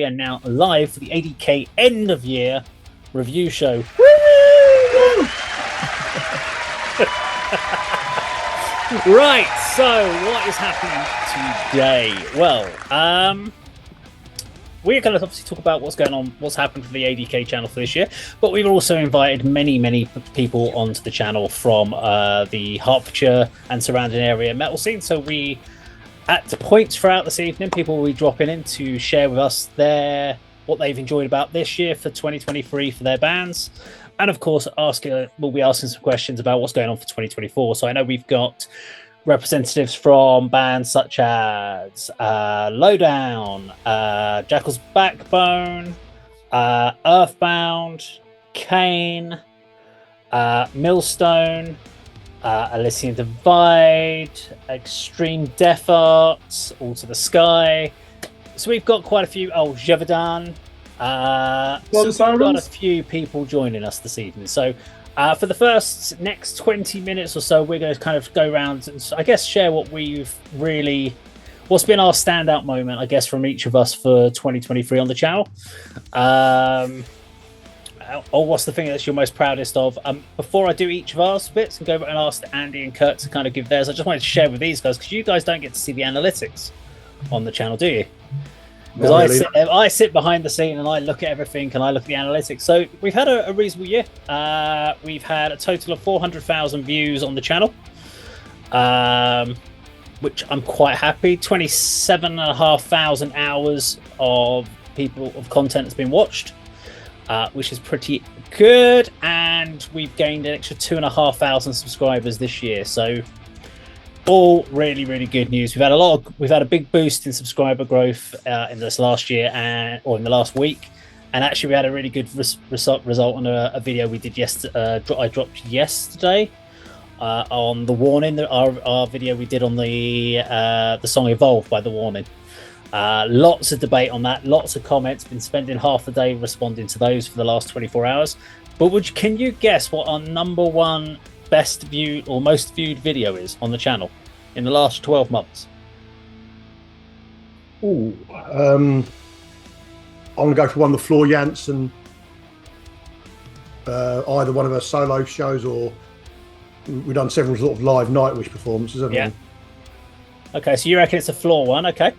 we are now live for the ADK end of year review show. Woo! Right, so what is happening today? Well, we're going to obviously talk about what's going on, what's happened for the ADK channel for this year, but we've also invited many people onto the channel from the Hertfordshire and surrounding area metal scene. So we, at points throughout this evening, people will be dropping in to share with us what they've enjoyed about this year for 2023 for their bands. And of course, we'll be asking some questions about what's going on for 2024. So I know we've got representatives from bands such as Lowdown, Jackal's Backbone, Earthbound, Kane, Millstone, Elysian Divide, Extreme Death Arts, All to the Sky. So we've got quite a few. Oh, Jevadan. So we've got a few people joining us this evening. So for the next 20 minutes or so, we're going to kind of go around and I guess share what's been our standout moment, I guess, from each of us for 2023 on the channel. Or what's the thing that you're most proudest of? Before I do each of our bits and go and ask Andy and Kirk to kind of give theirs, I just wanted to share with these guys, because you guys don't get to see the analytics on the channel, do you? Because I sit behind the scene and I look at everything and I look at the analytics. So we've had a reasonable year. We've had a total of 400,000 views on the channel, which I'm quite happy. 27,500 hours of content has been watched, which is pretty good. And we've gained an extra 2,500 subscribers this year. So all really good news. We've had a big boost in subscriber growth in this last year or in the last week, and actually we had a really good result on a video we did yesterday. I dropped yesterday on The Warning, our video we did on the song Evolve by The Warning. Lots of debate on that, lots of comments. Been spending half the day responding to those for the last 24 hours. But can you guess what our number one best viewed or most viewed video is on the channel in the last 12 months? I'm going to go for one of the Floor Jansen, either one of her solo shows, or we've done several sort of live Nightwish performances, haven't we? Okay, so you reckon it's a Floor one? Okay.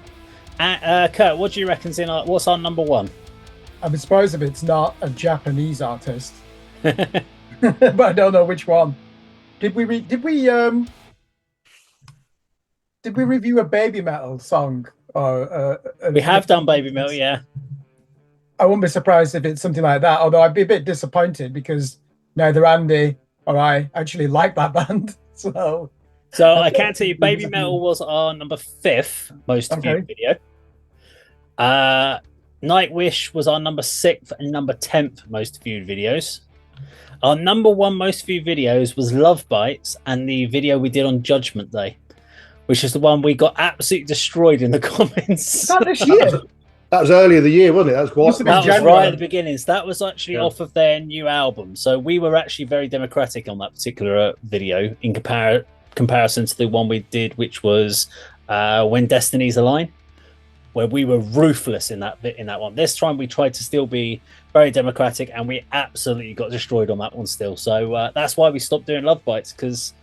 Kurt, what do you reckon what's our number one? I'm surprised if it's not a Japanese artist, but I don't know which one. Did we review a Baby Metal song? We have done Baby Metal, yeah. I wouldn't be surprised if it's something like that, although I'd be a bit disappointed because neither Andy or I actually like that band. So I can tell you Baby Metal was our number 5th most viewed video. Nightwish was our number 6th and number 10th most viewed videos. Our number 1 most viewed videos was Love Bites and the video we did on Judgment Day, which is the one we got absolutely destroyed in the comments. Not this year. That was earlier the year, wasn't it? That was right at the beginning. So that was actually off of their new album. So we were actually very democratic on that particular video in comparison to the one we did, which was When Destinies Align, where we were ruthless in that one. This time we tried to still be very democratic, and we absolutely got destroyed on that one still. So that's why we stopped doing Love Bites, because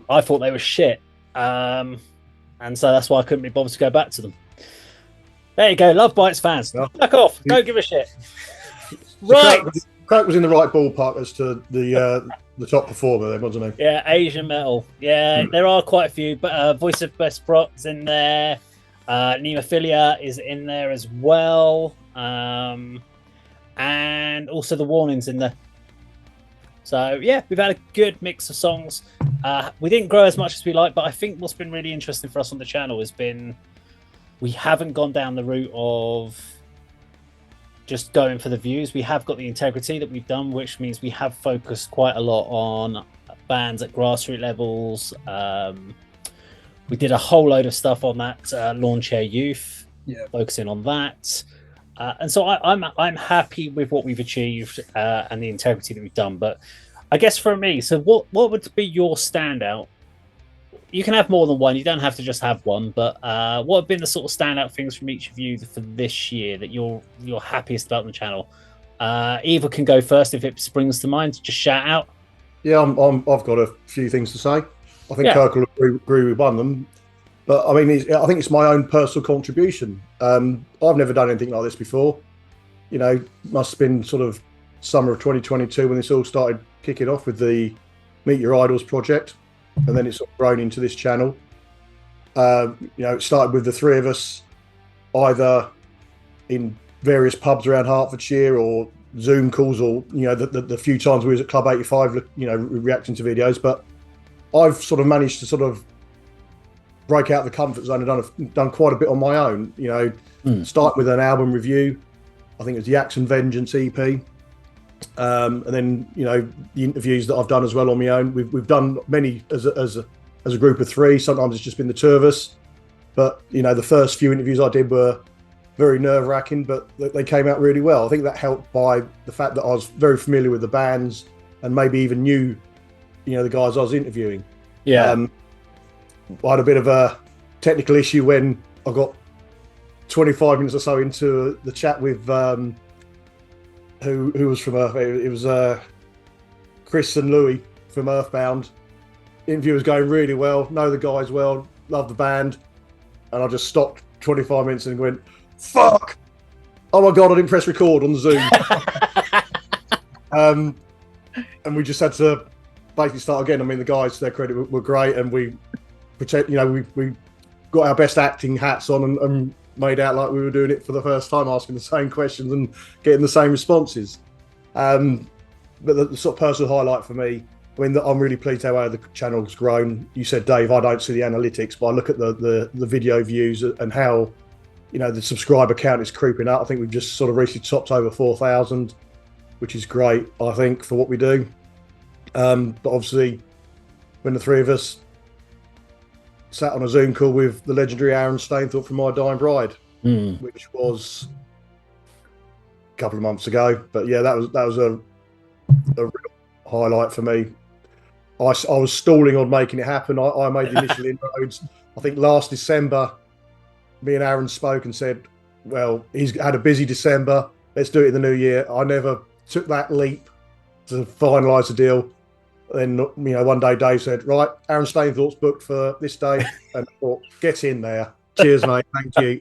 I thought they were shit. And so that's why I couldn't be bothered to go back to them. There you go, Love Bites fans. Back off. Don't give a shit. Right. Kirk was in the right ballpark as to the top performer there, wasn't he? Yeah, Asian metal. Yeah, there are quite a few, but Voice of Best Brock's in there. Nemophilia is in there as well, and also The Warning's in there. So yeah, we've had a good mix of songs. We didn't grow as much as we like, but I think what's been really interesting for us on the channel has been we haven't gone down the route of just going for the views. We have got the integrity that we've done, which means we have focused quite a lot on bands at grassroots levels. We did a whole load of stuff on that Lawn Chair Youth, focusing on that. And so I'm happy with what we've achieved and the integrity that we've done. But I guess for me, so what would be your standout you can have more than one. You don't have to just have one. But what have been the sort of standout things from each of you for this year that you're happiest about on the channel? Eva can go first if it springs to mind. Just shout out. Yeah, I've got a few things to say. I think Kirk will agree with one of them. But I mean, I think it's my own personal contribution. I've never done anything like this before. You know, must have been sort of summer of 2022 when this all started kicking off with the Meet Your Idols project, and then it's sort of grown into this channel. You know, it started with the three of us, either in various pubs around Hertfordshire or Zoom calls, or you know, the few times we was at Club 85, you know, reacting to videos. But I've sort of managed to sort of break out the comfort zone and done quite a bit on my own. You know, start with an album review. I think it was the Axe and Vengeance EP, and then you know the interviews that I've done as well on my own. We've done many as a group of three. Sometimes it's just been the two of us, but you know the first few interviews I did were very nerve-wracking, but they came out really well. I think that helped by the fact that I was very familiar with the bands and maybe even knew, you know, the guys I was interviewing. Yeah. I had a bit of a technical issue when I got 25 minutes or so into the chat with who was from Earth. It was Chris and Louis from Earthbound. Interview was going really well. Know the guys well. Love the band, and I just stopped 25 minutes and went, "Fuck! Oh my god! I didn't press record on the Zoom." And we just had to basically start again. I mean, the guys, to their credit, were great, and we pretend, you know, we got our best acting hats on and made out like we were doing it for the first time, asking the same questions and getting the same responses. But the sort of personal highlight for me, I mean, I'm really pleased how the channel's grown. You said, Dave, I don't see the analytics, but I look at the video views and how, you know, the subscriber count is creeping up. I think we've just sort of recently topped over 4,000, which is great, I think, for what we do. But obviously, when the three of us sat on a Zoom call with the legendary Aaron Stainthorpe from My Dying Bride, which was a couple of months ago. But yeah, that was a real highlight for me. I was stalling on making it happen. I made the initial inroads. I think last December, me and Aaron spoke and said, well, he's had a busy December. Let's do it in the new year. I never took that leap to finalise the deal. Then, you know, one day Dave said, right, Aaron Stainthorpe's booked for this day. And I thought, get in there. Cheers, mate. Thank you.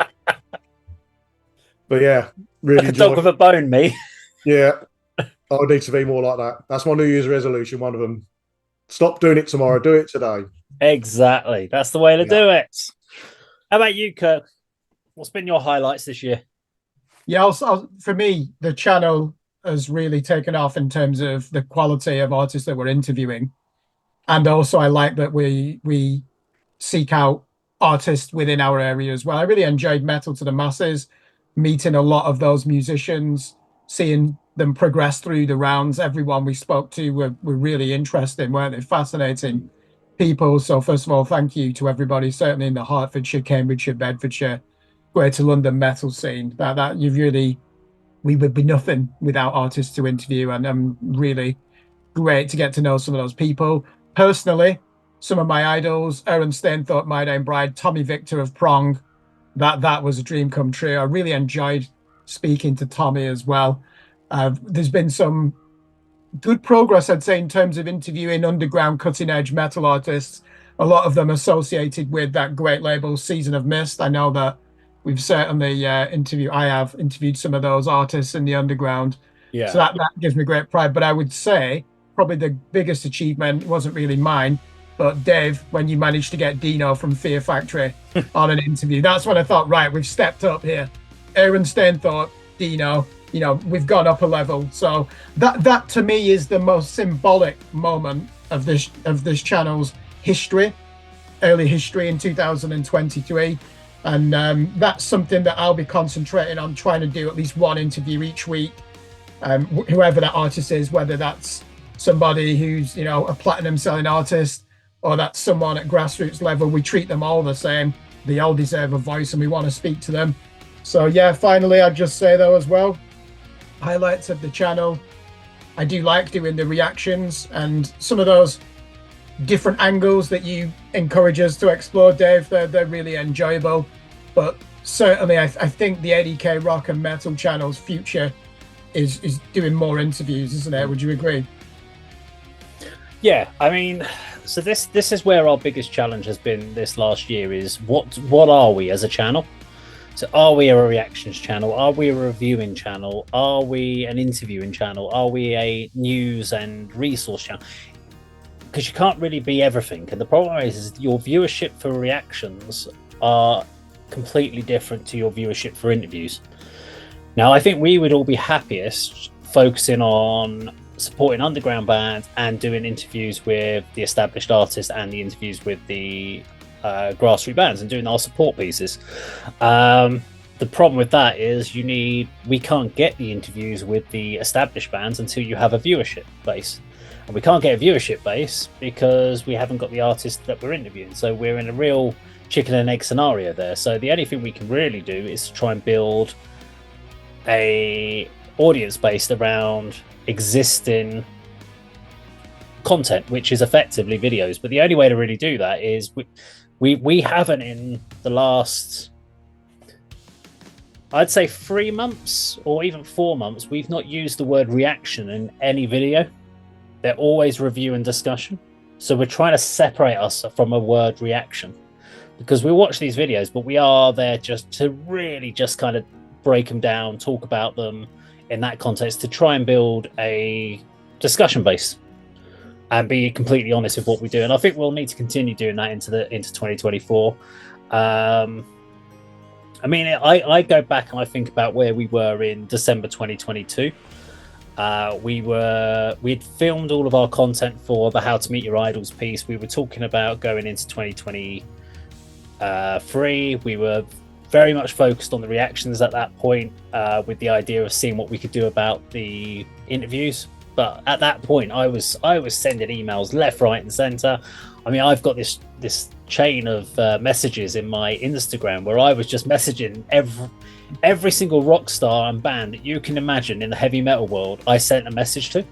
But yeah, really enjoyed it. Dog with a bone, me. Yeah. I need to be more like that. That's my New Year's resolution, one of them. Stop doing it tomorrow. Do it today. Exactly. That's the way to do it. How about you, Kirk? What's been your highlights this year? Yeah, for me, the channel has really taken off in terms of the quality of artists that we're interviewing. And also I like that we seek out artists within our area as well. I really enjoyed Metal to the Masses, meeting a lot of those musicians, seeing them progress through the rounds. Everyone we spoke to were really interesting, weren't they? Fascinating people. So first of all, thank you to everybody, certainly in the Hertfordshire, Cambridgeshire, Bedfordshire, Greater London metal scene. That you've really, we would be nothing without artists to interview, and really great to get to know some of those people. Personally, some of my idols, Aaron Stainthorpe, My Dying Bride, Tommy Victor of Prong, that was a dream come true. I really enjoyed speaking to Tommy as well. There's been some good progress, I'd say, in terms of interviewing underground cutting edge metal artists, a lot of them associated with that great label Season of Mist. I know that we've certainly I have interviewed some of those artists in the underground. Yeah. So that gives me great pride. But I would say probably the biggest achievement wasn't really mine, but Dave, when you managed to get Dino from Fear Factory on an interview, that's when I thought, right, we've stepped up here. Aaron Stainthorpe, Dino, you know, we've gone up a level. So that to me is the most symbolic moment of this channel's history, early history in 2023. And that's something that I'll be concentrating on, trying to do at least one interview each week. Whoever that artist is, whether that's somebody who's, you know, a platinum selling artist, or that's someone at grassroots level, we treat them all the same. They all deserve a voice and we want to speak to them. So yeah, finally, I'd just say though as well, highlights of the channel. I do like doing the reactions, and some of those different angles that you encourage us to explore, Dave. They're really enjoyable. But certainly, I think the ADK Rock and Metal channel's future is doing more interviews, isn't it? Would you agree? Yeah, I mean, so this is where our biggest challenge has been this last year is what are we as a channel? So are we a reactions channel? Are we a reviewing channel? Are we an interviewing channel? Are we a news and resource channel? Because you can't really be everything. And the problem is your viewership for reactions are completely different to your viewership for interviews. Now, I think we would all be happiest focusing on supporting underground bands and doing interviews with the established artists and the interviews with the grassroots bands and doing our support pieces. The problem with that is we can't get the interviews with the established bands until you have a viewership base. And we can't get a viewership base because we haven't got the artists that we're interviewing. So we're in a real chicken and egg scenario there. So the only thing we can really do is to try and build a audience based around existing content, which is effectively videos. But the only way to really do that is we haven't in the last, I'd say 3 months or even 4 months, we've not used the word reaction in any video. They're always review and discussion. So we're trying to separate us from a word reaction because we watch these videos, but we are there just to really just kind of break them down, talk about them in that context to try and build a discussion base and be completely honest with what we do. And I think we'll need to continue doing that into 2024. I mean, I go back and I think about where we were in December 2022. We'd filmed all of our content for the How to Meet Your Idols piece. We were talking about going into 2023. We were very much focused on the reactions at that point, with the idea of seeing what we could do about the interviews. But at that point, I was sending emails left, right, and center. I mean, I've got this chain of messages in my Instagram where I was just messaging every single rock star and band that you can imagine in the heavy metal world. I sent a message to,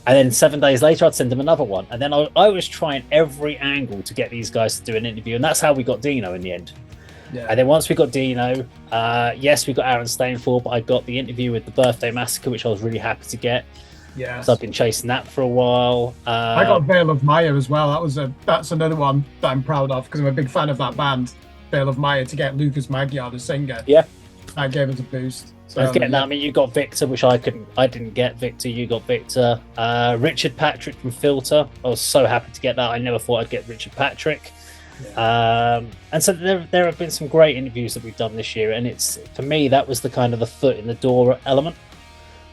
and then 7 days later, I'd send them another one. And then I was trying every angle to get these guys to do an interview, and that's how we got Dino in the end. Yeah. And then once we got Dino, yes, we got Aaron Stainford, but I got the interview with the Birthday Massacre, which I was really happy to get. Yeah, so I've been chasing that for a while. I got Veil of Maya as well. That's another one that I'm proud of because I'm a big fan of that band, Veil of Maya. To get Lucas Magyar, the singer, yeah, that gave us a boost. So I was getting that. I mean, you got Victor, which I didn't get Victor. You got Victor. Richard Patrick from Filter. I was so happy to get that. I never thought I'd get Richard Patrick. Yeah. And so there have been some great interviews that we've done this year, and it's, for me, that was the kind of the foot in the door element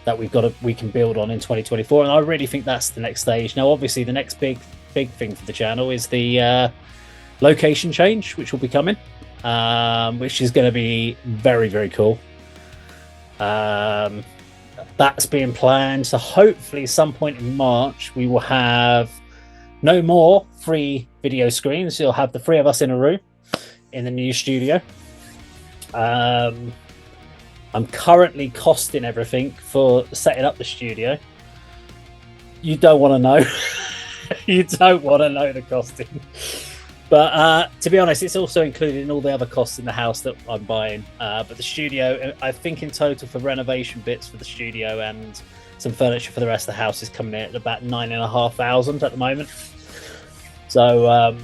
that we can build on in 2024, and I really think that's the next stage. Now, obviously, the next big thing for the channel is the location change, which will be coming, which is going to be very, very cool. That's being planned, so hopefully some point in March we will have no more free video screens. You'll have the 3 of us in a room in the new studio. I'm currently costing everything for setting up the studio. You don't want to know. You don't want to know the costing. But to be honest, it's also included in all the other costs in the house that I'm buying. But the studio, I think in total for renovation bits for the studio and some furniture for the rest of the house is coming in at about $9,500 at the moment. So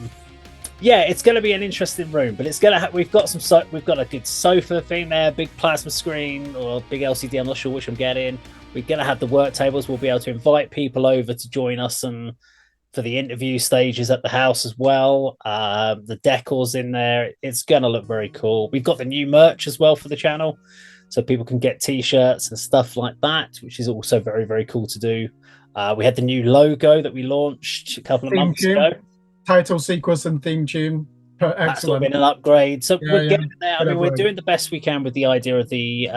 yeah, it's going to be an interesting room, but it's going to we've got a good sofa thing there, big plasma screen or big LCD. I'm not sure which I'm getting. We're going to have the work tables. We'll be able to invite people over to join us and for the interview stages at the house as well. The decor's in there. It's going to look very cool. We've got the new merch as well for the channel, so people can get t-shirts and stuff like that, which is also very, very cool to do. We had the new logo that we launched a couple of months ago. Title sequence and theme tune. Excellent. That's all been an upgrade. So we're getting there. I mean, we're doing the best we can with the idea of the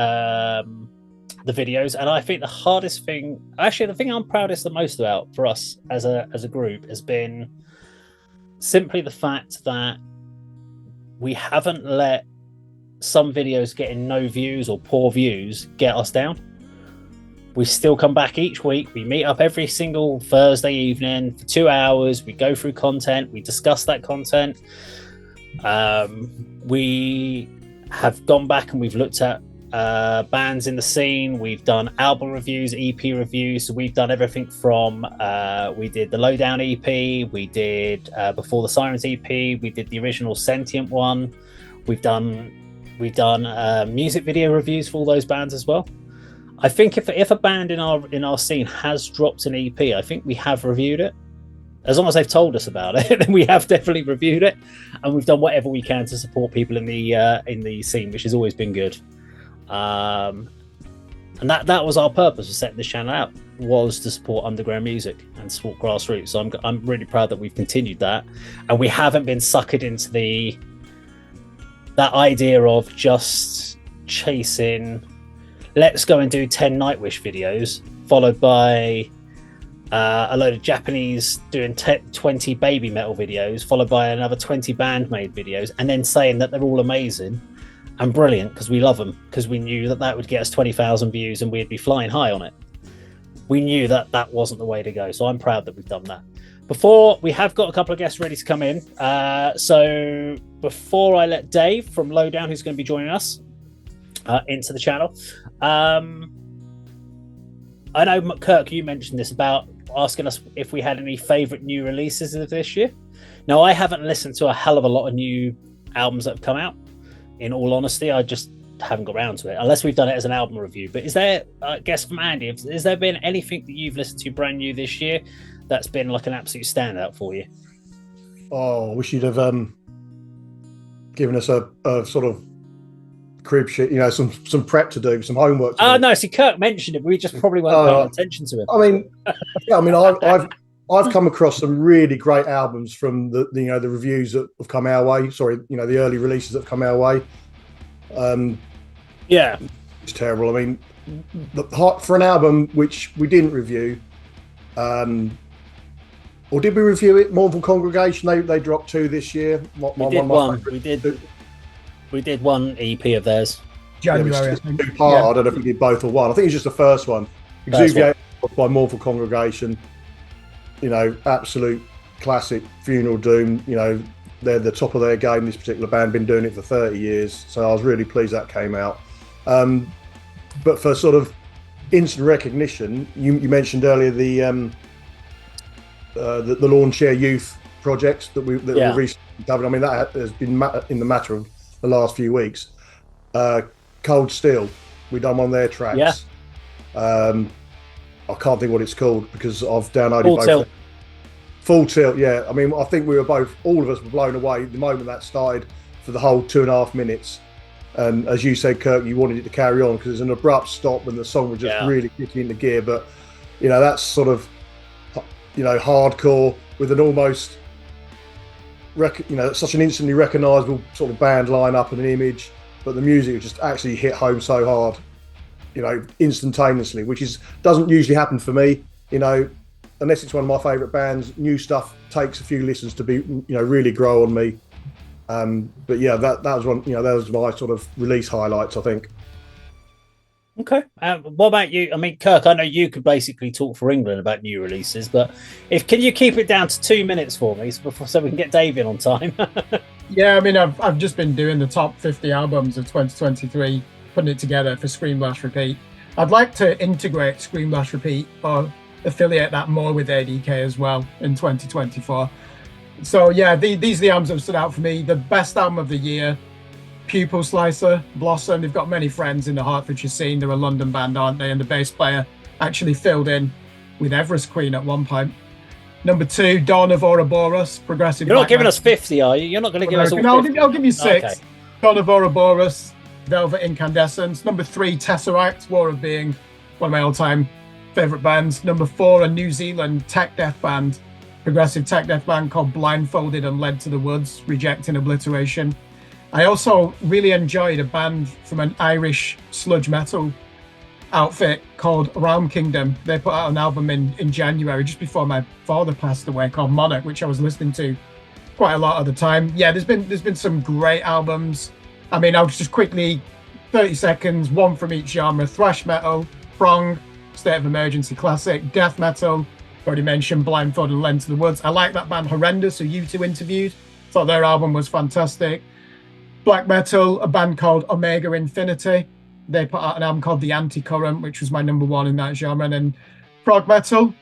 videos. And I think the hardest thing, actually, the thing I'm proudest the most about for us as a group has been simply the fact that we haven't let some videos getting no views or poor views get us down. We still come back each week. We meet up every single Thursday evening for 2 hours. We go through content. We discuss that content. We have gone back and we've looked at bands in the scene. We've done album reviews, EP reviews. So we've done everything from we did the Lowdown EP, we did Before the Sirens EP, we did the original Sentient one. We've done music video reviews for all those bands as well. I think if a band in our scene has dropped an EP, I think we have reviewed it. As long as they've told us about it, then we have definitely reviewed it, and we've done whatever we can to support people in the scene, which has always been good. And that was our purpose of setting this channel out, was to support underground music and support grassroots. So I'm really proud that we've continued that, and we haven't been suckered into that idea of just chasing. Let's go and do 10 Nightwish videos, followed by a load of Japanese doing 20 baby metal videos, followed by another 20 band-made videos, and then saying that they're all amazing and brilliant because we love them, because we knew that would get us 20,000 views and we'd be flying high on it. We knew that wasn't the way to go, so I'm proud that we've done that. Before, we have got a couple of guests ready to come in. So before I let Dave from Lowdown, who's going to be joining us, into the channel, I know, Kirk, you mentioned this about asking us if we had any favourite new releases of this year. Now, I haven't listened to a hell of a lot of new albums that have come out. In all honesty, I just haven't got around to it, unless we've done it as an album review. But is there, I guess from Andy, has there been anything that you've listened to brand new this year that's been like an absolute standout for you? Oh, I wish you'd have given us a sort of crib shit, some prep to do, some homework. No, see, Kirk mentioned it, but we just probably weren't paying attention to it. I've come across some really great albums from the reviews that have come our way. Sorry, the early releases that have come our way. Yeah, it's terrible. I mean, for an album which we didn't review, or did we review it? Mournful Congregation. They dropped 2 this year. We did one EP of theirs. January. I don't know if we did both or one. I think it's just the first one. Exuviated by Mournful Congregation. Absolute classic funeral doom. They're the top of their game. This particular band, been doing it for 30 years. So I was really pleased that came out. But for sort of instant recognition, you mentioned earlier the Lawn Chair Youth project that we recently covered. I mean, that has been in the matter of the last few weeks. Cold Steel, we done one of their tracks. I can't think what it's called because I've downloaded Full Tilt. Yeah, I mean, I think all of us were blown away the moment that started for the whole 2.5 minutes. And as you said, Kirk, you wanted it to carry on because there's an abrupt stop when the song was just really kicking into gear. But that's sort of hardcore with an almost such an instantly recognisable sort of band lineup and an image, but the music just actually hit home so hard, instantaneously, which doesn't usually happen for me, unless it's one of my favourite bands. New stuff takes a few listens to be, really grow on me. But yeah, that was one, that was my sort of release highlights, I think. Okay. What about you? I mean, Kirk, I know you could basically talk for England about new releases, but can you keep it down to 2 minutes for me so we can get Dave in on time? Yeah, I mean, I've just been doing the top 50 albums of 2023, putting it together for Scream Blast Repeat. I'd like to integrate Scream Blast Repeat or affiliate that more with ADK as well in 2024. So yeah, these are the albums that have stood out for me. The best album of the year, Pupil Slicer, Blossom. They've got many friends in the Hertfordshire scene. They're a London band, aren't they? And the bass player actually filled in with Everest Queen at one point. Number 2, Dawn of Ouroboros, progressive. You're not giving us 50, are you? You're not going to give us all 50? I'll give you 6. Okay. Dawn of Ouroboros, Velvet Incandescence. Number 3, Tesseract, War of Being, one of my all-time favourite bands. Number 4, a New Zealand tech death band, progressive tech death band called Blindfolded and Led to the Woods, Rejecting Obliteration. I also really enjoyed a band from an Irish sludge metal outfit called Realm Kingdom. They put out an album in January, just before my father passed away, called Monarch, which I was listening to quite a lot of the time. Yeah, there's been some great albums. I mean, I'll just quickly, 30 seconds, one from each genre: thrash metal, prong, State of Emergency classic. Death metal, already mentioned Blindfolded Led to the Woods. I like that band Horrendous, who you two interviewed. Thought their album was fantastic. Black metal, a band called Omega Infinity. They put out an album called The Anti-Current, which was my number one in that genre. And then prog metal,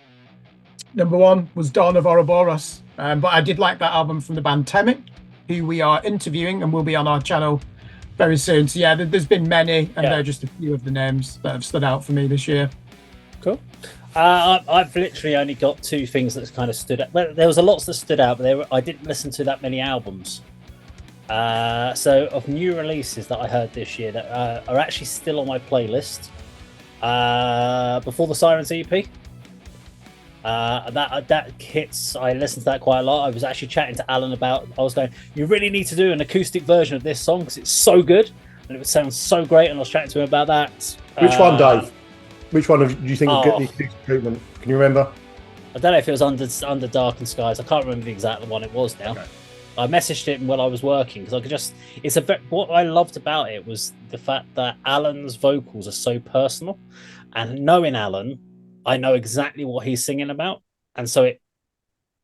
number one was Dawn of Ouroboros. But I did like that album from the band Temic, who we are interviewing and will be on our channel very soon. So yeah, there's been many, and they're just a few of the names that have stood out for me this year. Cool. I've literally only got two things that kind of stood out. Well, there was a lot that stood out, but I didn't listen to that many albums. So of new releases that I heard this year that are actually still on my playlist, Before the Sirens EP. That hits. I listened to that quite a lot. I was actually chatting to Alan about. I was going, you really need to do an acoustic version of this song because it's so good and it would sound so great. And I was chatting to him about that. Which one, Dave? Which one do you think will get the acoustic treatment? Can you remember? I don't know if it was under Darkened Skies. I can't remember the exact one it was now. Okay. I messaged him while I was working because I could just. What I loved about it was the fact that Alan's vocals are so personal, and knowing Alan, I know exactly what he's singing about, and so it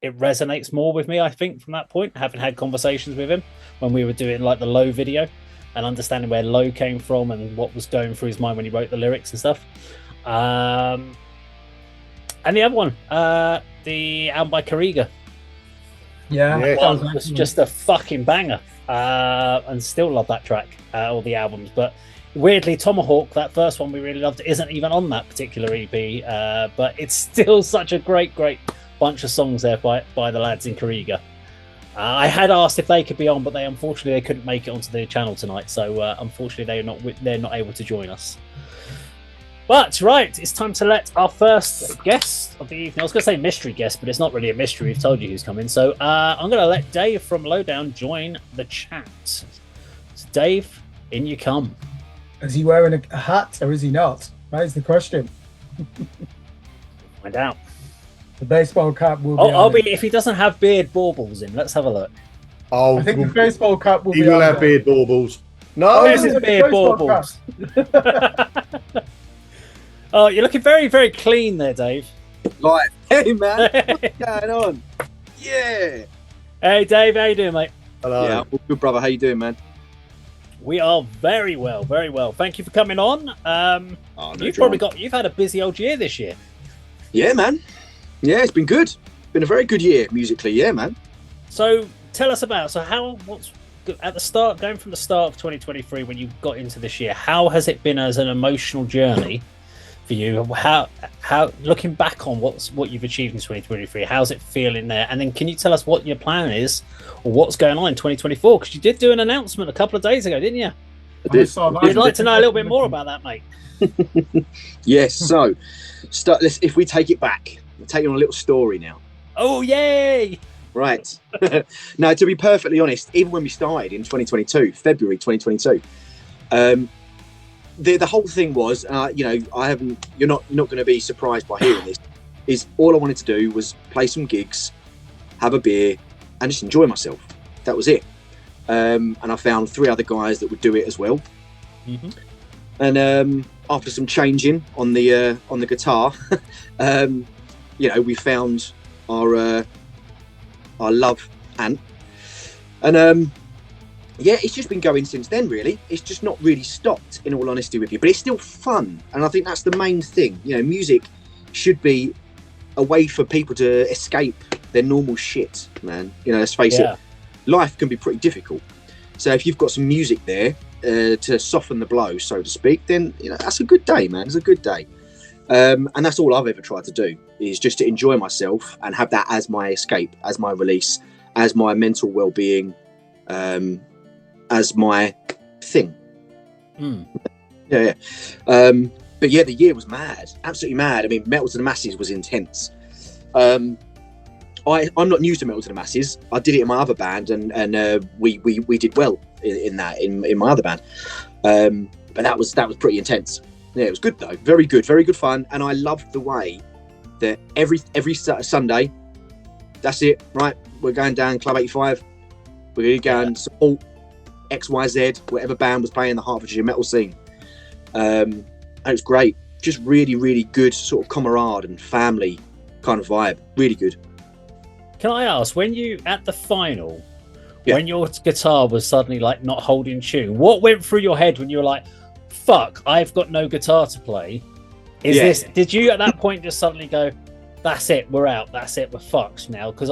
resonates more with me. I think from that point, having had conversations with him when we were doing like the Low video, and understanding where Low came from and what was going through his mind when he wrote the lyrics and stuff. And the other one, the album by Kariga. Yeah, it was just a fucking banger, and still love that track, all the albums. But weirdly, Tomahawk, that first one we really loved, isn't even on that particular EP, but it's still such a great bunch of songs there by the lads in Kariga. I had asked if they could be on, but unfortunately they couldn't make it onto the channel tonight, so unfortunately they're not able to join us. But right, it's time to let our first guest of the evening. I was going to say mystery guest, but it's not really a mystery. We've told you who's coming. So I'm going to let Dave from Lowdown join the chat. So Dave, in you come. Is he wearing a hat or is he not? That is the question. Find out. The baseball cap will be. If he doesn't have beard baubles in, let's have a look. Oh, I think the baseball cap will be. He will have beard baubles. No, this is beard baubles. Oh, you're looking very, very clean there, Dave. Like, hey man, what's going on? Yeah. Hey Dave, how you doing, mate? Hello. Yeah, well, good brother. How you doing, man? We are very well, very well. Thank you for coming on. You've had a busy old year this year. Yeah, man. Yeah, it's been good. Been a very good year musically. Yeah, man. So tell us about what's at the start, going from the start of 2023 when you got into this year. How has it been as an emotional journey for you? How looking back on what you've achieved in 2023, how's it feeling there? And then can you tell us what your plan is or what's going on in 2024? Because you did do an announcement a couple of days ago, didn't you? I did. I'd like to know a little bit more about that, mate. Yes. So, if we take it back, we'll take you on a little story now. Oh, yay! Right. Now, to be perfectly honest, even when we started in 2022, February 2022, the whole thing was, you're not going to be surprised by hearing this, is all I wanted to do was play some gigs, have a beer, and just enjoy myself. That was it. And I found 3 other guys that would do it as well. Mm-hmm. And after some changing on the guitar, we found our love Ant, and it's just been going since then. Really, it's just not really stopped. In all honesty with you, but it's still fun, and I think that's the main thing. Music should be a way for people to escape their normal shit, man. Let's face it, life can be pretty difficult. So if you've got some music there to soften the blow, so to speak, then that's a good day, man. It's a good day. And that's all I've ever tried to do, is just to enjoy myself and have that as my escape, as my release, as my mental well-being, as my thing. But yeah, the year was mad, absolutely mad. I mean, Metal to the Masses was intense. I'm not new to Metal to the Masses. I did it in my other band, and we did well in my other band. But that was pretty intense. Yeah, it was good though. Very good fun. And I loved the way that every Sunday, that's it, right? We're going down Club 85. We're going to go and support XYZ, whatever band was playing the Hertfordshire metal scene. And it was great. just really, really good sort of comrade and family kind of vibe. Really good. Can I ask, when you at the final, Yeah. when your guitar was suddenly like not holding tune, what went through your head when you were like, "Fuck, I've got no guitar to play"? Is Yeah. this? Did you at that point just suddenly go, "That's it, we're out. That's it, we're fucked now because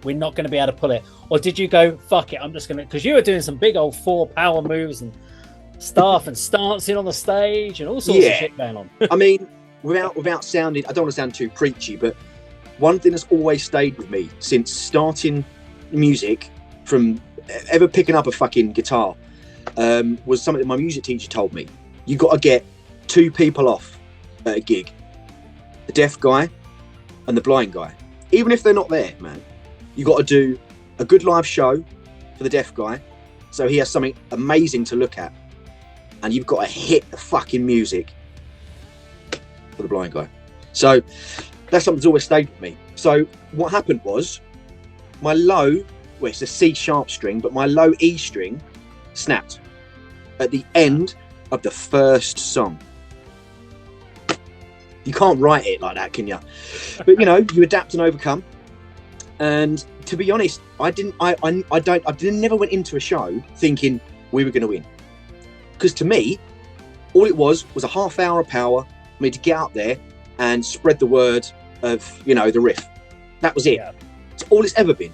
we're not going to be able to pull it"? Or did you go, "Fuck it, I'm just going to"? Because you were doing some big old 4 power moves and stuff and stancing on the stage and all sorts of shit going on. I mean, without sounding, I don't want to sound too preachy, but one thing that's always stayed with me since starting music, from ever picking up a fucking guitar, was something that my music teacher told me. You got to get 2 people off at a gig: the deaf guy and the blind guy. Even if they're not there, man, you got to do a good live show for the deaf guy, so he has something amazing to look at, and you've got to hit the fucking music for the blind guy. So that's something that's always stayed with me. So what happened was, my low, well, it's a C sharp string, but my low E string snapped at the end of the first song. You can't write it like that, can you? But you adapt and overcome. And to be honest, I never went into a show thinking we were going to win, because to me, all it was a half hour of power for me to get out there and spread the word of the riff. That was it. Yeah. It's all it's ever been.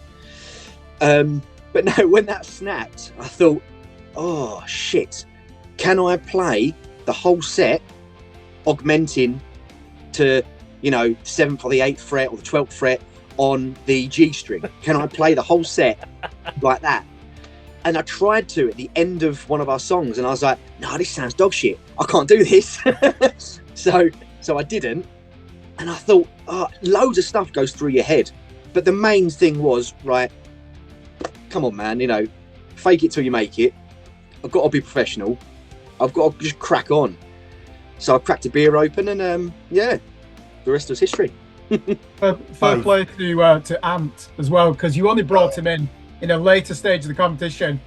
But no, when that snapped, I thought, oh shit, can I play the whole set augmenting to 7th or the 8th fret or the 12th fret on the G string? Can I play the whole set like that? And I tried to at the end of one of our songs, and I was like, no, this sounds dog shit, I can't do this. so I didn't. And I thought, loads of stuff goes through your head, but the main thing was, right, come on man, fake it till you make it. I've got to be professional, I've got to just crack on. So I cracked a beer open, and the rest was history. Fair play to Ant as well, because you only brought him in a later stage of the competition.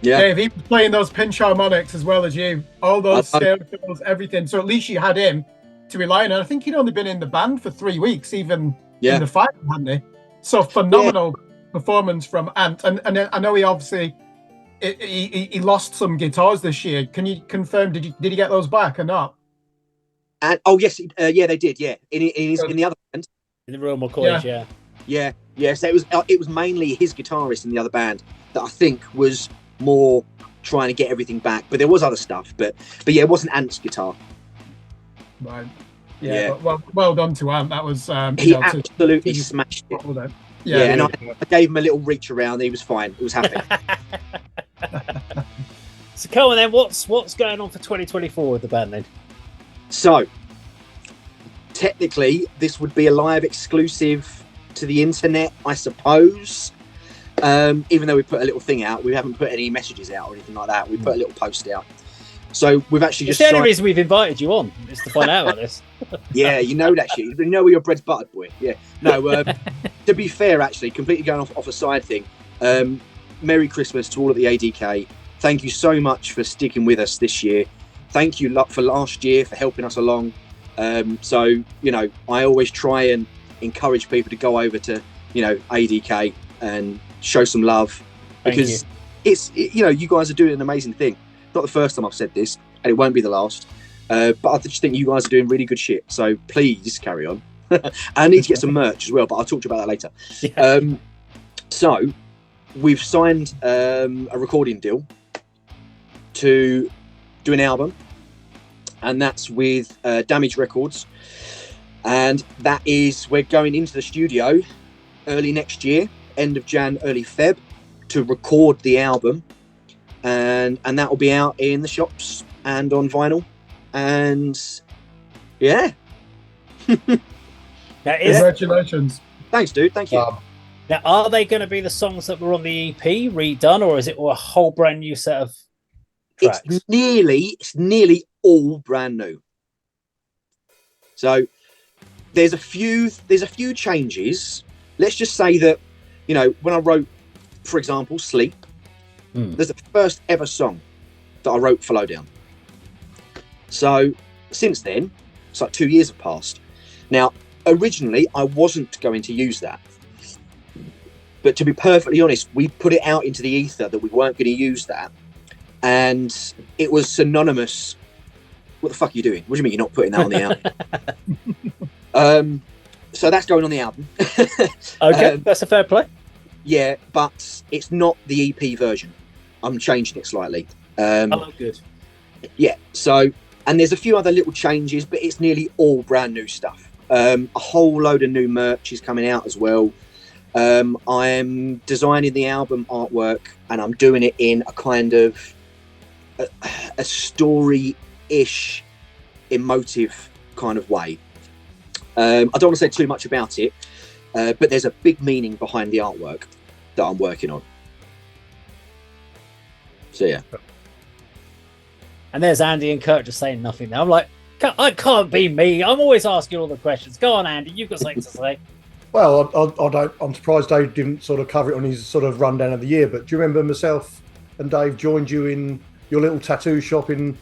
Yeah, Dave, he was playing those pinch harmonics as well as you, all those scale fills, everything. So at least you had him to rely on. And I think he'd only been in the band for 3 weeks, even in the final, hadn't he? So phenomenal performance from Ant. And I know he obviously he lost some guitars this year. Can you confirm? Did he get those back or not? And yes, they did. Yeah, in the other band, In the Royal McCoys, yeah. So it was mainly his guitarist in the other band that I think was more trying to get everything back. But there was other stuff. But yeah, it wasn't Ant's guitar. Right. Yeah. But well done to Ant. That was he absolutely smashed it. Yeah, and I gave him a little reach around. He was fine. He was happy. So come on then, what's going on for 2024 with the band then? So technically, this would be a live exclusive to the internet, I suppose. Even though we put a little thing out, we haven't put any messages out or anything like that. We put a little post out. So we've actually It's the only reason we've invited you on, is to find out about this. Yeah, you know that shit. You know where your bread's buttered, boy. Yeah. No, to be fair, actually, completely going off a side thing. Merry Christmas to all of the ADK. Thank you so much for sticking with us this year. Thank you for last year for helping us along. So, I always try and encourage people to go over to, ADK and show some love, because you guys are doing an amazing thing. Not the first time I've said this, and it won't be the last. But I just think you guys are doing really good shit. So please carry on. I need to get some merch as well, but I'll talk to you about that later. Yeah. So we've signed a recording deal to do an album, and that's with Damage Records. And that is, we're going into the studio early next year, end of Jan, early Feb, to record the album. And that will be out in the shops and on vinyl. And yeah. Congratulations. Thanks, dude. Thank you. Now, are they going to be the songs that were on the EP redone, or is it a whole brand new set of tracks? It's nearly all brand new. So there's a few changes. Let's just say that, when I wrote, for example, Sleep, there's the first ever song that I wrote for Lowdown. So since then, It's like 2 years have passed. Now, originally, I wasn't going to use that. But to be perfectly honest, we put it out into the ether that we weren't going to use that. And it was synonymous. What the fuck are you doing? What do you mean you're not putting that on the album? So that's going on the album. Okay, that's a fair play. Yeah, but it's not the EP version. I'm changing it slightly. Good. Yeah, so, and there's a few other little changes, but it's nearly all brand new stuff. A whole load of new merch is coming out as well. I am designing the album artwork, and I'm doing it in a kind of a story-ish, emotive kind of way. I don't want to say too much about it, but there's a big meaning behind the artwork that I'm working on. So yeah. And there's Andy and Kirk just saying nothing there. I'm like, I can't be me. I'm always asking all the questions. Go on, Andy. You've got something to say. Well, I don't. I'm surprised Dave didn't sort of cover it on his sort of rundown of the year. But do you remember myself and Dave joined you in your little tattoo shop in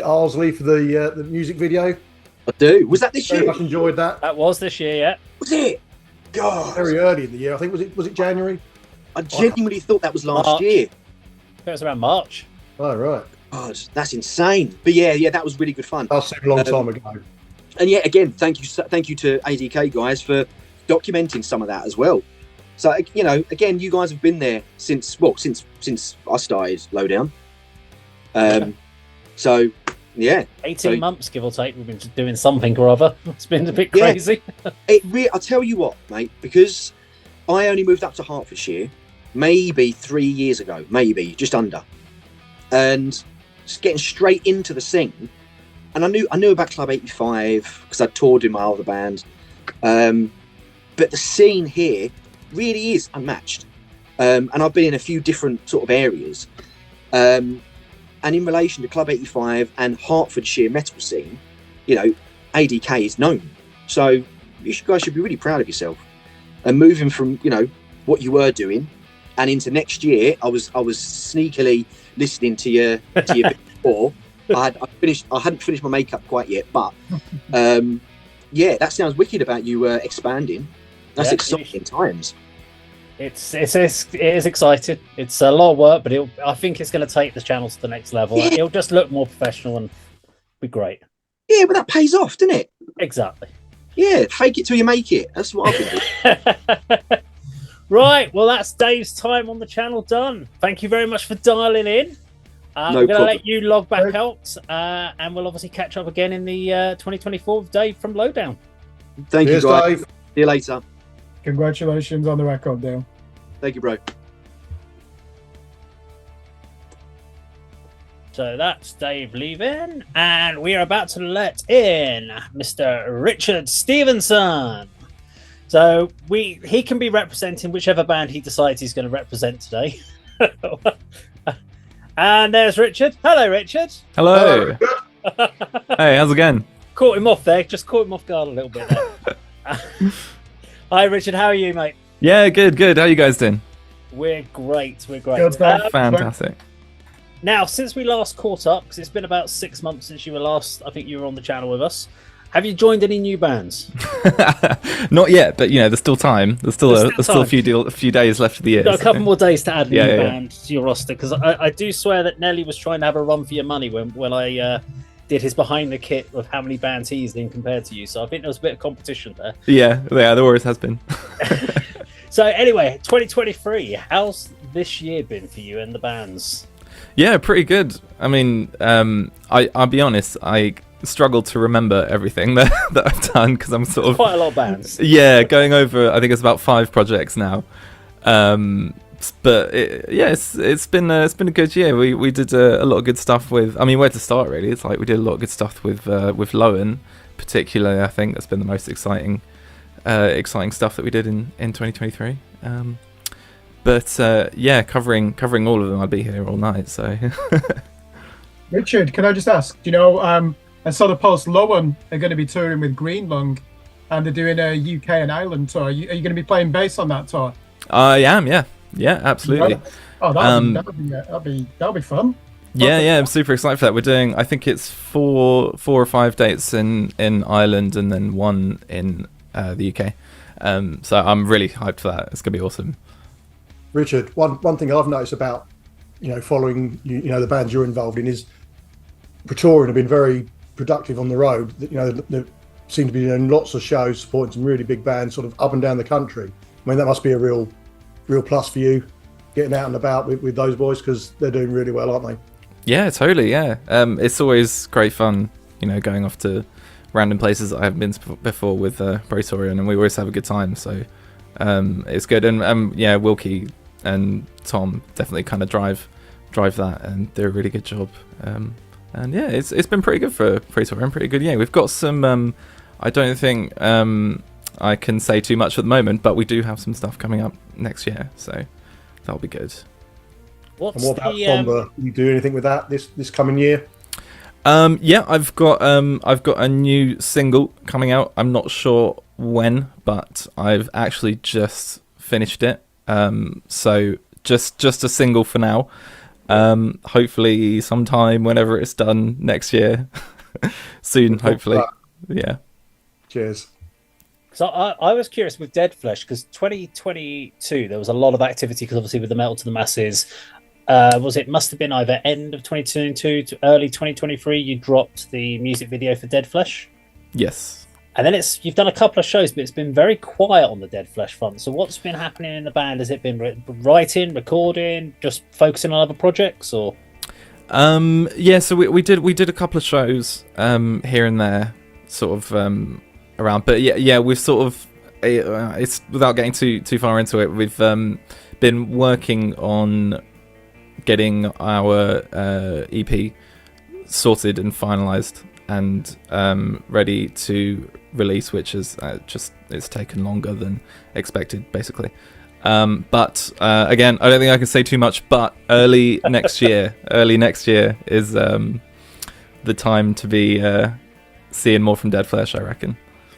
Arsley for the music video? I do. Was that this Very year? much enjoyed that. That was this year, yeah. Was it? God. Very early in the year, I think. Was it January? I genuinely thought that was last March. year. It was around March. Oh right. God, that's insane. But yeah, that was really good fun. That seemed a long time ago. And yeah, again, thank you to ADK guys for documenting some of that as well. So again, you guys have been there since I started Lowdown. So yeah, 18 months, give or take. We've been doing something or other. It's been a bit crazy. I'll tell you what, mate, because I only moved up to Hertfordshire maybe 3 years ago, maybe just under, and just getting straight into the scene. And I knew about Club 85 because I toured in my other band, but the scene here really is unmatched. And I've been in a few different sort of areas. And in relation to Club 85 and Hertfordshire metal scene, ADK is known. So you guys should be really proud of yourself. And moving from, what you were doing and into next year, I was sneakily listening to your bit before. I hadn't finished my makeup quite yet, but that sounds wicked about you expanding. That's exciting times. It is exciting. It's a lot of work, but I think it's going to take the channel to the next level. Yeah. It'll just look more professional and be great. Yeah, but that pays off, doesn't it? Exactly. Yeah, fake it till you make it. That's what I've been doing. Right, well, that's Dave's time on the channel done. Thank you very much for dialing in. I'm going to let you log back out, and we'll obviously catch up again in the 2024 with Dave from Lowdown. Thank you, guys. Dave. See you later. Congratulations on the record, Dale. Thank you, bro. So that's Dave leaving, and we are about to let in Mr. Richard Stevenson. So he can be representing whichever band he decides he's going to represent today. And there's Richard. Hello, Richard. Hello. Hey, how's it going? Caught him off there. Just caught him off guard a little bit there. Hi, Richard. How are you, mate? Yeah, good. How you guys doing? We're great. Good, man. Fantastic. Now, since we last caught up, because it's been about 6 months since you were last, I think you were on the channel with us. Have you joined any new bands? Not yet, but there's still time. There's still a few days left of the year. Got a couple more days to add a new Yeah. band to your roster, because I do swear that Nelly was trying to have a run for your money when I did his behind the kit of how many bands he's in compared to you. So I think there was a bit of competition there. Yeah, there always has been. So anyway, 2023, how's this year been for you and the bands? Yeah, pretty good. I mean, I'll be honest, I struggled to remember everything that I've done because I'm sort of quite a lot of bands. Yeah, going over. I think it's about 5 projects now. But it's been a good year. We did a lot of good stuff with. I mean, where to start really? It's like we did a lot of good stuff with Lowen, particularly. I think that's been the most exciting stuff that we did in 2023. Covering all of them, I'd be here all night. So, Richard, can I just ask? Do you know? I saw the post. Lowen are going to be touring with Green Lung, and they're doing a UK and Ireland tour. Are you going to be playing bass on that tour? I am. Yeah, absolutely. Oh, that'll be fun. Yeah, I'm super excited for that. We're doing, I think it's four or five dates in Ireland and then one in the UK. So I'm really hyped for that. It's gonna be awesome. Richard, one thing I've noticed about following the bands you're involved in is Praetorian have been very productive on the road. They seem to be doing lots of shows, supporting some really big bands, sort of up and down the country. I mean, that must be a real plus for you, getting out and about with those boys, because they're doing really well, aren't they? Yeah, totally. Yeah, it's always great fun, going off to random places that I haven't been to before with Praetorian, and we always have a good time. So it's good, and yeah, Wilkie and Tom definitely kind of drive that and do a really good job. And yeah, it's been pretty good for Praetorian, pretty good. Yeah, we've got some. I don't think I can say too much at the moment, but we do have some stuff coming up next year, so that'll be good. And what about Somber? You do anything with that this coming year? Yeah, I've got a new single coming out. I'm not sure when, but I've actually just finished it. So just a single for now. Hopefully sometime whenever it's done next year. Soon, hopefully. Yeah. Cheers. So I was curious with Dead Flesh, because 2022 there was a lot of activity, because obviously with the Metal to the Masses, must have been either end of 2022 to early 2023 you dropped the music video for Dead Flesh? Yes. And then you've done a couple of shows, but it's been very quiet on the Dead Flesh front. So what's been happening in the band? Has it been writing, recording, just focusing on other projects, or? Yeah, so we did a couple of shows here and there, sort of around. But yeah, we've sort of it's without getting too far into it. We've been working on getting our EP sorted and finalized and ready to release, which is it's taken longer than expected, basically. But again, I don't think I can say too much, but early next year is the time to be seeing more from Dead Flesh, I reckon.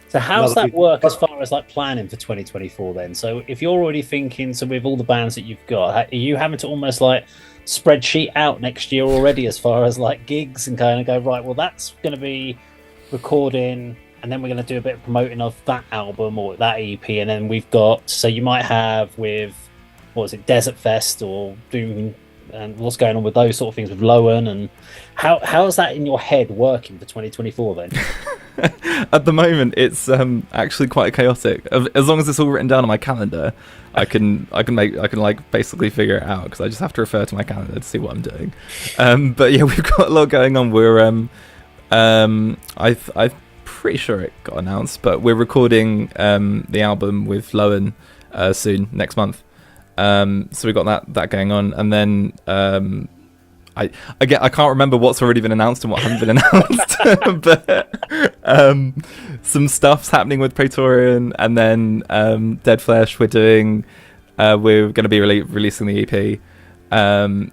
So how's that work as far as like planning for 2024 then? So if you're already thinking, so with all the bands that you've got, are you having to almost like spreadsheet out next year already as far as like gigs and kind of go, right, well, that's going to be recording, and then we're going to do a bit of promoting of that album or that EP, and then we've got, so you might have with, what was it, Desert Fest or Doom, and what's going on with those sort of things with Lowen, and how is that in your head working for 2024 then? At the moment, it's actually quite chaotic. As long as it's all written down on my calendar, I can like basically figure it out, because I just have to refer to my calendar to see what I'm doing. But yeah, we've got a lot going on. We're I'm pretty sure it got announced, but we're recording the album with Lowen soon, next month. So we got that going on, and then I can't remember what's already been announced and what hasn't been announced, but some stuff's happening with Praetorian, and then Dead Flesh we're going to be releasing the EP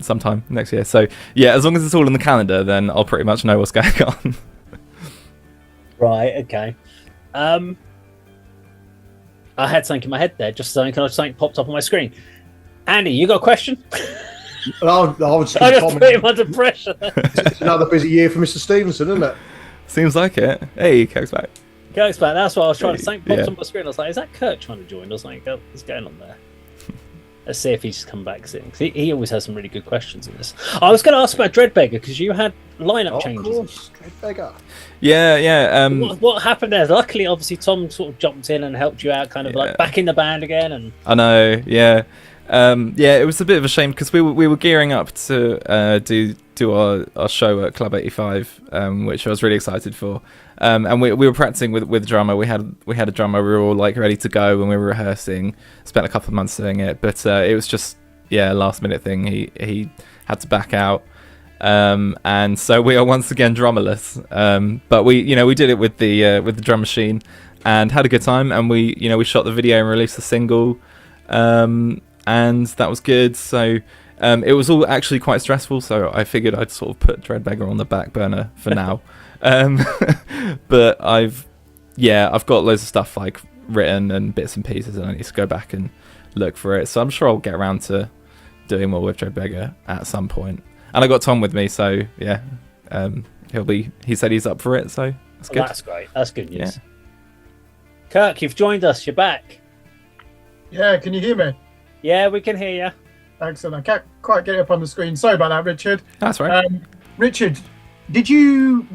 sometime next year. So yeah, as long as it's all in the calendar, then I'll pretty much know what's going on. Right, okay. I had something in my head there, just something popped up on my screen. Andy, you got a question? I was I just put him under pressure. It's another busy year for Mr. Stevenson, isn't it? Seems like it. Hey, Kirk's back. Kirk's back. That's what I was trying to. Something popped Yeah. on my screen. I was like, "Is that Kirk trying to join?" I was like, "What's going on there?" Let's see if he's come back soon. He always has some really good questions in this. I was going to ask about Dreadbeggar, because you had lineup changes. Of course, Dreadbeggar. Yeah. What happened there? Luckily, obviously, Tom sort of jumped in and helped you out, kind of like back in the band again. And I know, yeah. It was a bit of a shame, because we were gearing up to do our show at Club 85, which I was really excited for. And we were practicing with drummer. We had a drummer. We were all like ready to go when we were rehearsing. Spent a couple of months doing it, but it was just a last minute thing. He had to back out, and so we are once again drummerless. But we did it with the drum machine and had a good time. And we shot the video and released the single. And that was good. So it was all actually quite stressful, so I figured I'd sort of put Dreadbeggar on the back burner for now. But I've got loads of stuff like written and bits and pieces, and I need to go back and look for it. So I'm sure I'll get around to doing more with Dreadbeggar at some point. And I got Tom with me, so yeah, he said he's up for it, so that's good. That's great. That's good news. Yeah. Kirk, you've joined us. You're back. Yeah, can you hear me? Yeah, we can hear you. Excellent. I can't quite get it up on the screen. Sorry about that, Richard. That's right. Richard,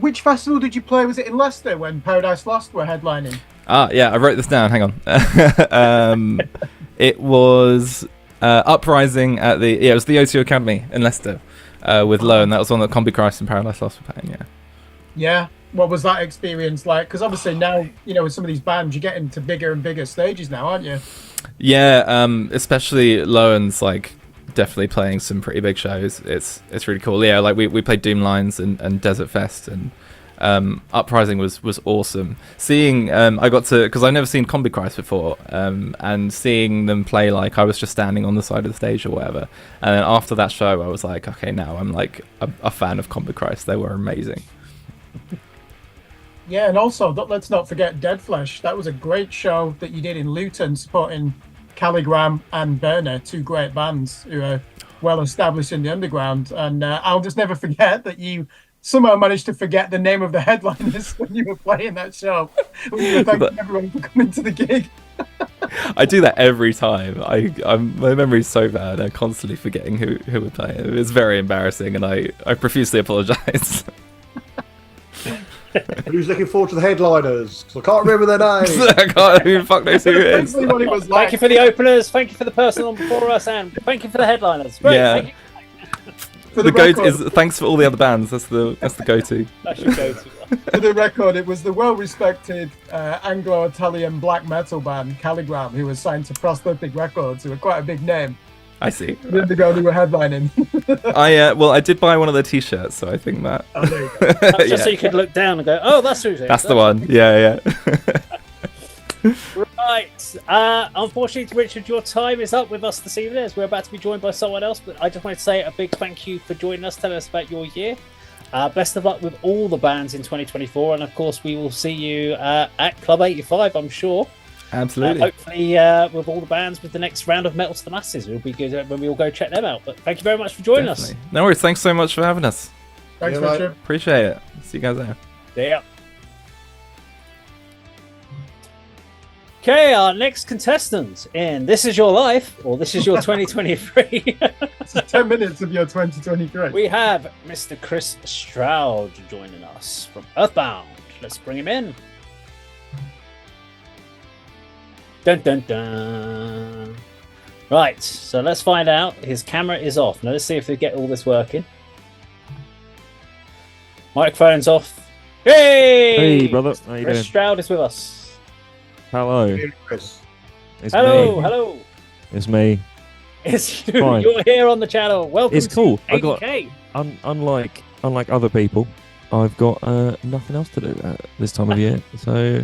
which festival did you play? Was it in Leicester when Paradise Lost were headlining? Yeah, I wrote this down. Hang on. It was Uprising at it was the O2 Academy in Leicester with Lowen. That was one that Combi Christ and Paradise Lost were playing. Yeah. Yeah. What was that experience like? Because obviously now, with some of these bands, you get into bigger and bigger stages now, aren't you? Yeah, especially Lowen's like definitely playing some pretty big shows. It's really cool. Yeah, like we played Doom Lines and Desert Fest, and Uprising was awesome. Seeing I got to, because I've never seen Combi Christ before, and seeing them play, like I was just standing on the side of the stage or whatever, and then after that show I was like, okay, now I'm like a fan of Combi Christ. They were amazing. Yeah, and also let's not forget Dead Flesh. That was a great show that you did in Luton, supporting Calligram and Burner, two great bands who are well established in the underground. And I'll just never forget that you somehow managed to forget the name of the headliners when you were playing that show. When you were thanking everyone for coming to the gig. I do that every time. My memory's so bad. I'm constantly forgetting who we're playing. It's very embarrassing, and I profusely apologise. Who's looking forward to the headliners? 'Cause I can't remember their names. I can't even fuck knows who it is. What it was like. Thank you for the openers. Thank you for the person on before us, and thank you for the headliners. Great. Yeah. Thank you. For The record, go is thanks for all the other bands. That's the go-to. That should go to. for the record, it was the well-respected Anglo-Italian black metal band Calligram, who was signed to Prosthetic Records, who were quite a big name. I see. The underground who were headlining. I did buy one of their t-shirts, so I think that. Oh, there you go. That's just so you could look down and go, oh, that's who's it. That's the one. Yeah. Right. Unfortunately, Richard, your time is up with us this evening, as we're about to be joined by someone else. But I just wanted to say a big thank you for joining us, telling us about your year. Best of luck with all the bands in 2024, and of course, we will see you at Club 85, I'm sure. Absolutely. Hopefully, with all the bands, with the next round of Metal to the Masses, it'll be good when we all go check them out. But thank you very much for joining us. No worries. Thanks so much for having us. Thanks, Yeah, Richard. Appreciate it. See you guys there. Yeah. Okay, our next contestant in This Is Your Life, or This Is Your 2023. It's 10 minutes of your 2023. We have Mr. Chris Stroud joining us from Earthbound. Let's bring him in. Dun dun dun. Right, so let's find out. His camera is off. Now let's see if we get all this working. Microphone's off. Hey! Hey, brother. How you Chris doing? Stroud is with us. Hello. Chris. It's Hello, me. hello. It's me. It's you. Fine. You're here on the channel. Welcome It's to cool. I got ADK. unlike other people, I've got nothing else to do at this time of year. So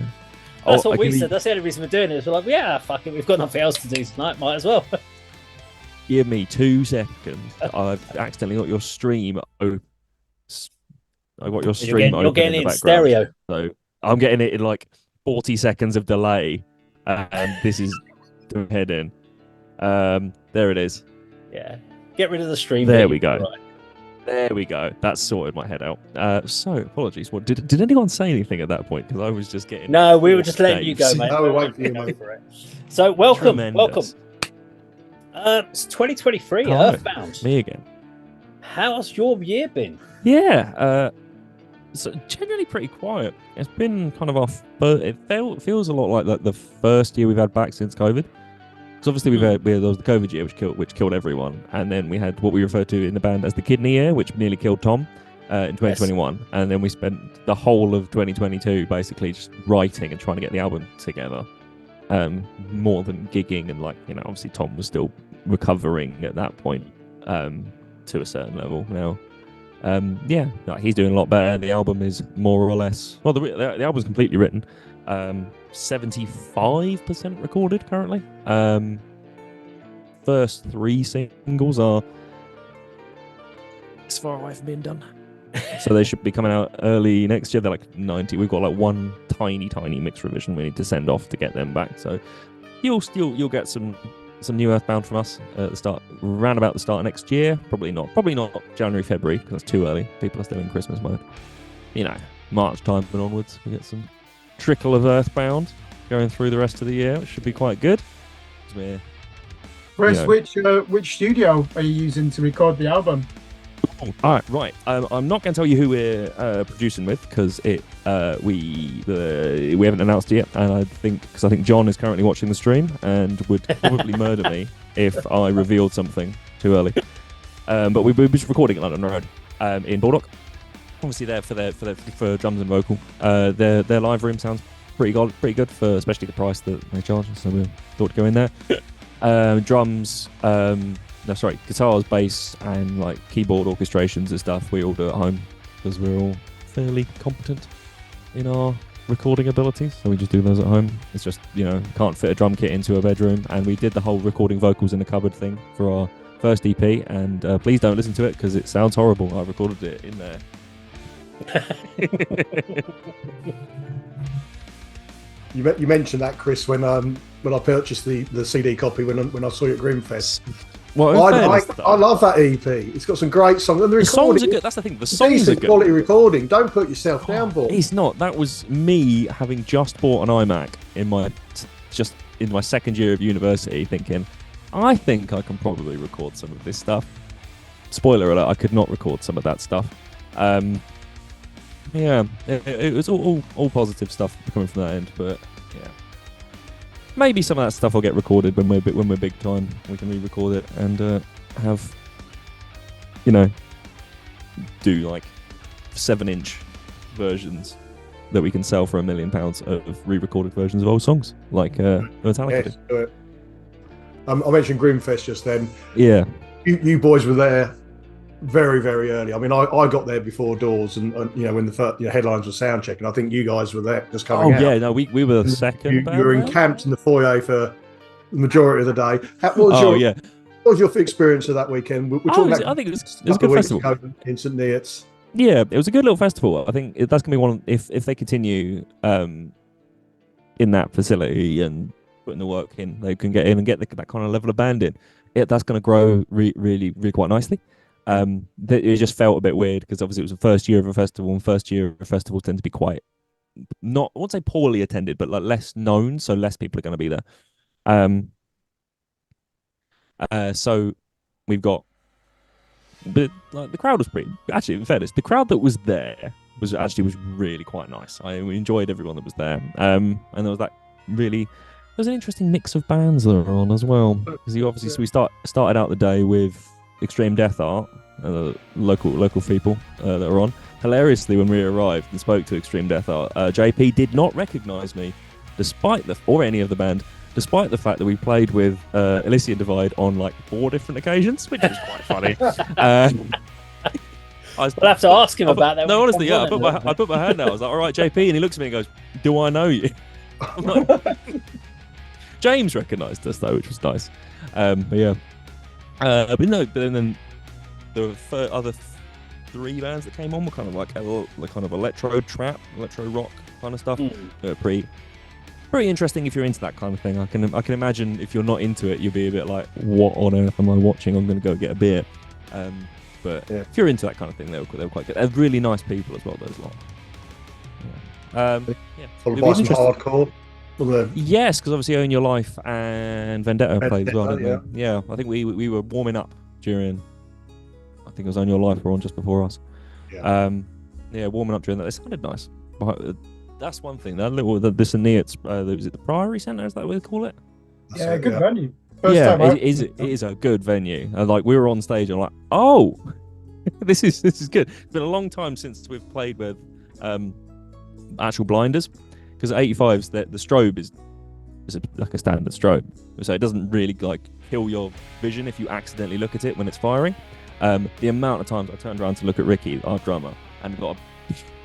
That's I what we can said. That's the only reason we're doing it. Is we're like, yeah, fuck it. We've got nothing else to do tonight. Might as well. give me 2 seconds. I've accidentally got your stream open. I got your stream You're open getting in it the in background. stereo. So I'm getting it in like 40 seconds of delay, and this is the head in. There it is. Yeah. Get rid of the stream. There view. we go. Right. There we go. That's sorted my head out. So apologies. What did anyone say anything at that point? Because I was just getting. No, we were just letting you go, names. mate. No, we're waiting for you, Go mate. for it. So welcome, Tremendous. welcome. It's 2023, Hello. Earthbound. Me again. How's your year been? Yeah. So generally pretty quiet. It's been kind of off, but it feels a lot like the first year we've had back since COVID. So obviously there was the COVID year which killed everyone, and then we had what we refer to in the band as the kidney year, which nearly killed Tom in 2021, and then we spent the whole of 2022 basically just writing and trying to get the album together, more than gigging, and obviously Tom was still recovering at that point to a certain level now. He's doing a lot better. The album is more or less the album's completely written. 75% recorded currently. First 3 singles are as far away from being done. So they should be coming out early next year. They're like 90. We've got like one tiny mix revision we need to send off to get them back. So you'll get some some new Earthbound from us at the start, round about the start of next year. Probably not January, February, because that's too early. People are still in Christmas mode. March time and onwards, we get some trickle of Earthbound going through the rest of the year, which should be quite good. Chris, which studio are you using to record the album? Right. I'm not going to tell you who we're producing with because we haven't announced it yet, and I think John is currently watching the stream and would probably murder me if I revealed something too early. But we're just recording at London Road in Baldock. Obviously, there for drums and vocal. Their live room sounds pretty good for especially the price that they charge. So we thought to go in there. Drums. Guitars, bass, and like keyboard orchestrations and stuff we all do at home because we're all fairly competent in our recording abilities. So we just do those at home. It's just, can't fit a drum kit into a bedroom. And we did the whole recording vocals in the cupboard thing for our first EP. And please don't listen to it because it sounds horrible. I recorded it in there. You mentioned that, Chris, when I purchased the CD copy when I saw you at Grimfest. Well, I love that EP. It's got some great songs. And the songs are good. That's the thing. The songs are good. Quality recording. Don't put yourself down, boy. It's not. That was me having just bought an iMac in my second year of university, thinking, I think I can probably record some of this stuff. Spoiler alert: I could not record some of that stuff. It was all positive stuff coming from that end, but yeah. Maybe some of that stuff will get recorded when we're big time. We can re-record it and have, do like 7-inch versions that we can sell for £1 million of re-recorded versions of old songs, like Metallica did. Do it. I mentioned Grimfest just then. Yeah. You boys were there very, very early. I mean, I got there before doors, and when the first, headlines were sound checking. I think you guys were there just coming out. Oh yeah, no, we were the second. You were encamped in the foyer for the majority of the day. What was your experience of that weekend? I think it was a good festival in St. Neots. Yeah, it was a good little festival. I think that's gonna be one. If they continue in that facility and putting the work in, they can get in and get that kind of level of band in. That's going to grow really quite nicely. It just felt a bit weird because obviously it was the first year of a festival, and first year of a festival tend to be quite I won't say poorly attended, but like less known, so less people are going to be there. So we've got, but like the crowd was pretty. Actually, in fairness, the crowd that was there was really quite nice. I enjoyed everyone that was there, and there was there's an interesting mix of bands that are on as well. Because we started out the day with Extreme Death Art, local people that are on. Hilariously, when we arrived and spoke to Extreme Death Art, JP did not recognise me, or any of the band, despite the fact that we played with Elysian Divide on like 4 different occasions, which was quite funny. I'll have to ask him about that. No, honestly, yeah. I put my hand out. I was like, "All right, JP," and he looks at me and goes, "Do I know you?" I'm like, James recognised us though, which was nice. But yeah. But then the other 3 bands that came on were kind of like kind of electro trap, electro rock kind of stuff. Pretty interesting if you're into that kind of thing. I can imagine if you're not into it, you'll be a bit like, what on earth am I watching? I'm going to go get a beer. But if you're into that kind of thing, they were quite good. They're really nice people as well. Those lot. Followed by some hardcore. Yes, because obviously Own Your Life and Vendetta played as well, didn't they? Yeah, I think we were warming up during. I think it was Own Your Life were on just before us. Yeah. Warming up during that. They sounded nice. That's one thing. This in Neots, was it the Priory Centre? Is that what they call it? Yeah, good venue. It is a good venue. And like we were on stage, and I'm like, oh, this is good. It's been a long time since we've played with actual blinders. Because at 85s, the strobe is like a standard strobe, so it doesn't really like kill your vision if you accidentally look at it when it's firing. The amount of times I turned around to look at Ricky, our drummer, and got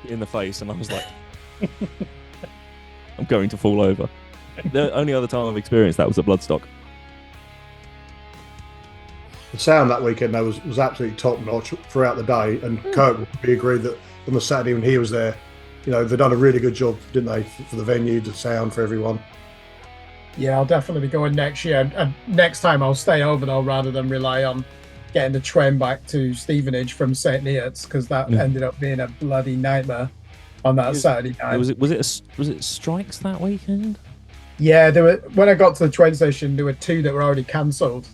in the face, and I was like, I'm going to fall over. The only other time I've experienced that was at Bloodstock. The sound that weekend though was absolutely top notch throughout the day, and Kirk would agree that on the Saturday when he was there, they've done a really good job, didn't they, for the venue, the sound for everyone. Yeah, I'll definitely be going next year. And next time I'll stay over though, rather than rely on getting the train back to Stevenage from St. Neots, because that ended up being a bloody nightmare on that Saturday night. Was it strikes that weekend? Yeah, there were. When I got to the train station, there were 2 that were already cancelled,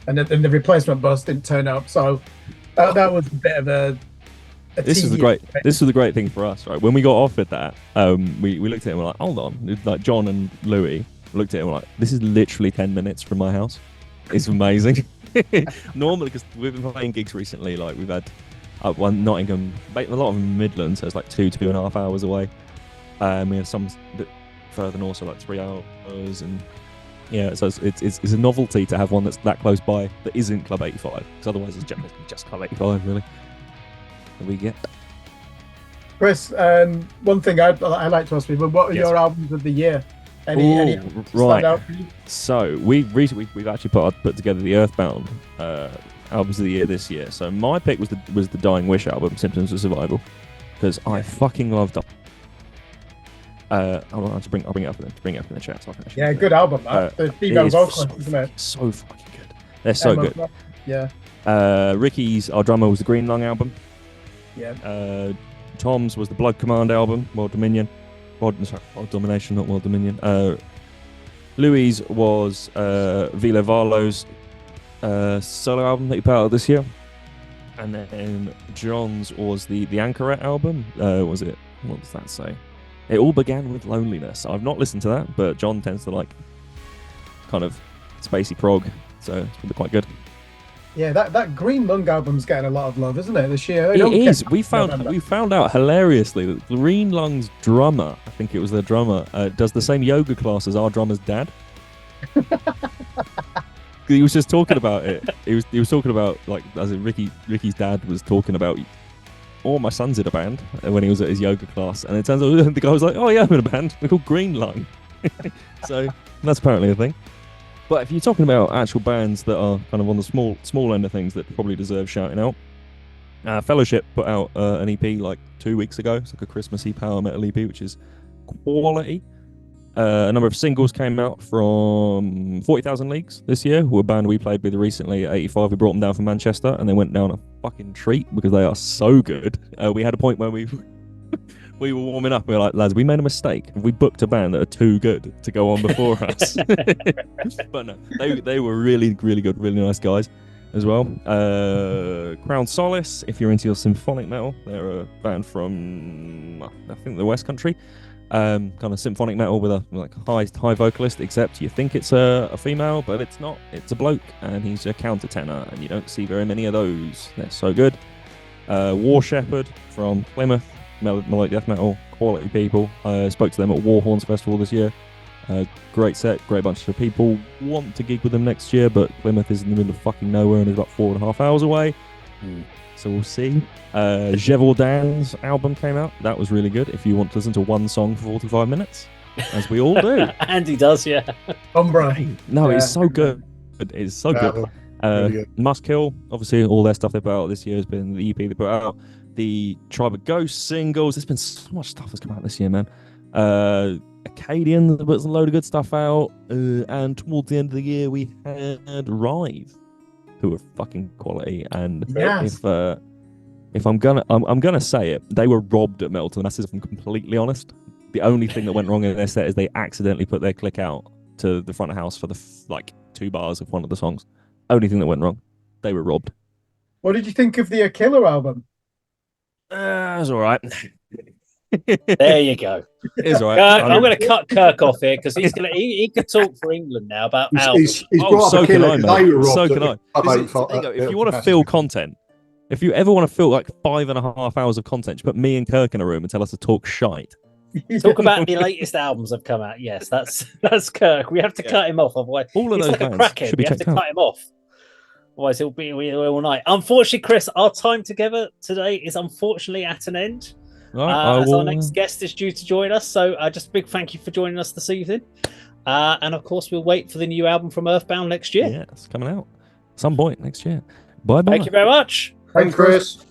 and the replacement bus didn't turn up. So that was a bit of a. This was the great thing for us, right? When we got offered that, we looked at it and we're like, hold on, like John and Louis looked at it and we're like, this is literally 10 minutes from my house. It's amazing. Normally, because we've been playing gigs recently, like we've had one Nottingham, a lot of them Midlands, so it's like 2.5 hours away. We have some that further north, so like 3 hours, and yeah, so it's a novelty to have one that's that close by that isn't Club 85, because otherwise it's just Club 85, really. That we get. Chris, one thing I like to ask people: what are your albums of the year? Any right. out for you? So we've actually put together the Earthbound albums of the year this year. So my pick was the Dying Wish album, Symptoms of Survival, because I fucking loved it. I'll bring it up in the chat. So Yeah, good album. The female vocalist, isn't it? So fucking good. They're so good. Yeah. Ricky's, our drummer, was the Green Lung album. Yeah. Tom's was the Blood Command album, World Dominion. World Domination, not World Dominion. Louis was Vila Varlo's solo album that he put out this year. And then John's was the Anchoret album. Was it? What does that say? It all began with loneliness. I've not listened to that, but John tends to like kind of spacey prog, so it's really quite good. Yeah, that Green Lung album's getting a lot of love, isn't it, this year? It is. We found out hilariously that Green Lung's drummer, I think it was their drummer, does the same yoga class as our drummer's dad. He was just talking about it. He was talking about, like, as in Ricky's dad was talking about, my son's in a band when he was at his yoga class, and it turns out the guy was like, oh yeah, I'm in a band. We're called Green Lung. So that's apparently a thing. But if you're talking about actual bands that are kind of on the small end of things that probably deserve shouting out, Fellowship put out an EP like 2 weeks ago. It's like a Christmassy power metal EP, which is quality. A number of singles came out from 40,000 Leagues this year, who are a band we played with recently at 85. We brought them down from Manchester, and they went down a fucking treat because they are so good. We had a point where we were warming up. We were like, lads, we made a mistake. We booked a band that are too good to go on before us. But no, they were really, really good, really nice guys as well. Crown Solace, if you're into your symphonic metal, they're a band from, I think, the West Country. Kind of symphonic metal with a like high vocalist, except you think it's a female, but it's not. It's a bloke, and he's a countertenor, and you don't see very many of those. They're so good. War Shepherd from Plymouth, melodic death metal, quality people. I spoke to them at Warhorns Festival this year. Great set, great bunch of people. Want to gig with them next year, but Plymouth is in the middle of fucking nowhere and is about 4.5 hours away. So we'll see. Gévaudan's album came out. That was really good. If you want to listen to one song for 45 minutes, as we all do. Andy does, yeah. Umbra. No, it's so good. It's so good. Really good. Must Kill, obviously, all their stuff they put out this year has been the EP they put out. The Tribe of Ghosts singles. There's been so much stuff that's come out this year, man. Acadian put a load of good stuff out. And towards the end of the year, we had Rive, who were fucking quality. And Yes. if I'm gonna say it, they were robbed at Metal to the Masses, if I'm completely honest. The only thing that went wrong in their set is they accidentally put their click out to the front of house for the 2 bars of one of the songs. Only thing that went wrong. They were robbed. What did you think of the Killer album? It was all right. There you go. It's all right. Kirk, I'm going to cut Kirk off here because he could talk for England now about albums. He's brought so up a can killer I, 'cause mate. they were robbed So at can the I. Club This is- 85 there you go. If you want to fill content, if you ever want to fill like 5.5 hours of content, just put me and Kirk in a room and tell us to talk shite. Talk about the latest albums that have come out. Yes, that's Kirk. We have to cut him off, otherwise All of he's those like a bands crackhead. should be We have to checked out. cut him off. Otherwise, he'll be all night. Unfortunately, Chris, our time together today is unfortunately at an end. Right, As our next guest is due to join us. So just a big thank you for joining us this evening. And of course, we'll wait for the new album from Earthbound next year. Yeah, it's coming out at some point next year. Bye bye. Thank you very much. Thanks, Chris.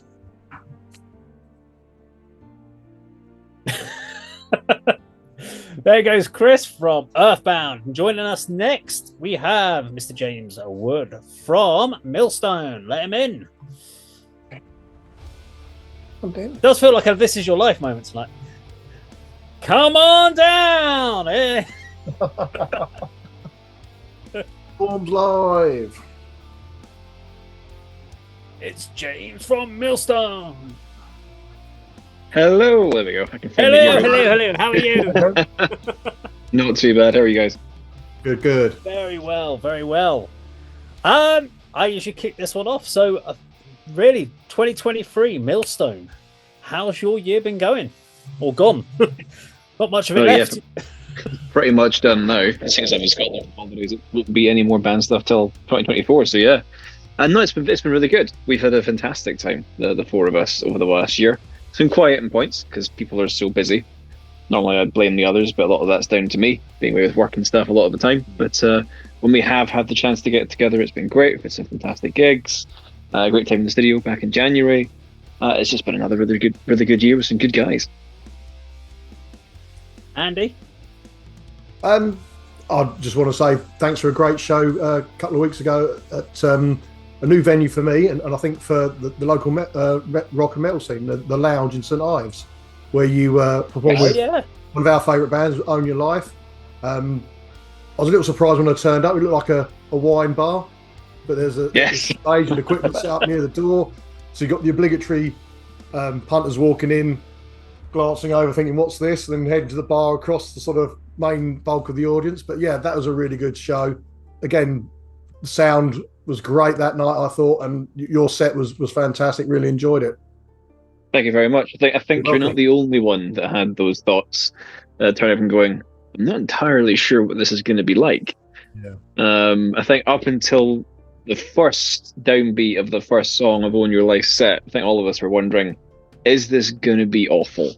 There goes Chris from Earthbound. Joining us next, we have Mr. James Wood from Millstone. Let him in. Okay. It does feel like a This Is Your Life moment tonight. Come on down! Eh? Forms live. It's James from Millstone. Hello, there we go. I can find Hello. How are you? Not too bad. How are you guys? Good. Very well, very well. I usually kick this one off. So, really, 2023 Millstone. How's your year been going? Or gone? Not much of it left. Yeah, pretty much done now. Since I'm in Scotland for holidays, it won't be any more band stuff till 2024. So yeah, and no, it's been really good. We've had a fantastic time, the four of us, over the last year. It's been quiet in points because people are so busy. Normally I'd blame the others, but a lot of that's down to me being away with work and stuff a lot of the time. But when we have had the chance to get together, it's been great. We've had some fantastic gigs, a great time in the studio back in January. It's just been another really good year with some good guys. Andy? I just want to say thanks for a great show a couple of weeks ago at a new venue for me, and I think for the local rock and metal scene, the Lounge in St Ives, where you performed with one of our favourite bands, Own Your Life. I was a little surprised when I turned up. It looked like a wine bar, but there's a stage and equipment set up near the door. So you got the obligatory punters walking in, glancing over, thinking, what's this? And then heading to the bar across the sort of main bulk of the audience. But yeah, that was a really good show. Again, the sound was great that night, I thought, and your set was fantastic. Really enjoyed it. Thank you very much. I think you're not the only one that had those thoughts. Turning up and going, I'm not entirely sure what this is going to be like. Yeah. I think up until the first downbeat of the first song of Own Your Life set, I think all of us were wondering, is this going to be awful?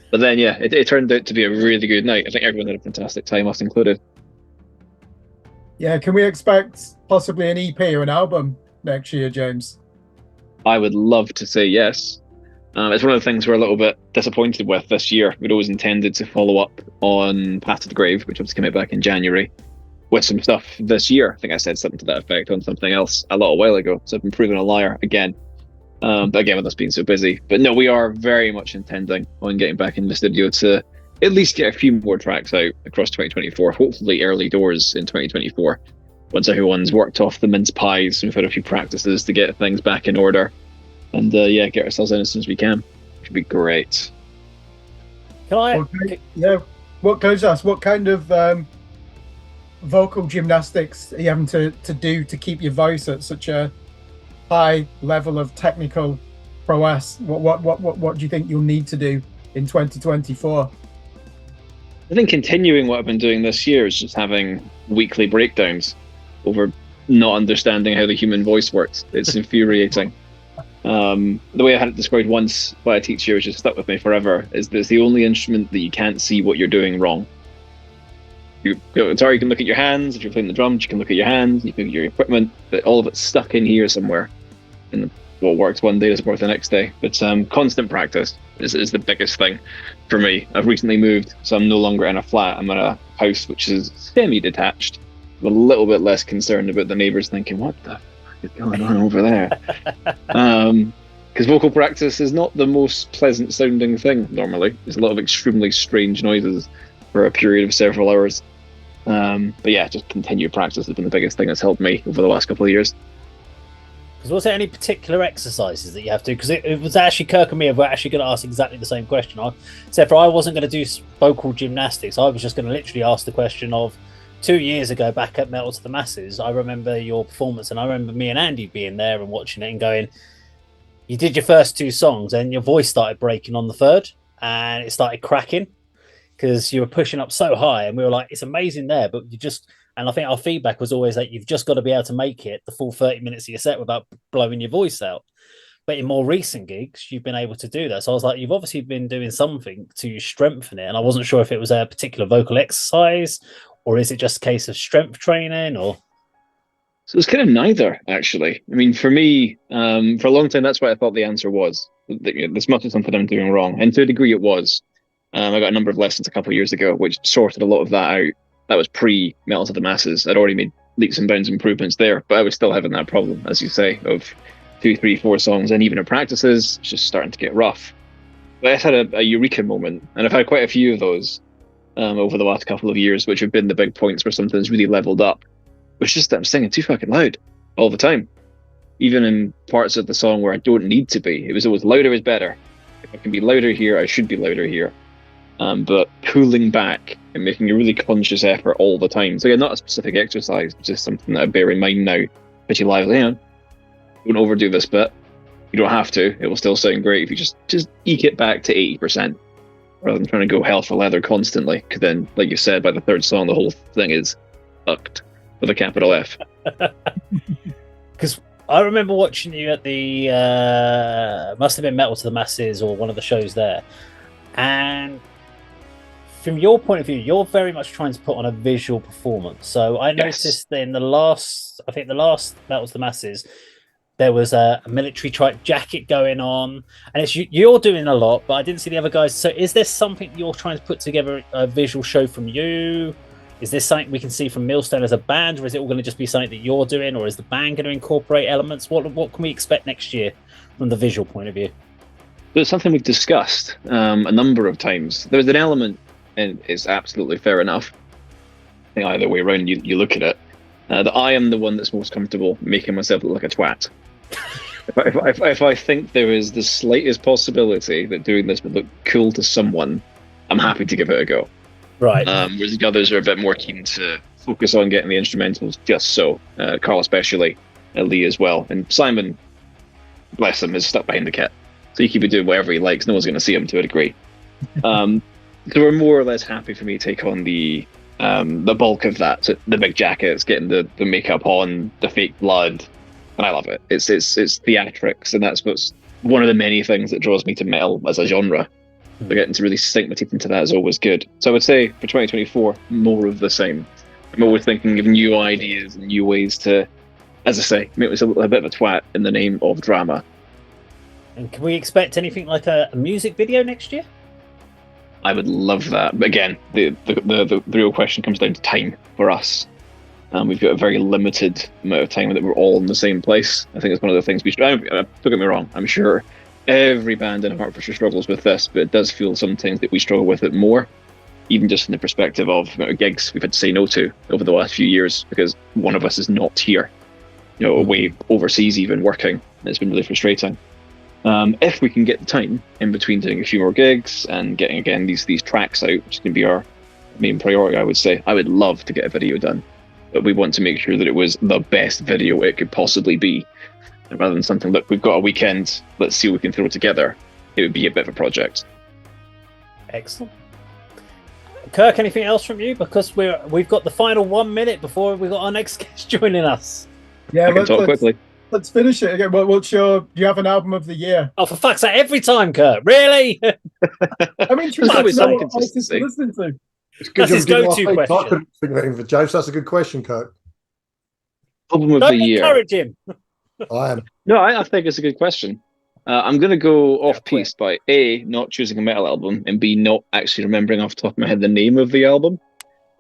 But then, yeah, it turned out to be a really good night. I think everyone had a fantastic time, us included. Yeah, can we expect possibly an EP or an album next year, James? I would love to say yes. It's one of the things we're a little bit disappointed with this year. We'd always intended to follow up on Path to the Grave, which obviously came out back in January, with some stuff this year. I think I said something to that effect on something else a little while ago, so I've been proven a liar again. But again, with us being so busy. But no, we are very much intending on getting back in the studio to at least get a few more tracks out across 2024, hopefully early doors in 2024, once everyone's worked off the mince pies and we've had a few practices to get things back in order. And get ourselves in as soon as we can. It should be great. Can I? Okay. Yeah. What kind of vocal gymnastics are you having to do to keep your voice at such a high level of technical prowess? What do you think you'll need to do in 2024? I think continuing what I've been doing this year is just having weekly breakdowns over not understanding how the human voice works. It's infuriating. The way I had it described once by a teacher, which has stuck with me forever, is that it's the only instrument that you can't see what you're doing wrong. You can look at your hands. If you're playing the drums, you can look at your hands, you can look at your equipment, but all of it's stuck in here somewhere. And what works one day doesn't work the next day. But constant practice is the biggest thing for me. I've recently moved, so I'm no longer in a flat. I'm in a house which is semi-detached. I'm a little bit less concerned about the neighbours thinking, what the is going on over there? Because vocal practice is not the most pleasant sounding thing normally. There's a lot of extremely strange noises for a period of several hours. But yeah, just continued practice has been the biggest thing that's helped me over the last couple of years. Because was there any particular exercises that you have to? Because it was actually Kirk and me were actually going to ask exactly the same question. Except for I wasn't going to do vocal gymnastics. I was just going to literally ask the question of 2 years ago back at Metal to the Masses. I remember your performance, and I remember me and Andy being there and watching it and going, you did your first two songs and your voice started breaking on the third and it started cracking because you were pushing up so high, and we were like, it's amazing there, but you just... And I think our feedback was always that you've just got to be able to make it the full 30 minutes of your set without blowing your voice out. But in more recent gigs, you've been able to do that. So I was like, you've obviously been doing something to strengthen it. And I wasn't sure if it was a particular vocal exercise, or is it just a case of strength training, or... So it's kind of neither, actually. I mean, for me, for a long time, that's what I thought the answer was. This must be something I'm doing wrong. And to a degree, it was. I got a number of lessons a couple of years ago, which sorted a lot of that out. That was pre-Metal to the Masses. I'd already made leaps and bounds improvements there, but I was still having that problem, as you say, of 2, 3, 4 songs, and even in practices, it's just starting to get rough. But I had a eureka moment, and I've had quite a few of those over the last couple of years, which have been the big points where something's really leveled up. It's just that I'm singing too fucking loud all the time. Even in parts of the song where I don't need to be. It was always louder is better. If I can be louder here, I should be louder here. But pulling back and making a really conscious effort all the time. So again, not a specific exercise, just something that I bear in mind now. Pretty lively, don't overdo this bit. You don't have to. It will still sound great if you just eke it back to 80%. Rather than trying to go hell for leather constantly. Because then, like you said, by the third song, the whole thing is fucked with a capital F. Because I remember watching you at the must have been Metal to the Masses or one of the shows there, and from your point of view, you're very much trying to put on a visual performance. So I noticed that in the last Metal to the Masses, there was a military type jacket going on, and it's you're doing a lot, but I didn't see the other guys. So is there something you're trying to put together a visual show from you? Is this something we can see from Millstone as a band, or is it all going to just be something that you're doing, or is the band going to incorporate elements? What can we expect next year from the visual point of view? It's something we've discussed a number of times. There's an element, and it's absolutely fair enough. I think either way around you look at it, that I am the one that's most comfortable making myself look like a twat. if I think there is the slightest possibility that doing this would look cool to someone, I'm happy to give it a go. Right. Whereas the others are a bit more keen to focus on getting the instrumentals just so. Carl especially, Lee as well. And Simon, bless him, is stuck behind the kit. So he can be doing whatever he likes. No one's going to see him to a degree. So we're more or less happy for me to take on the bulk of that. So the big jackets, getting the makeup on, the fake blood. And I love it. It's theatrics, and that's what's one of the many things that draws me to metal as a genre. So getting to really sink my teeth into that is always good. So I would say for 2024, more of the same. I'm always thinking of new ideas and new ways to, as I say, make myself a bit of a twat in the name of drama. And can we expect anything like a music video next year? I would love that. But again, the real question comes down to time for us. We've got a very limited amount of time that we're all in the same place. I think it's one of the things don't get me wrong, I'm sure every band in Hertfordshire struggles with this, but it does feel sometimes that we struggle with it more, even just from the perspective of the amount of gigs we've had to say no to over the last few years because one of us is not here, away overseas even working. It's been really frustrating. If we can get the time in between doing a few more gigs and getting again these tracks out, which is going to be our main priority, I would say, I would love to get a video done. But we want to make sure that it was the best video it could possibly be. And rather than something, look, we've got a weekend, let's see what we can throw together, it would be a bit of a project. Excellent. Kirk, anything else from you? Because we've got the final 1 minute before we've got our next guest joining us. Yeah, I can talk quickly. Let's finish it again. What's do you have an album of the year? Oh, for fuck's sake, every time, Kirk. Really? I mean, There's always some consistency. Listening to. It's good. That's his go-to I question. couldn't think of anything for James. That's a good question, Kirk. Album of Don't the year. encourage him. I am. No, I think it's a good question. I'm going to go off-piste by A, not choosing a metal album, and B, not actually remembering off the top of my head the name of the album.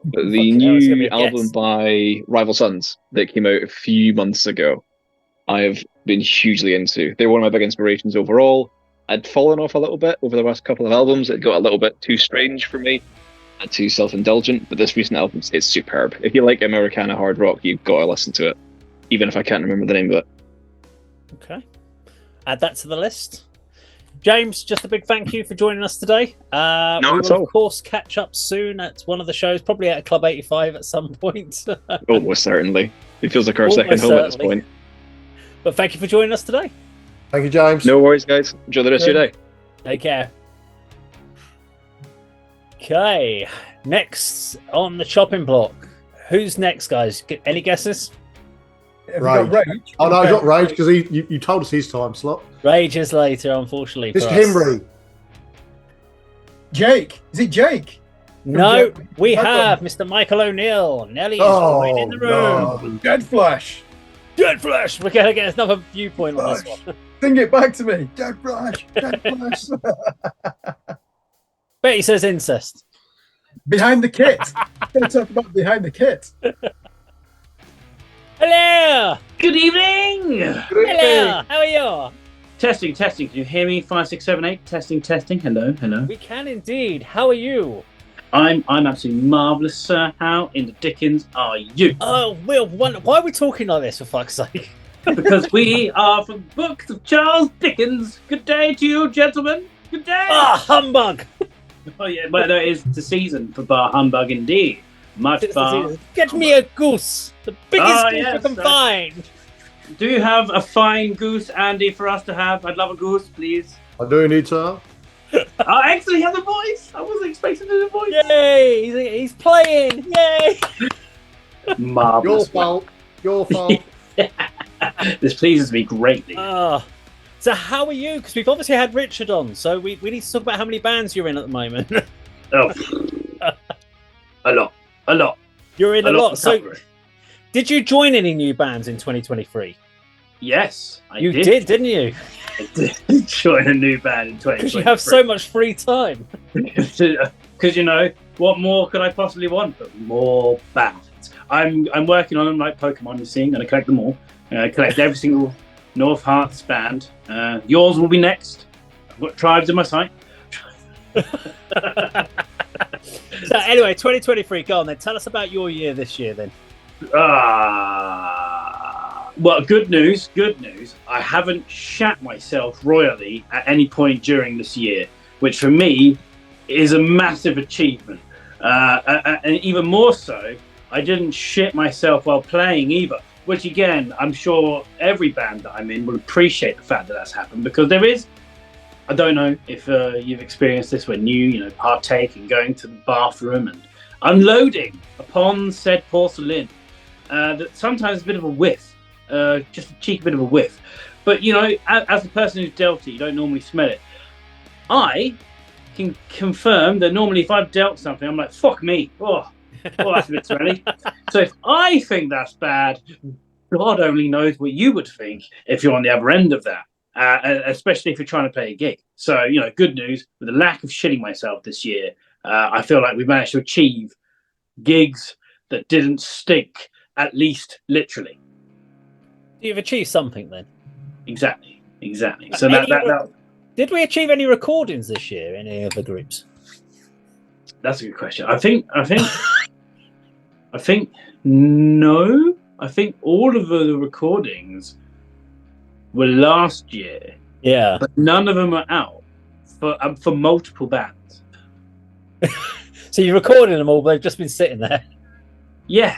But the new album by Rival Sons that came out a few months ago, I have been hugely into. They're one of my big inspirations overall. I'd fallen off a little bit over the last couple of albums. It got a little bit too strange for me and too self-indulgent, but this recent album is superb. If you like Americana hard rock, you've got to listen to it, even if I can't remember the name of it. Okay. Add that to the list. James, just a big thank you for joining us today. We will, of course, catch up soon at one of the shows, probably at Club 85 at some point. Almost certainly. It feels like our second home at this point. But thank you for joining us today. Thank you, James. No worries, guys. Enjoy the rest of your day. Take care. Okay. Next on the chopping block. Who's next, guys? Any guesses? Rage. Rage. Oh, no, not Rage, because you told us his time slot. Rage is later, unfortunately. It's Henry. Jake. Is it Jake? No, we have Mr. Michael O'Neill. Nelly is right in the room. No. Dead Flash. Dead Flash. We're going to get another viewpoint on this one. Sing it back to me. Dead Flash. Dead Flash. Bet he says incest. Behind the kit. Going to talk about behind the kit. Hello. Good evening. Hello. How are you? Testing. Can you hear me? 5, 6, 7, 8. Testing. Hello. We can indeed. How are you? I'm absolutely marvellous, sir. How in the dickens are you? Oh, Will, why are we talking like this, for fuck's sake? Because we are from Books of Charles Dickens. Good day to you, gentlemen. Good day. Ah, humbug. Oh yeah, but no, it is the season for bar humbug indeed. Much bar. Get me a goose. The biggest goose yes, you can find. Do you have a fine goose, Andy, for us to have? I'd love a goose, please. I do need to. Oh, actually, he has a voice. I wasn't expecting a voice. Yay! He's playing. Yay! Marvelous. Your fault. This pleases me greatly. So how are you? Because we've obviously had Richard on, so we need to talk about how many bands you're in at the moment. Oh, a lot. You're in a lot. So, cover. did you join any new bands in 2023? Yes, I You did, didn't you? I did join a new band in 2023. Because you have so much free time. Because you know, what more could I possibly want but more bands? I'm working on them like Pokemon. You see, I'm going to collect them all. Collect every single North Hearts band. Yours will be next. I've got Tribes in my sight. So anyway, 2023. Go on then. Tell us about your year this year then. Well, good news. I haven't shat myself royally at any point during this year, which for me is a massive achievement. And even more so, I didn't shit myself while playing either, which again, I'm sure every band that I'm in will appreciate the fact that that's happened, because there is, I don't know if you've experienced this when you partake in going to the bathroom and unloading upon said porcelain, that sometimes a bit of a whiff, just a cheeky bit of a whiff. But as a person who's dealt it, you don't normally smell it. I can confirm that normally if I've dealt something, I'm like, fuck me. Oh, that's a bit smelly. So if I think that's bad, God only knows what you would think if you're on the other end of that, especially if you're trying to play a gig. So, good news, with the lack of shitting myself this year, I feel like we managed to achieve gigs that didn't stink, at least literally. You've achieved something then. Exactly. So that did we achieve any recordings this year in any other groups? That's a good question. I think no. I think all of the recordings were last year. Yeah. But none of them are out for multiple bands. So you recorded them all, but they've just been sitting there. Yeah.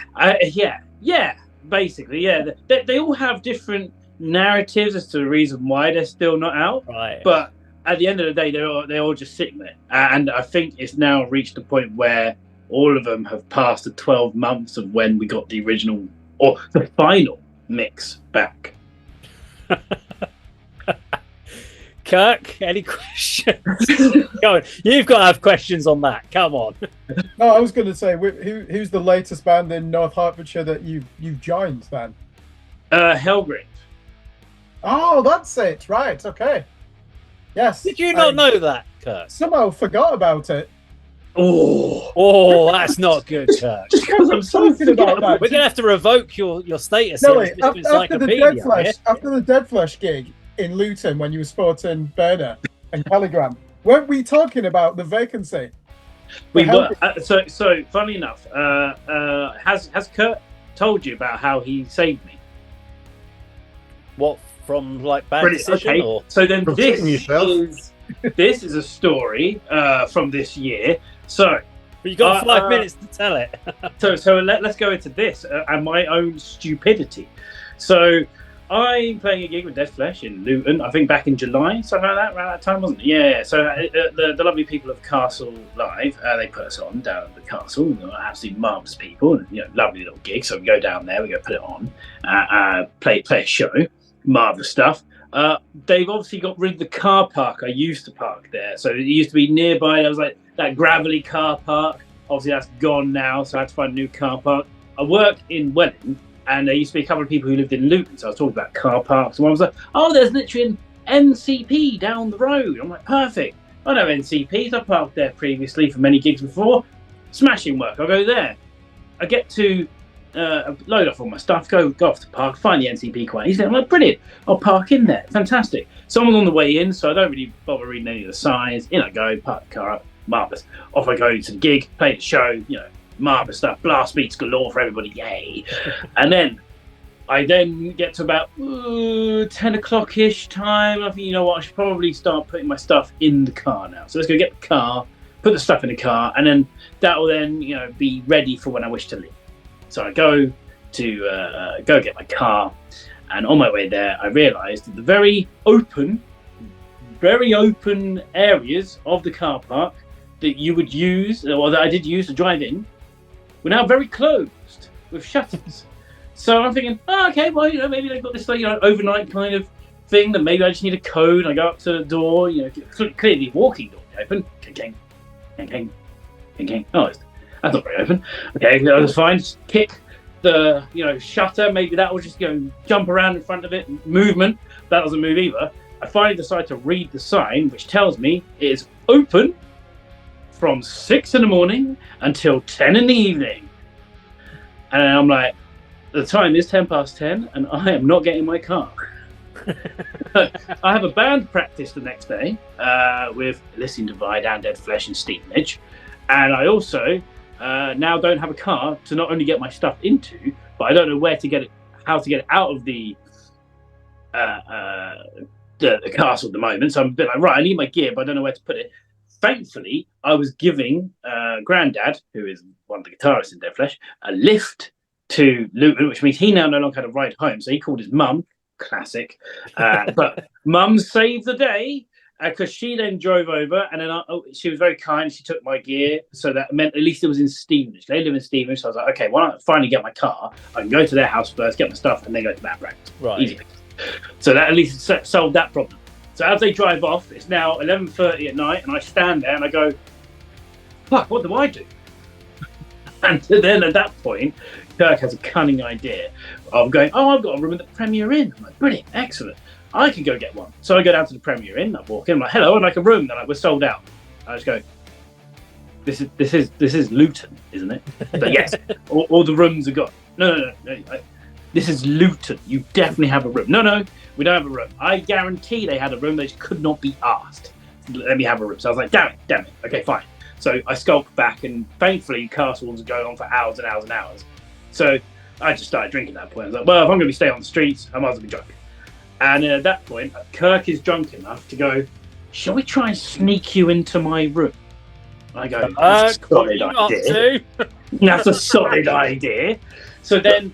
Basically, yeah. They all have different narratives as to the reason why they're still not out. Right. But at the end of the day, they're all just sitting there. And I think it's now reached a point where all of them have passed the 12 months of when we got the original or the final mix back. Kirk, any questions? Go on. You've got to have questions on that. Come on. No, I was going to say, who's the latest band in North Hertfordshire that you've joined then? Hellgrave. Oh, that's it. Right. Okay. Yes. Did you not know that, Kirk? Somehow forgot about it. Oh, that's not good, Kirk. Because I'm talking about that. We're going to have to revoke your status. No, here. wait, after the Dead Flesh gig in Luton when you were sporting Burner and Calligram, weren't we talking about the vacancy? We were. So funny enough, has Kurt told you about how he saved me? What, from like bad decision? Okay. Or? So then this is a story from this year. So but you got 5 minutes to tell it. so let's go into this and my own stupidity. So I'm playing a gig with Dead Flesh in Luton, I think back in July, something like that, around that time, wasn't it? Yeah. So the lovely people of Castle Live, they put us on down at the castle. And they're absolutely marvellous people, and lovely little gig. So we go down there, we go put it on, play a show, marvellous stuff. They've obviously got rid of the car park I used to park there. So it used to be nearby. There was like that gravelly car park. Obviously that's gone now, so I had to find a new car park. I work in Welling, and there used to be a couple of people who lived in Luton, so I was talking about car parks. And one was like, oh, there's literally an NCP down the road. I'm like, perfect. I know NCPs. I parked there previously for many gigs before. Smashing work. I'll go there. I get to load off all my stuff, go off the park, find the NCP quite easily. I'm like, brilliant. I'll park in there. Fantastic. Someone's on the way in, so I don't really bother reading any of the signs. In I go, park the car up. Marvellous. Off I go to the gig, play the show, marvellous stuff. Blast beats galore for everybody. Yay. And then I then get to about 10 o'clock-ish time. I think, you know what, I should probably start putting my stuff in the car now. So let's go get the car, put the stuff in the car, and then that will then, be ready for when I wish to leave. So I go to go get my car, and on my way there, I realised that the very open areas of the car park that you would use, or that I did use to drive in, were now very closed with shutters. So I'm thinking, okay, well, maybe they've got this overnight kind of thing that maybe I just need a code. I go up to the door, clearly walking door open. King. Oh, that's not very open. Okay, that was fine. Just kick the shutter. Maybe that will just jump around in front of it. Movement. That doesn't move either. I finally decide to read the sign, which tells me it is open from 6 in the morning until 10 in the evening. And I'm like, the time is 10 past 10, and I am not getting my car. I have a band practice the next day with Listening Divide and Dead Flesh and Stevenage, and I also now don't have a car to not only get my stuff into, but I don't know where to get it, how to get it out of the castle at the moment. So I'm a bit like, right, I need my gear, but I don't know where to put it. Thankfully, I was giving Grandad, who is one of the guitarists in Dead Flesh, a lift to Luton, which means he now no longer had a ride home. So he called his mum. Classic. But mum saved the day because she then drove over, and then she was very kind. She took my gear, so that meant at least it was in Stevenage. They live in Stevenage, so I was like, okay, why don't I finally get my car? I can go to their house first, get my stuff, and then go to that practice. Right. Easy. So that at least solved that problem. So as they drive off, it's now 11:30 at night, and I stand there and I go, fuck, what do I do? And then at that point, Kirk has a cunning idea of going, I've got a room at the Premier Inn. I'm like, brilliant, excellent. I can go get one. So I go down to the Premier Inn, I walk in, I'm like, hello, I'd like a room. They're like, we're sold out. I just go, this is Luton, isn't it? But yes, all the rooms are gone. No. This is Luton. You definitely have a room. No, we don't have a room. I guarantee they had a room. They just could not be asked. Let me have a room. So I was like, damn it. Okay, fine. So I skulked back, and thankfully, castle was going on for hours and hours and hours. So I just started drinking at that point. I was like, well, if I'm going to stay on the streets, I might as well be drunk. And at that point, Kirk is drunk enough to go, shall we try and sneak you into my room? I go, that's a solid idea. That's a solid idea. So then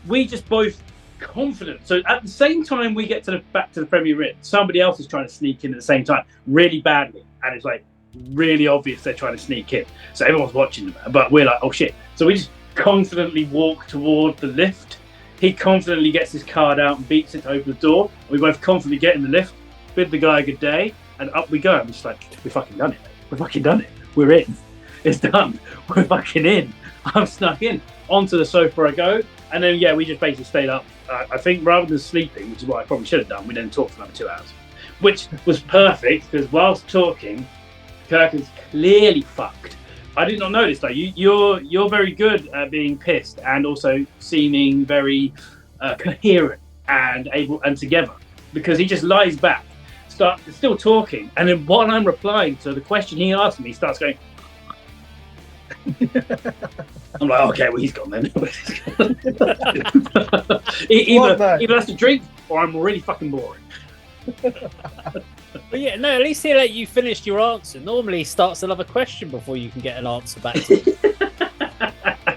we just both confident. So at the same time we get back to the Premier Inn, somebody else is trying to sneak in at the same time, really badly. And it's like really obvious they're trying to sneak in. So everyone's watching them. But we're like, oh shit. So we just confidently walk toward the lift. He confidently gets his card out and beats it to open the door. We both confidently get in the lift, bid the guy a good day, and up we go. I'm just like, we fucking done it. We fucking done it. We're in. It's done. We're fucking in. I'm snuck in. Onto the sofa I go. And then, we just basically stayed up. I think rather than sleeping, which is what I probably should have done, we then talked for another 2 hours. Which was perfect, because whilst talking, Kirk is clearly fucked. I did not notice though. You're very good at being pissed and also seeming very coherent and able and together, because he just lies back, still talking, and then while I'm replying to the question he asked me, he starts going. I'm like, okay, well he's gone then. either has to drink or I'm already fucking boring. But at least he let you finish your answer. Normally he starts another question before you can get an answer back to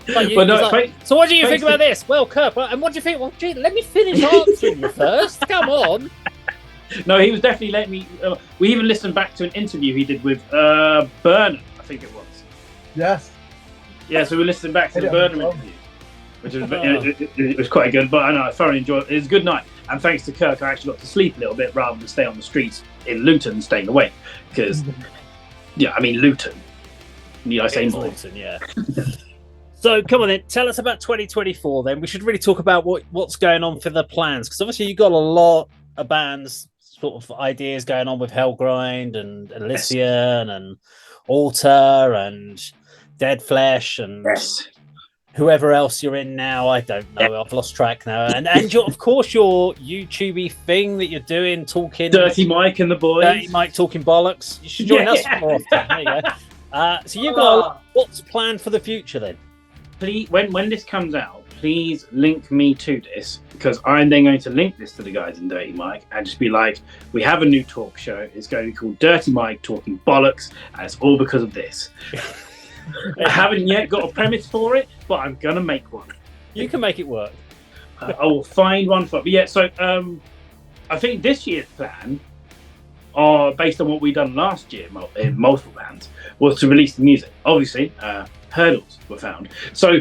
it. So what do you think about this? Well, Kirk, and what do you think? Well, gee, let me finish answering you first. Come on. No, he was definitely letting me. We even listened back to an interview he did with Burnham, I think it was. Yes. Yeah, so we listened back to the Burnham interview, which was it was quite good. But I know I thoroughly enjoyed it. It was a good night, and thanks to Kirk, I actually got to sleep a little bit rather than stay on the streets in Luton staying awake. Because, Luton. I say Luton, yeah. So come on then, tell us about 2024. Then we should really talk about what's going on for the plans, because obviously you've got a lot of bands sort of ideas going on with Hellgrind and Elysian and Altar and Dead Flesh and whoever else you're in now. I don't know. I've lost track now. And of course, your YouTube thing that you're doing, talking Dirty Mike and the boys. Dirty Mike talking bollocks. You should join us more often. There you go. So you've got what's planned for the future then? Please, when this comes out, please link me to this, because I'm then going to link this to the guys in Dirty Mike and just be like, we have a new talk show. It's going to be called Dirty Mike Talking Bollocks, and it's all because of this. I haven't yet got a premise for it, but I'm going to make one. You can make it work. I will find one for it. But yeah, so I think this year's plan, based on what we've done last year in multiple bands, was to release the music. Obviously, hurdles were found. So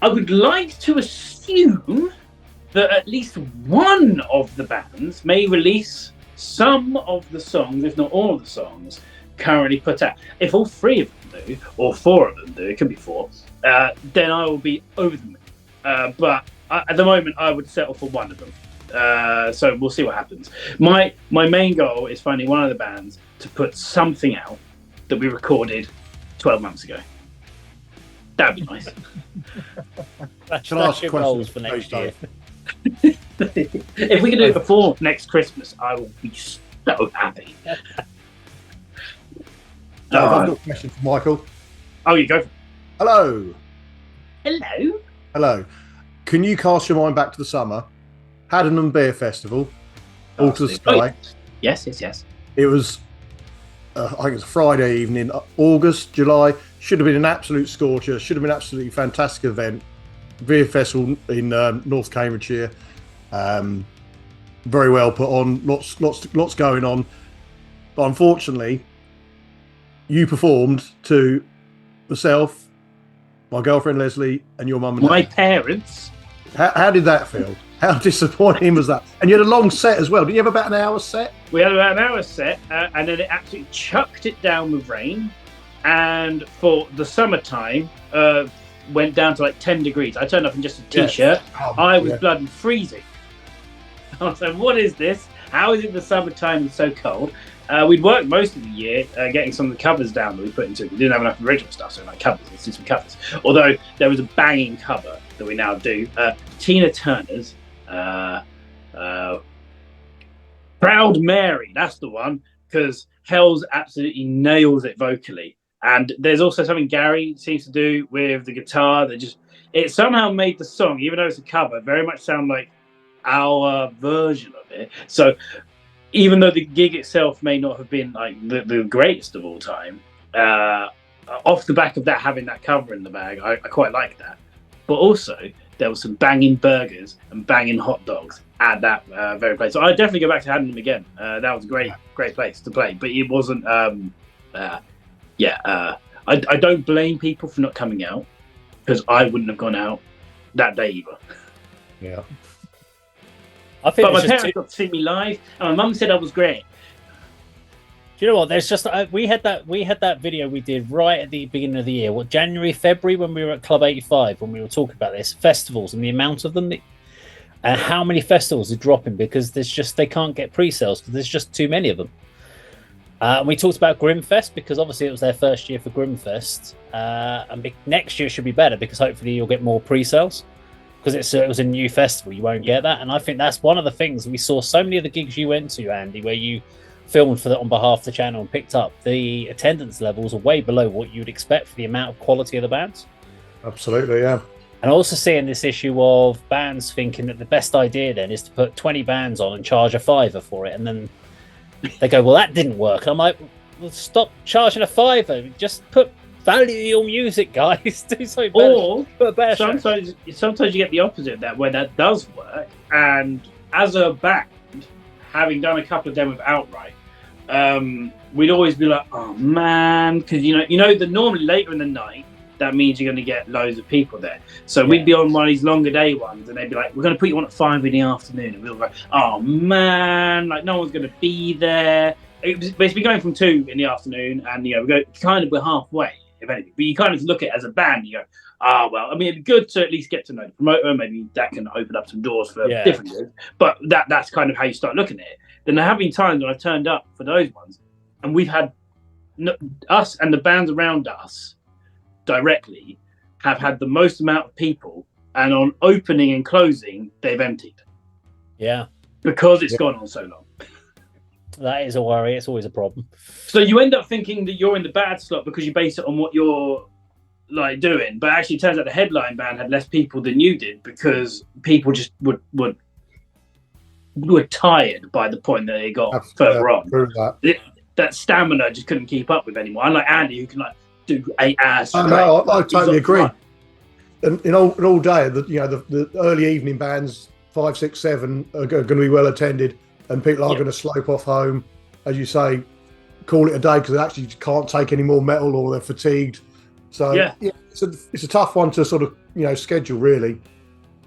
I would like to assume that at least one of the bands may release some of the songs, if not all of the songs, currently put out. If all three of them do, or four of them do, it could be four, then I will be over the moon. But at the moment, I would settle for one of them. So we'll see what happens. My main goal is finding one of the bands to put something out that we recorded 12 months ago. That'd be nice. That's your goals for next year. If we can do it before next Christmas, I will be so happy. I've got a question for Michael. Oh, you go. Hello. Hello. Hello. Can you cast your mind back to the summer? Haddon Beer Festival, All to the Sky. Yes. It was, I think it was a Friday evening, August, July. Should have been an absolute scorcher. Should have been an absolutely fantastic event. Beer Festival in North Cambridgeshire. Very well put on. Lots going on. But unfortunately, you performed to myself, my girlfriend Leslie, and your mum and my dad. Parents. How did that feel? How disappointing was that? And you had a long set as well. Did you have about an hour set? We had about an hour set, and then it absolutely chucked it down with rain. And for the summertime, went down to like 10 degrees. I turned up in just a t-shirt. I was bloody freezing. I was like, what is this? How is it the summertime is so cold? We'd worked most of the year getting some of the covers down that we put into it. We didn't have enough original stuff, so like covers, let's do some covers. Although there was a banging cover that we now do. Tina Turner's Proud Mary, that's the one, because Hells absolutely nails it vocally. And there's also something Gary seems to do with the guitar that it somehow made the song, even though it's a cover, very much sound like our version of it. So even though the gig itself may not have been like the greatest of all time, off the back of that, having that cover in the bag, I quite like that. But also, there was some banging burgers and banging hot dogs at that very place. So I'd definitely go back to Haddon again. That was a great place to play. But it wasn't... I don't blame people for not coming out, because I wouldn't have gone out that day either. Yeah. I think but my parents got to see me live, and my mum said I was great. Do you know what? There's just we had that video we did right at the beginning of the year, January, February, when we were at Club 85, when we were talking about this festivals and the amount of them, and how many festivals are dropping because they can't get pre-sales because there's just too many of them. And we talked about Grimfest because obviously it was their first year for Grimfest, and next year should be better because hopefully you'll get more pre-sales because it was a new festival. You won't get that, and I think that's one of the things we saw. So many of the gigs you went to, Andy, where you filmed for that on behalf of the channel and picked up, the attendance levels are way below what you'd expect for the amount of quality of the bands. Absolutely, yeah. And also seeing this issue of bands thinking that the best idea then is to put 20 bands on and charge a $5 for it, and then they go, well, that didn't work. And I'm like, well, stop charging a $5. Just value your music, guys. Do something better. Or put a better sometimes you get the opposite of that, where that does work. And as a band, having done a couple of them with Outright, we'd always be like, oh man, because you know that normally later in the night, that means you're going to get loads of people there. So we'd be on one of these longer day ones, and they'd be like, we're going to put you on at 5 in the afternoon. And we'll go, oh man, like no one's going to be there. It's been going from 2 in the afternoon, and we're halfway, if anything. But you kind of look at it as a band, you go, well, I mean, it'd be good to at least get to know the promoter. Maybe that can open up some doors for different gigs. But that's kind of how you start looking at it. then there have been times when I've turned up for those ones, and we've had us and the bands around us directly have had the most amount of people, and on opening and closing, they've emptied. Yeah. Because it's gone on so long. That is a worry. It's always a problem. So you end up thinking that you're in the bad slot because you base it on what you're like doing, but actually it turns out the headline band had less people than you did because people just were tired by the point that they got further on. That stamina just couldn't keep up with anymore. Unlike Andy, who can like do 8 hours. I totally agree. And in all day, the early evening bands, 5, 6, 7 are going to be well attended, and people are going to slope off home, as you say, call it a day because they actually can't take any more metal or they're fatigued. So it's a tough one to sort of schedule really.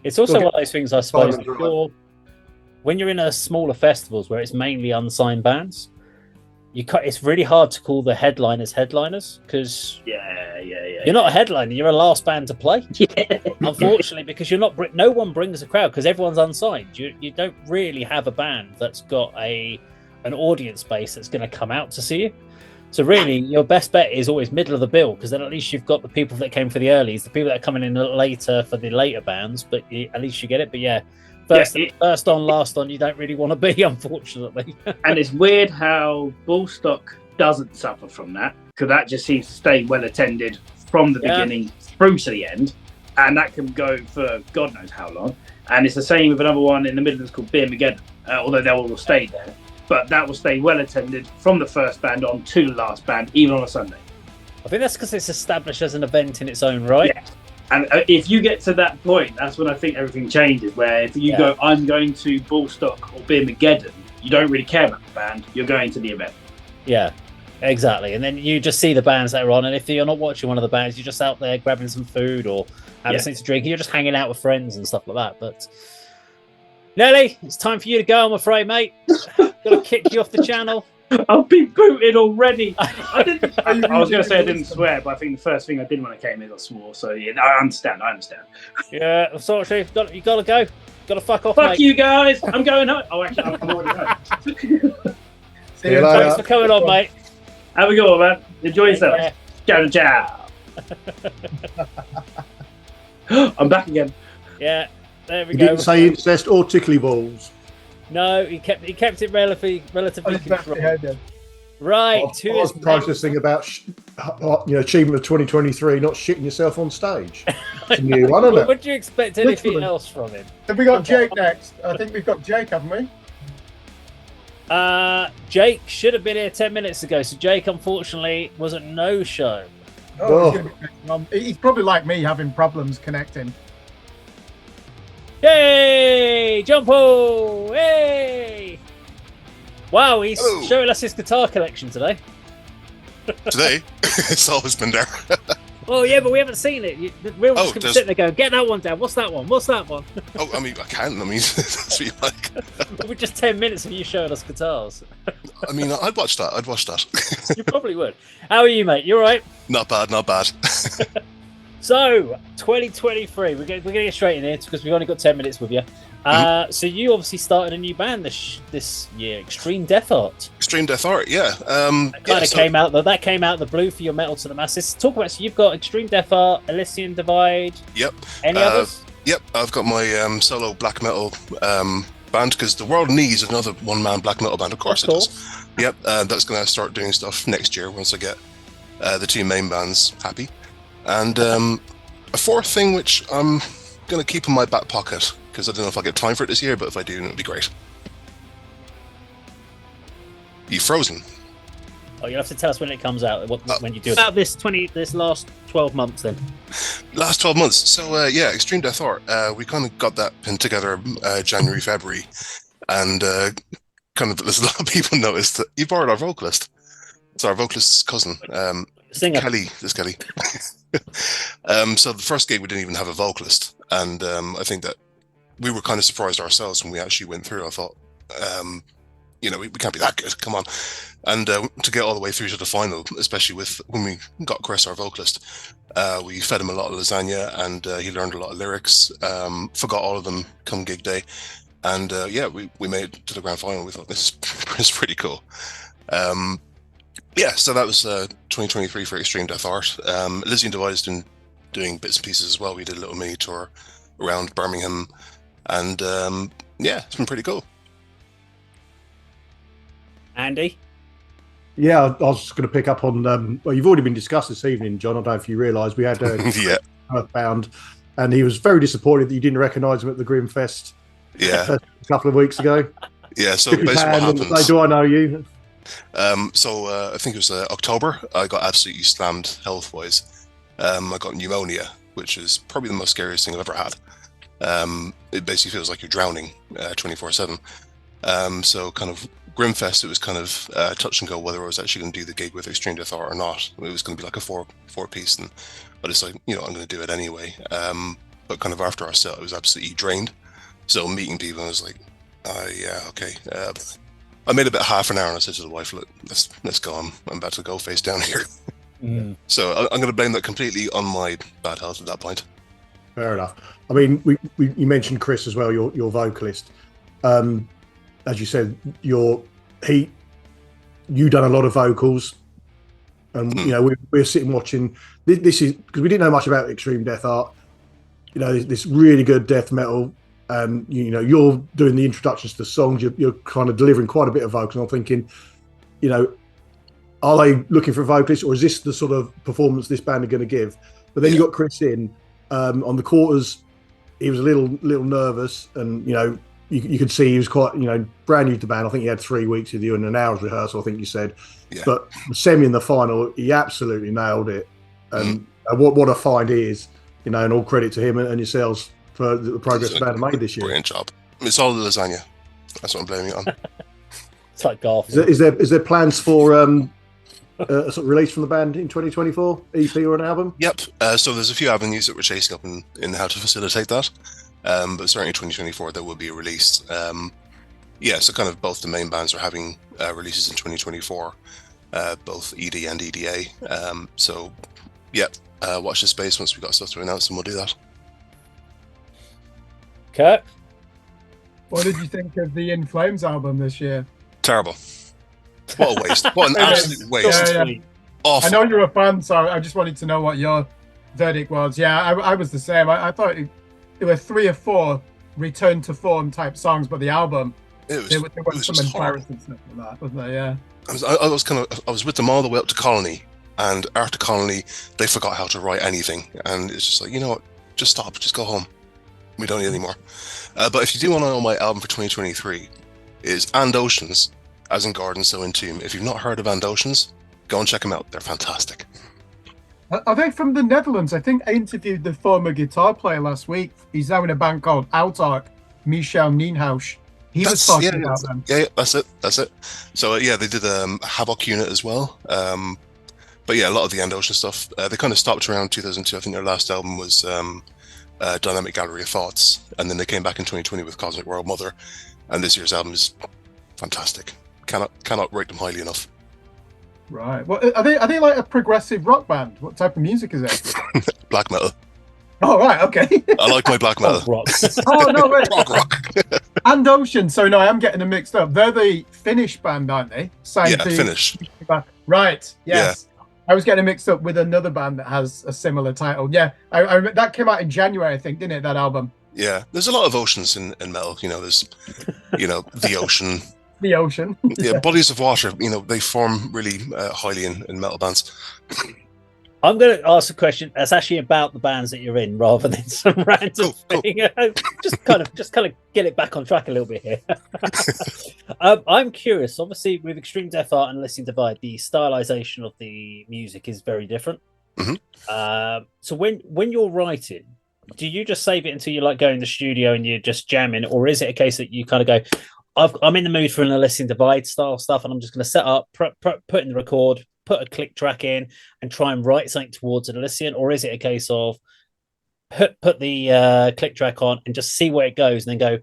It's also one of those things, I suppose, when you're in a smaller festivals where it's mainly unsigned bands, it's really hard to call the headliners because you're not a headliner, you're a last band to play. Unfortunately, because no one brings a crowd because everyone's unsigned. You don't really have a band that's got an audience base that's going to come out to see you. So really, your best bet is always middle of the bill, because then at least you've got the people that came for the earlies, the people that are coming in later for the later bands, but at least you get it. But first on, last on, you don't really want to be, unfortunately. And it's weird how Bullstock doesn't suffer from that, because that just seems to stay well attended from the beginning through to the end, and that can go for God knows how long. And it's the same with another one in the Midlands called Beer Mageddon, although they all stay there. But that will stay well attended from the first band on to the last band, even on a Sunday. I think that's because it's established as an event in its own right. Yeah. And if you get to that point, that's when I think everything changes. Where if you go, I'm going to Bullstock or Beer Mageddon, you don't really care about the band. You're going to the event. Yeah, exactly. And then you just see the bands that are on. And if you're not watching one of the bands, you're just out there grabbing some food or having something to drink. You're just hanging out with friends and stuff like that. But Nelly, it's time for you to go, I'm afraid, mate. Got to kick you off the channel. I've been booted already. I was going to say I didn't swear, but I think the first thing I did when I came in, I swore. So yeah, I understand. Yeah, I'm sorry, you got to go. Got to fuck off, Fuck mate. you guys. I'm going home. Oh, actually, I'm already home. See you later. Thanks for coming on, mate. Have a good one, man. Enjoy yourself. Ciao, ciao. I'm back again. Yeah, there we You go. didn't say incest or tickly balls. No, he kept it relatively controlled. Right, I was processing about achievement of 2023, not shitting yourself on stage. It's a new one, isn't it? Would you expect anything else from him? Have we got Jake next? I think we've got Jake, haven't we? Jake should have been here 10 minutes ago, so Jake unfortunately was a no-show. He's probably like me, having problems connecting. Yay! Jumpo! Hey! Wow, he's showing us his guitar collection today. Today? It's always been there. Oh, yeah, but we haven't seen it. We're just going to sit there going, get that one down. What's that one? What's that one? Oh, I mean, I can. I mean, that's what you like. We're just 10 minutes of you showing us guitars. I mean, I'd watch that. You probably would. How are you, mate? You all right? Not bad. So, 2023, we're going to get straight in here because we've only got 10 minutes with you. So you obviously started a new band this year, Extreme Death Art. Extreme Death Art, yeah. That came out of the blue for your Metal to the Masses. Talk about, so you've got Extreme Death Art, Elysian Divide. Yep. Any others? Yep, I've got my solo black metal band, because the world needs another one-man black metal band, of course. It does. Yep, that's going to start doing stuff next year once I get the two main bands happy. And a fourth thing which I'm going to keep in my back pocket, because I don't know if I'll get time for it this year, but if I do, it'll be great. You frozen? Oh, you'll have to tell us when it comes out, when you do it. About this last 12 months then. Last 12 months. So, Extreme Death Art. We kind of got that pinned together January, February. And there's a lot of people noticed that you borrowed our vocalist. It's our vocalist's cousin. Singer. Kelly. So the first gig we didn't even have a vocalist, and I think that we were kind of surprised ourselves when we actually went through. I thought, we can't be that good. Come on, and to get all the way through to the final, especially when we got Chris, our vocalist, we fed him a lot of lasagna, and he learned a lot of lyrics. Forgot all of them come gig day, And we made it to the grand final. We thought this is pretty cool. So that was 2023 for Extreme Death Art. Elysian Divide has been doing bits and pieces as well. We did a little mini tour around Birmingham, and it's been pretty cool. Andy? Yeah, I was just going to pick up on. Well, you've already been discussed this evening, John. I don't know if you realise we had Earthbound, and he was very disappointed that you didn't recognise him at the Grimfest. A couple of weeks ago. Yeah. So basically, what happened? Do I know you? I think it was October. I got absolutely slammed health-wise. I got pneumonia, which is probably the most scariest thing I've ever had. It basically feels like you're drowning 24/7. So kind of Grimfest, it was kind of touch and go whether I was actually going to do the gig with Extreme Death Art or not. It was going to be like a four piece, and I decided, I'm going to do it anyway. But kind of after our set, I was absolutely drained. So meeting people, I was like, okay. I made about half an hour, and I said to the wife, "Look, let's go. I'm about to go face down here." So I'm going to blame that completely on my bad health at that point. Fair enough. I mean, you mentioned Chris as well, your vocalist. As you said, you done a lot of vocals, and we're sitting watching. This is because we didn't know much about Extreme Death Art. This really good death metal. You're doing the introductions to the songs. You're kind of delivering quite a bit of vocals. And I'm thinking, are they looking for a vocalist, or is this the sort of performance this band are going to give? But then you got Chris in on the quarters. He was a little nervous, and you could see he was quite brand new to the band. I think he had 3 weeks with you and an hour's rehearsal, I think you said. Yeah. But the semi and the final, he absolutely nailed it. And what a find he is, and all credit to him and yourselves for the progress the band made this year. Brilliant job. It's all the lasagna. That's what I'm blaming it on. It's like golf. Is there plans for a sort of release from the band in 2024, EP or an album? Yep. So there's a few avenues that we're chasing up in how to facilitate that. But certainly 2024 there will be a release. So kind of both the main bands are having releases in 2024, both ED and EDA. Watch the space once we've got stuff to announce, and we'll do that. Kirk? What did you think of the In Flames album this year? Terrible. What a waste. What an absolute waste. Yeah. Awful. I know you're a fan, so I just wanted to know what your verdict was. Yeah, I was the same. I thought there were 3 or 4 return to form type songs, but the album, there was some embarrassing stuff like that, wasn't there? Yeah. I was with them all the way up to Colony, and after Colony, they forgot how to write anything, and it's just like, you know what? Just stop. Just go home. We don't need any more. But if you do want to know my album for 2023, is And Oceans, as in Garden, so in Tomb. If you've not heard of And Oceans, go and check them out. They're fantastic. Are they from the Netherlands? I think I interviewed the former guitar player last week. He's now in a band called Autark, Michel Nienhuis. He was talking about them. Yeah, that's it. So they did a Havoc unit as well. But a lot of the And Ocean stuff, they kind of stopped around 2002. I think their last album was Dynamic Gallery of Thoughts, and then they came back in 2020 with Cosmic World Mother, and this year's album is fantastic. Cannot rate them highly enough. Right. Well, are they like a progressive rock band? What type of music is it? Black metal. Oh, right. Okay. I like my black metal. Rock. Oh no, wait. rock. And Ocean. So no, I am getting them mixed up. They're the Finnish band, aren't they? Finnish. Right. Yes. Yeah. I was getting mixed up with another band that has a similar title. Yeah, I that came out in January, I think, didn't it? That album. Yeah, there's a lot of oceans in metal. There's, the ocean. The ocean. Yeah, bodies of water. They form really highly in metal bands. I'm going to ask a question that's actually about the bands that you're in, rather than some random thing. just kind of get it back on track a little bit here. I'm curious. Obviously, with Extreme Death Art and Elysian Divide, the stylization of the music is very different. Mm-hmm. So when you're writing, do you just save it until you go in the studio and you're just jamming, or is it a case that you kind of go, I'm in the mood for an Elysian Divide style stuff, and I'm just going to set up, put in the record, put a click track in, and try and write something towards an Elysian? Or is it a case of put the click track on and just see where it goes, and then go, do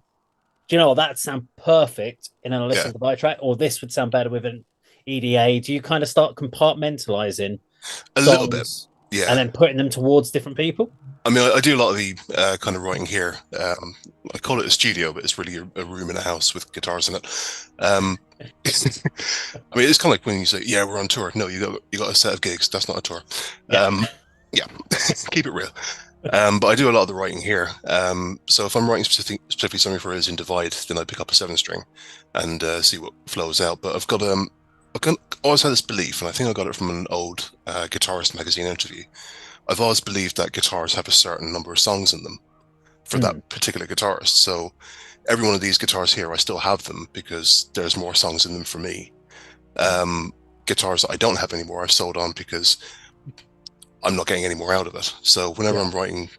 you know what, that sound perfect in an Elysian Divide track, or this would sound better with an EDA? Do you kind of start compartmentalizing a little bit? Yeah. and then putting them towards different people. I mean, I do a lot of the kind of writing here. I call it a studio, but it's really a room in a house with guitars in it. I mean, it's kind of like when you say, "Yeah, we're on tour." No, you got a set of gigs. That's not a tour. Yeah. Yeah, keep it real. But I do a lot of the writing here. So if I'm writing specifically something for Elysian Divide, then I pick up a 7-string and see what flows out. But I've always had this belief, and I think I got it from an old Guitarist magazine interview. I've always believed that guitars have a certain number of songs in them for that particular guitarist. So every one of these guitars here, I still have them because there's more songs in them for me. Guitars that I don't have anymore, I've sold on because I'm not getting any more out of it. So whenever I'm writing,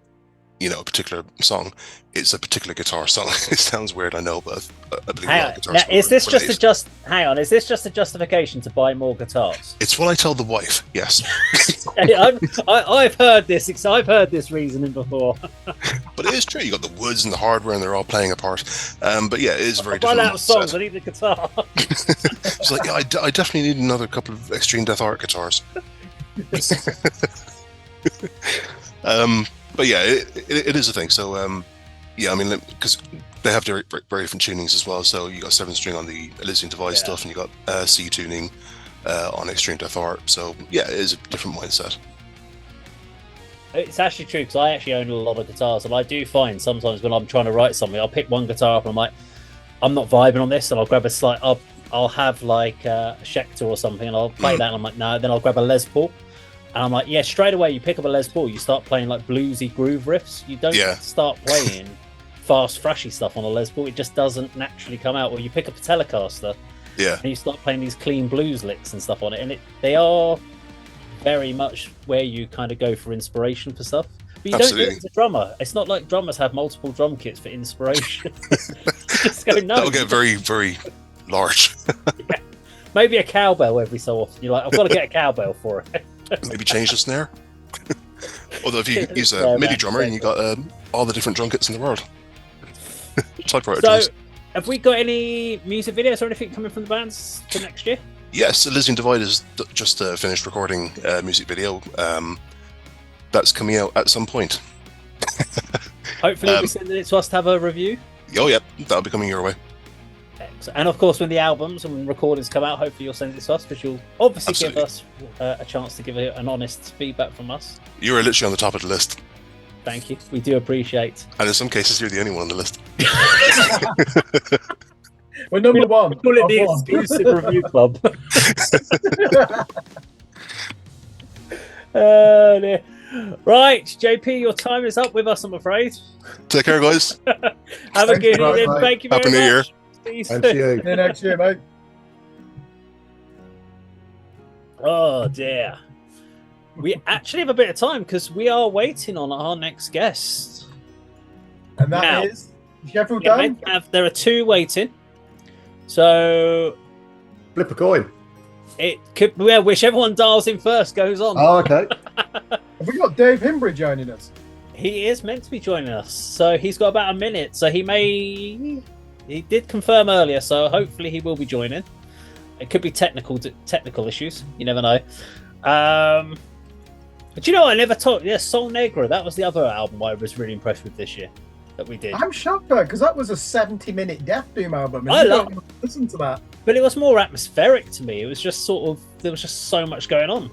a particular song, it's a particular guitar song. It sounds weird, I know, but I believe Hang on. Now, is this just a justification to buy more guitars? It's what I tell the wife. Yes. I've heard this. I've heard this reasoning before. But it is true. You got the woods and the hardware, and they're all playing a part. But yeah, it is very different. Run out of songs. I need the guitar. It's like, yeah, I definitely need another couple of Extreme Death Art guitars. But yeah, it is a thing. So yeah, I mean, because they have very, very different tunings as well. So you got 7-string on the Elysian Divide stuff, and you got C tuning on Extreme Death Art. So yeah, it is a different mindset. It's actually true because I actually own a lot of guitars, and I do find sometimes when I'm trying to write something, I'll pick one guitar up and I'm like, I'm not vibing on this, and I'll grab a slight. I'll have like a Schecter or something, and I'll play that, and I'm like, no. Then I'll grab a Les Paul. And I'm like, yeah, straight away you pick up a Les Paul, you start playing like bluesy groove riffs. You don't start playing fast, thrashy stuff on a Les Paul. It just doesn't naturally come out. Or you pick up a Telecaster, and you start playing these clean blues licks and stuff on it. And they are very much where you kind of go for inspiration for stuff. But you don't do it as a drummer. It's not like drummers have multiple drum kits for inspiration. Just go, no. That'll get very, very large. Yeah. Maybe a cowbell every so often. You're like, I've got to get a cowbell for it. Maybe change the snare. Although if you use a MIDI drummer and you got all the different drum kits in the world. Typewriter drums. Have we got any music videos or anything coming from the bands for next year? Yes, Elysian Divide has just finished recording a music video. That's coming out at some point. Hopefully you'll be sending it to us to have a review. Oh yeah, that'll be coming your way. Excellent. And of course, when the albums and when recordings come out, hopefully you'll send it to us, because you'll obviously give us a chance to give an honest feedback from us. You are literally on the top of the list. Thank you. We do appreciate. And in some cases, you're the only one on the list. We're number one. Call it the exclusive review club. Dear. Right, JP, your time is up with us, I'm afraid. Take care, guys. Have a good evening. Thank you very much. Happy New Year. See you soon. See you next year, mate. Oh dear. We actually have a bit of time because we are waiting on our next guest. And that is Sheffield Down? There are two waiting. So flip a coin. It could, well, whichever one dials in first goes on. Oh, okay. Have we got Dave Himbry joining us? He is meant to be joining us, so he's got about a minute. So he did confirm earlier, so hopefully he will be joining. It could be technical issues. You never know. But you know, I never talked. Yeah, Sol Negra. That was the other album I was really impressed with this year that we did. I'm shocked though, because that was a 70-minute Death Doom album. I love listen to that. But it was more atmospheric to me. It was just sort of, there was just so much going on.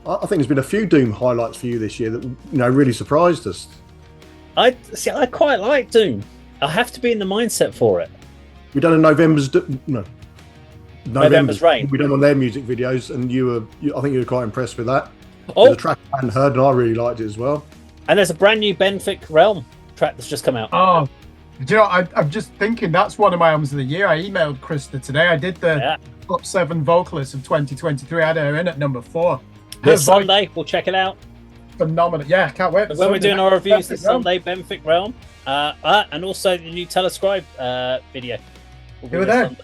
I think there's been a few Doom highlights for you this year that really surprised us. I quite like Doom. I have to be in the mindset for it. We done a November's Rain. We done on their music videos, and I think you were quite impressed with that. Oh, there's a track I hadn't heard, and I really liked it as well. And there's a brand new Benfic Realm track that's just come out. Oh, do you know? I'm just thinking that's one of my albums of the year. I emailed Krista today. I did the top 7 vocalists of 2023. I had her in at number 4. This Sunday, we'll check it out. Phenomenal. Yeah, can't wait. When we're doing our reviews this Sunday, Benfic Realm, and also the new Telescribe video. You were there.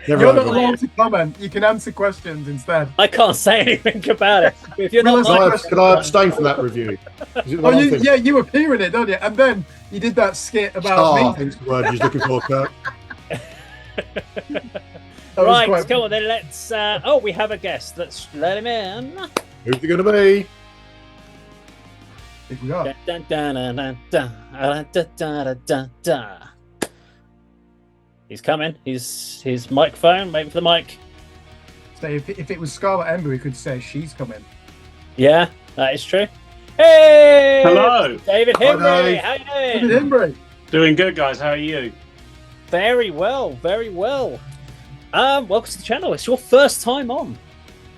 You're not allowed to comment. You can answer questions instead. I can't say anything about it. If you're not, can I abstain from that review? You appear in it, don't you? And then you did that skit about me. I think the word you're looking for, Kirk. Right, come on then. Let's. We have a guest. Let's let him in. Who's it going to be? Here we go. Dun, dun, dun, dun, dun, dun, dun, dun, dun, dun. He's coming. His microphone. Wait for the mic. So if it was Scarlet Ember, we could say she's coming. Yeah, that is true. Hey! Hello. David Hi, Hembry. Dave. How you David doing? Embry. Doing good, guys. How are you? Very well, very well. Welcome to the channel. It's your first time on.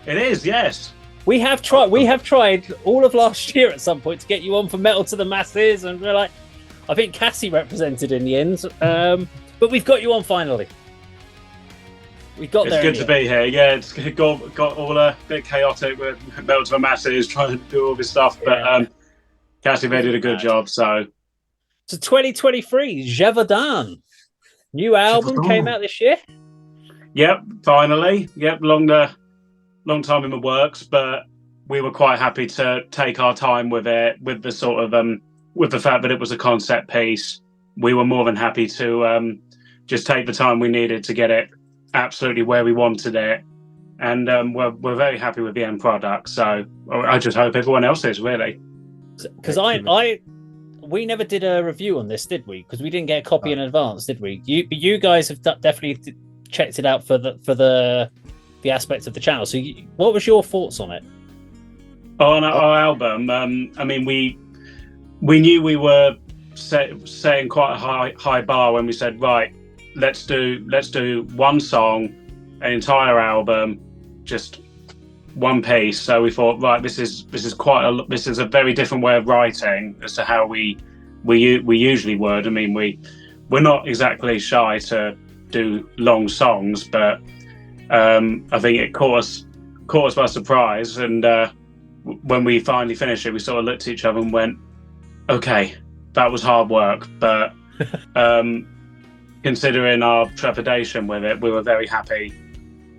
It is, yes. We have tried all of last year at some point to get you on for Metal to the Masses, and we're like, I think Cassie represented in the end, but we've got you on finally. We got It's there. good to be here. Yeah, it's got all a bit chaotic with Metal to the Masses trying to do all this stuff, but Cassie did a good job. So 2023, Gévaudan. New album came out this year. Yep, finally. Yep, long time in the works, but we were quite happy to take our time with it, with the sort of with the fact that it was a concept piece. We were more than happy to just take the time we needed to get it absolutely where we wanted it, and we're very happy with the end product. So I just hope everyone else is, really. Because we never did a review on this, did we? Because we didn't get a copy in advance, did we? You guys have definitely checked it out for the aspect of the channel. So what was your thoughts on it? On our album, I mean, we knew we were setting quite a high bar when we said, right, let's do one song, an entire album, just one piece. So we thought, right, this is a very different way of writing as to how we usually would. I mean, we're not exactly shy to do long songs, but I think it caught us by surprise, and when we finally finished it, we sort of looked at each other and went, okay, that was hard work, but considering our trepidation with it, we were very happy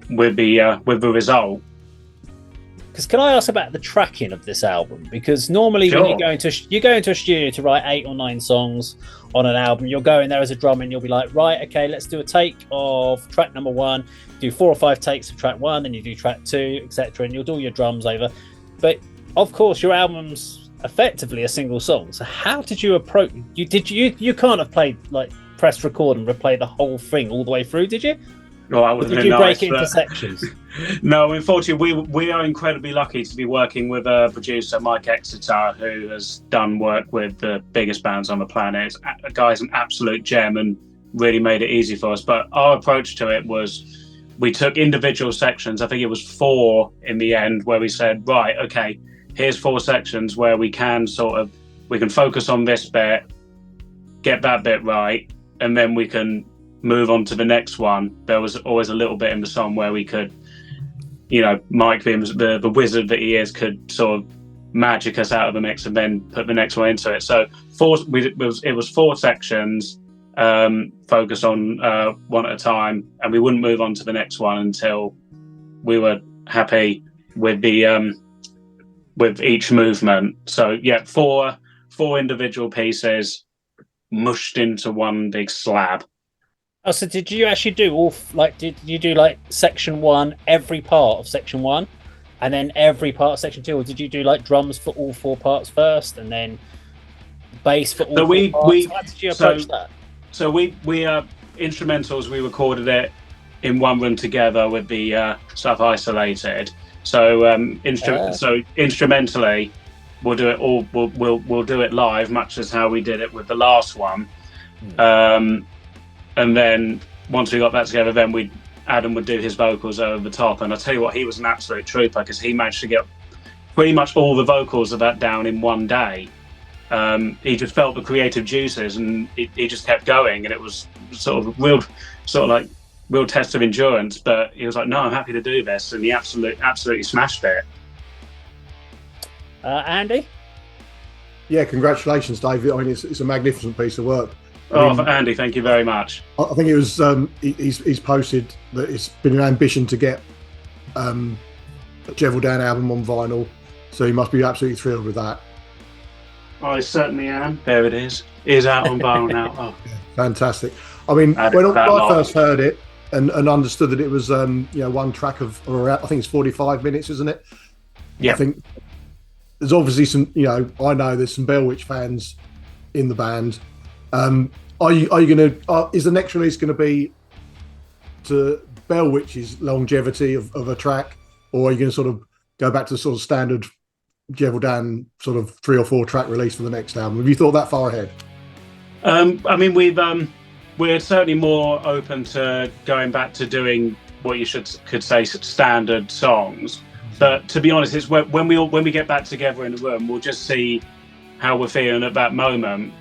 with the result. Because can I ask about the tracking of this album? Because normally Sure. when you go into a studio to write 8 or 9 songs on an album, you'll go in there as a drummer and you'll be like, right, okay, let's do a take of track number 1, do 4 or 5 takes of track 1, then you do track 2, etc., and you'll do all your drums over. But of course, your album's effectively a single song. So how did you approach? You can't have played like press record and replay the whole thing all the way through, did you? Well, that Or would have did been you nice, break it into but- sections? No, unfortunately, we are incredibly lucky to be working with a producer, Mike Exeter, who has done work with the biggest bands on the planet. The guy's an absolute gem and really made it easy for us. But our approach to it was, we took individual sections. I think it was 4 in the end, where we said, right, okay, here's 4 sections where we can focus on this bit, get that bit right, and then we can move on to the next one. There was always a little bit in the song where we could, Mike, being the wizard that he is, could sort of magic us out of the mix and then put the next one into it. So it was 4 sections, focused on one at a time, and we wouldn't move on to the next one until we were happy with the with each movement. So yeah, 4 individual pieces mushed into one big slab. Oh, so did you actually do did you do like section 1, every part of section 1, and then every part of section 2, or did you do like drums for all 4 parts first, and then bass for all 4 parts? How did you approach that? So we instrumentals, we recorded it in one room together with the stuff isolated. So so instrumentally, we'll do it all. We'll do it live, much as how we did it with the last one. And then once we got that together, then Adam would do his vocals over the top. And I tell you what, he was an absolute trooper, because he managed to get pretty much all the vocals of that down in one day. He just felt the creative juices, and he just kept going. And it was sort of real test of endurance. But he was like, "No, I'm happy to do this," and he absolutely smashed it. Andy? Yeah, congratulations, David. I mean, it's a magnificent piece of work. For Andy, thank you very much. I think it was he's posted that it's been an ambition to get a Gévaudan album on vinyl, so he must be absolutely thrilled with that. I certainly am. There it is. It is out on vinyl now. Oh. Yeah, fantastic. I mean, when I first heard it and understood that it was one track of, or I think it's 45 minutes, isn't it? Yeah. I think there's obviously some, I know there's some Bellwitch fans in the band. Are you going to, is the next release going to be to Bellwitch's longevity of a track, or are you going to sort of go back to the sort of standard Jeveldan sort of 3 or 4 track release for the next album? Have you thought that far ahead? I mean, we're certainly more open to going back to doing what you could say standard songs. But to be honest, it's when we get back together in the room, we'll just see how we're feeling at that moment.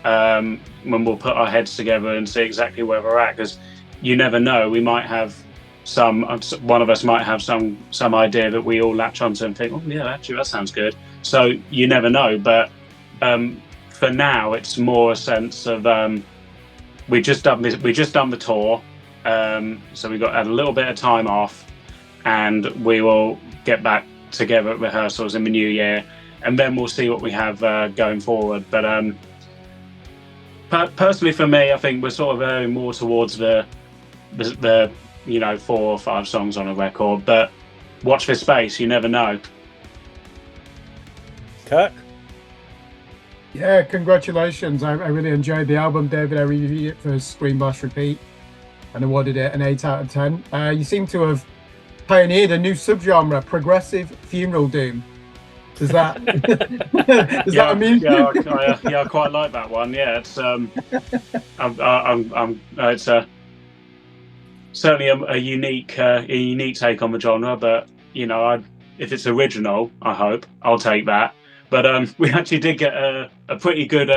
When we'll put our heads together and see exactly where we're at, because you never know. We might have one of us might have some idea that we all latch onto and think, oh yeah, actually that sounds good. So you never know. But for now, it's more a sense of we just done the tour, so we had a little bit of time off, and we will get back together at rehearsals in the new year, and then we'll see what we have going forward. But personally, for me, I think we're sort of erring more towards the 4 or 5 songs on a record. But watch this space; you never know. Kirk? Yeah, congratulations. I really enjoyed the album, David. I reviewed it for Screen Blast Repeat and awarded it an 8 out of 10. You seem to have pioneered a new subgenre, progressive funeral doom. Does that that amuse you? I quite like that one. Yeah, it's it's certainly a unique take on the genre. But if it's original, I hope I'll take that. But we actually did get a pretty good,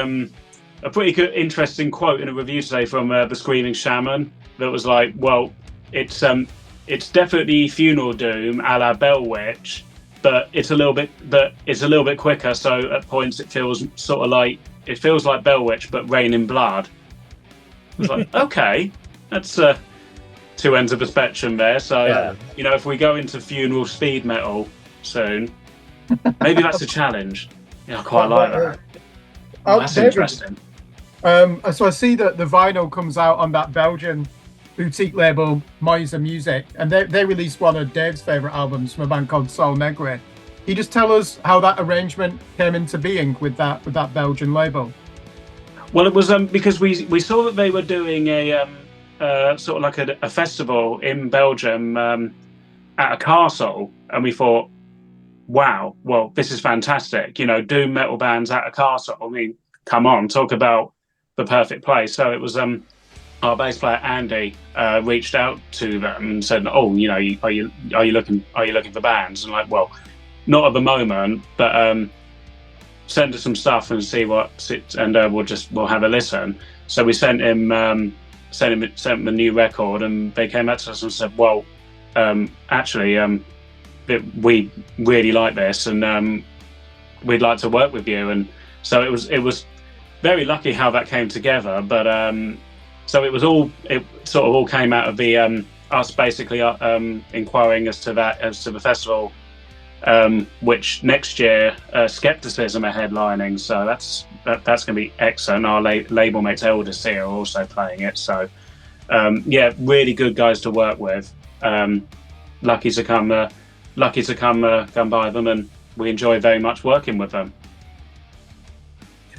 interesting quote in a review today from the Screaming Shaman that was like, well, it's definitely funeral doom a la Bellwitch, but it's a little bit quicker. So at points it feels like Bellwitch, but Rain in Blood. It's like, okay, that's 2 ends of the spectrum there. So if we go into funeral speed metal soon. Maybe that's a challenge. Yeah, I quite like that. That's David, interesting. So I see that the vinyl comes out on that Belgian boutique label Moise Music, and they released one of Dave's favourite albums from a band called Sol Negre. Can you just tell us how that arrangement came into being with that Belgian label? Well, it was because we saw that they were doing a sort of like a festival in Belgium at a castle, and we thought, wow, well, this is fantastic. Doom metal bands at a castle. I mean, come on, talk about the perfect place. So it was our bass player Andy reached out to them and said, "Oh, are you looking for bands?" And like, well, not at the moment, but send us some stuff and see and we'll have a listen. So we sent him a new record, and they came back to us and said, well, actually. We really like this, and we'd like to work with you. And so it was very lucky how that came together. But so it sort of all came out of the us basically inquiring as to the festival, which next year Skepticism are headlining. So that's going to be excellent. Our label mates Eldest here are also playing it. So really good guys to work with. Lucky to come by them, and we enjoy very much working with them.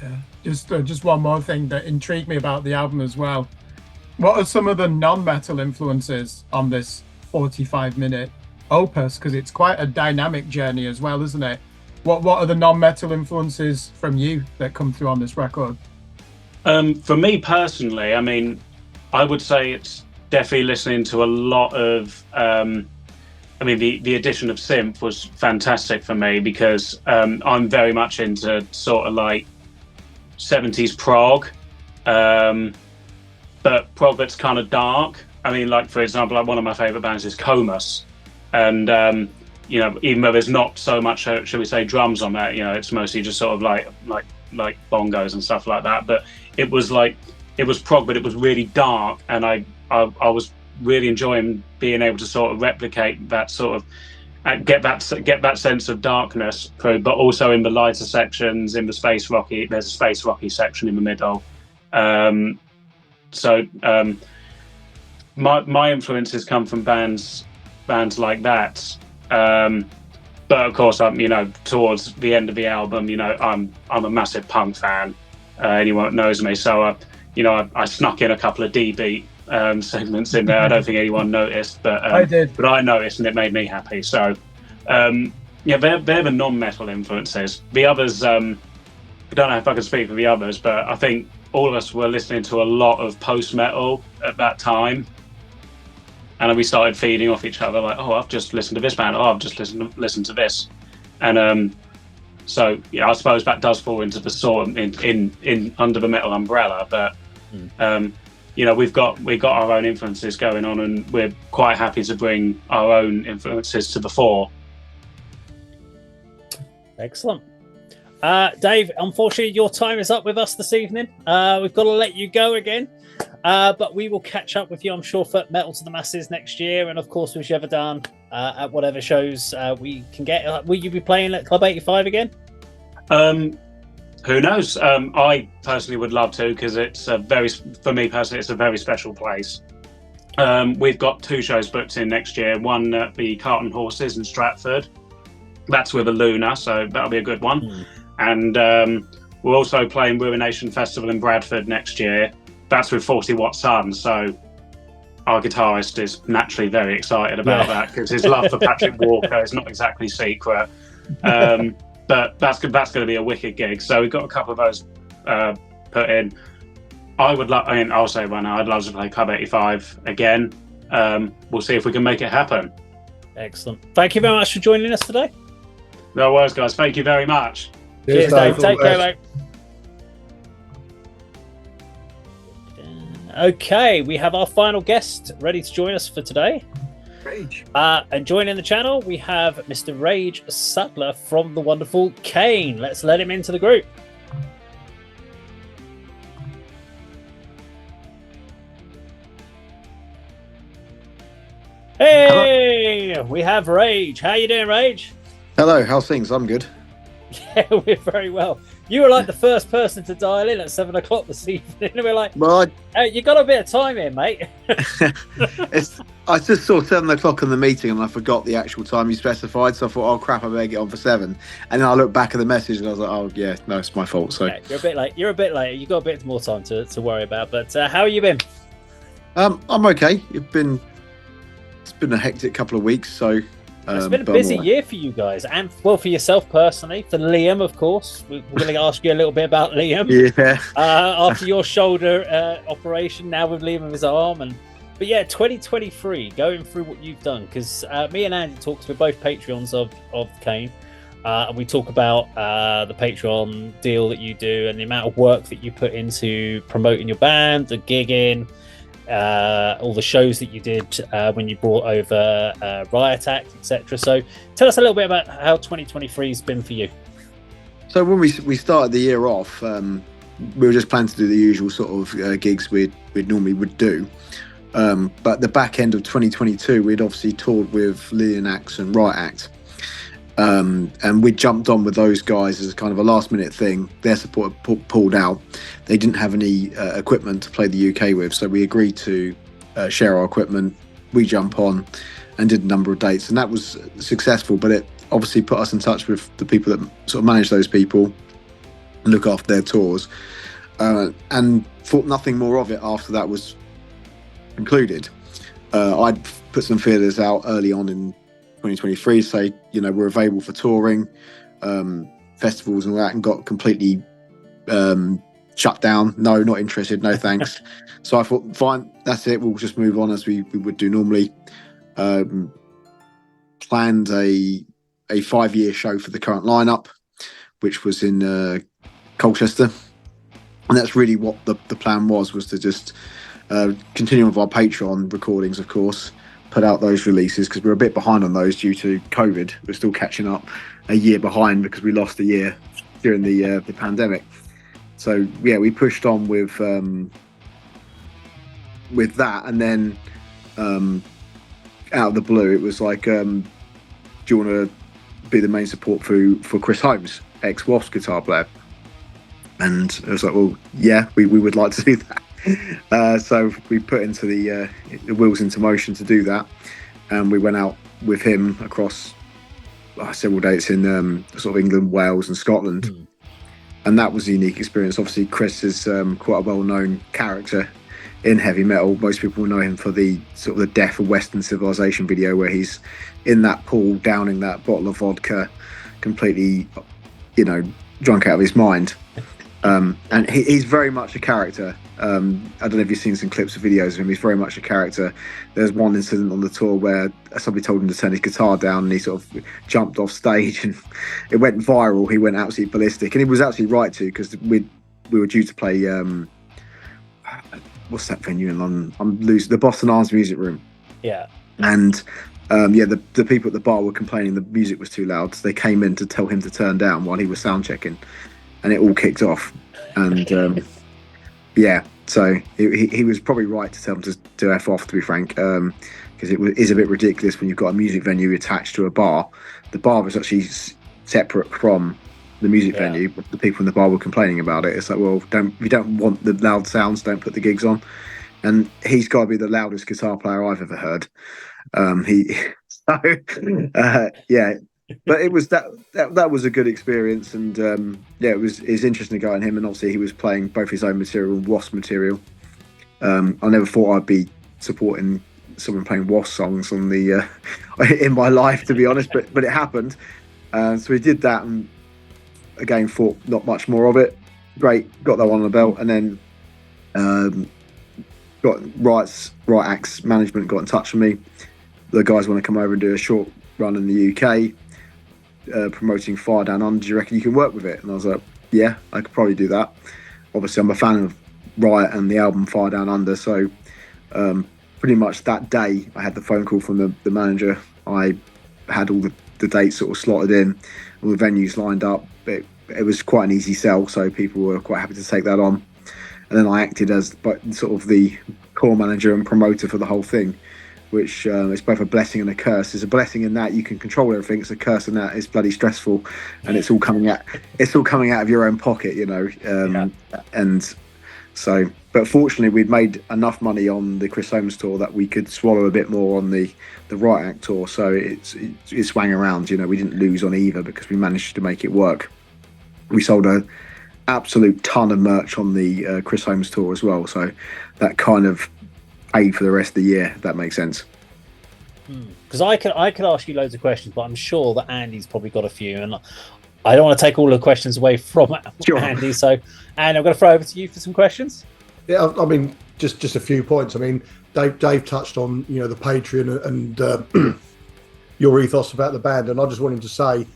Yeah, just one more thing that intrigued me about the album as well. What are some of the non-metal influences on this 45-minute opus? Because it's quite a dynamic journey as well, isn't it? What are the non-metal influences from you that come through on this record? For me personally, I mean, I would say it's definitely listening to a lot of the addition of synth was fantastic for me, because I'm very much into sort of like 70s prog, but prog that's kind of dark. I mean, like, for example, like one of my favourite bands is Comus, and even though there's not so much, shall we say, drums on that, it's mostly just sort of like bongos and stuff like that. But it was prog, but it was really dark, and I was really enjoying being able to sort of replicate that sort of get that sense of darkness through, but also in the lighter sections, in the space rocky. There's a space rocky section in the middle. So my influences come from bands like that. But of course, I'm towards the end of the album, I'm a massive punk fan. Anyone knows me, so I snuck in a couple of D-beat segments in there. I don't think anyone noticed, but I did. But I noticed, and it made me happy. So they're the non-metal influences. The others, I don't know if I can speak for the others, but I think all of us were listening to a lot of post-metal at that time. And then we started feeding off each other, like, oh, I've just listened to this band. Oh, I've just listened to this. And so, I suppose that does fall into the sort of in under the metal umbrella. But, we've got our own influences going on, and we're quite happy to bring our own influences to the fore. Excellent. Dave, unfortunately, your time is up with us this evening. We've got to let you go again. But we will catch up with you, I'm sure, for Metal to the Masses next year. And of course, whichever down at whatever shows we can get. Will you be playing at Club 85 again? Who knows? I personally would love to, because for me personally, it's a very special place. We've got 2 shows booked in next year. One at the Cart and Horses in Stratford. That's with a Luna, so that'll be a good one. And we're also playing Ruination Festival in Bradford next year. That's with 40 Watt Sun, so our guitarist is naturally very excited about that, because his love for Patrick Walker is not exactly secret. But that's going to be a wicked gig. So we've got a couple of those put in. I'll say right now, I'd love to play Club 85 again. We'll see if we can make it happen. Excellent. Thank you very much for joining us today. No worries, guys. Thank you very much. Cheers, Dave. Take care, mate. Okay, we have our final guest ready to join us for today. Rage. And joining the channel, we have Mr. Rage Sattler from the wonderful Kane. Let's let him into the group. Hey, we have Rage. How you doing, Rage? Hello, how's things? I'm good. Yeah, we're very well. You were like the first person to dial in at 7 o'clock this evening. And we're like, well, hey, you got a bit of time here, mate. I just saw 7 o'clock in the meeting and I forgot the actual time you specified. So I thought, oh crap, I better get on for 7. And then I looked back at the message and I was like, oh yeah, no, it's my fault. So yeah, you're a bit late. You're a bit late. You got a bit more time to worry about. But how have you been? I'm okay. It's been a hectic couple of weeks. So it's been a busy year for you guys, and well, for yourself personally. For Liam, of course, we're going to ask you a little bit about Liam. Yeah. After your shoulder operation, now with Liam with his arm, but yeah, 2023, going through what you've done, because me and Andy talks. We're both Patreons of Kane, and we talk about the Patreon deal that you do and the amount of work that you put into promoting your band, the gigging. All the shows that you did when you brought over Riot Act, etc. So tell us a little bit about how 2023 has been for you. So when we started the year off, we were just planning to do the usual sort of gigs we'd normally would do. But the back end of 2022, we'd obviously toured with Lillian Axe and Riot Act. And we jumped on with those guys as kind of a last minute thing. Their support pulled out. They didn't have any equipment to play the UK with, so we agreed to share our equipment. We jump on and did a number of dates, and that was successful, but it obviously put us in touch with the people that sort of manage those people and look after their tours, and thought nothing more of it after that was concluded. I'd put some feelers out early on in 2023, say, we're available for touring, festivals and all that, and got completely shut down. No, not interested, no thanks. So I thought, fine, that's it, we'll just move on as we would do normally. Planned a 5-year show for the current lineup, which was in Colchester, and that's really what the plan was to just continue with our Patreon recordings, of course, put out those releases, because we're a bit behind on those due to COVID. We're still catching up a year behind because we lost a year during the pandemic. So yeah, we pushed on with that, and then out of the blue, it was like, do you want to be the main support for Chris Holmes, ex-Wasp guitar player? And I was like, well, yeah, we would like to do that. So we put into the wheels into motion to do that, and we went out with him across several dates in sort of England, Wales, and Scotland, and that was a unique experience. Obviously, Chris is quite a well-known character in heavy metal. Most people know him for the sort of the Death of Western Civilization video, where he's in that pool downing that bottle of vodka, completely, drunk out of his mind. And he's very much a character. I don't know if you've seen some clips of videos of him. He's very much a character. There's one incident on the tour where somebody told him to turn his guitar down, and he sort of jumped off stage, and it went viral. He went absolutely ballistic, and he was absolutely right to, because we were due to play. What's that venue in London? I'm losing, the Boston Arms Music Room. Yeah. And the people at the bar were complaining the music was too loud, so they came in to tell him to turn down while he was sound checking, and it all kicked off. And so he was probably right to tell him to F off, to be frank, because it is a bit ridiculous when you've got a music venue attached to a bar. The bar is actually separate from the music venue, but the people in the bar were complaining about it. It's like, well, if you don't want the loud sounds, don't put the gigs on. And he's got to be the loudest guitar player I've ever heard. But it was that was a good experience, and it was interesting to go on him. And obviously he was playing both his own material and Wasp material. I never thought I'd be supporting someone playing Wasp songs on the in my life, to be honest, but it happened. So we did that, and again thought not much more of it. Great, got that one on the belt, and then got Right Acts management got in touch with me. The guys want to come over and do a short run in the UK, promoting Fire Down Under. Do you reckon you can work with it? And I was like, yeah, I could probably do that. Obviously, I'm a fan of Riot and the album Fire Down Under, so pretty much that day I had the phone call from the manager. I had all the dates sort of slotted in, all the venues lined up. It was quite an easy sell, so people were quite happy to take that on. And then I acted as sort of the core manager and promoter for the whole thing, which is both a blessing and a curse. It's a blessing in that you can control everything. It's a curse in that it's bloody stressful, and it's all coming out of your own pocket, And so, but fortunately, we'd made enough money on the Chris Holmes tour that we could swallow a bit more on the Right Act tour. So it swang around. We didn't lose on either because we managed to make it work. We sold a absolute ton of merch on the Chris Holmes tour as well, so that kind of paid for the rest of the year, if that makes sense. Because I could ask you loads of questions, but I'm sure that Andy's probably got a few, and I don't want to take all the questions away from Andy. So, Andy, I'm going to throw over to you for some questions. Yeah, I mean, just a few points. I mean, Dave touched on the Patreon and your ethos about the band, and I just wanted to say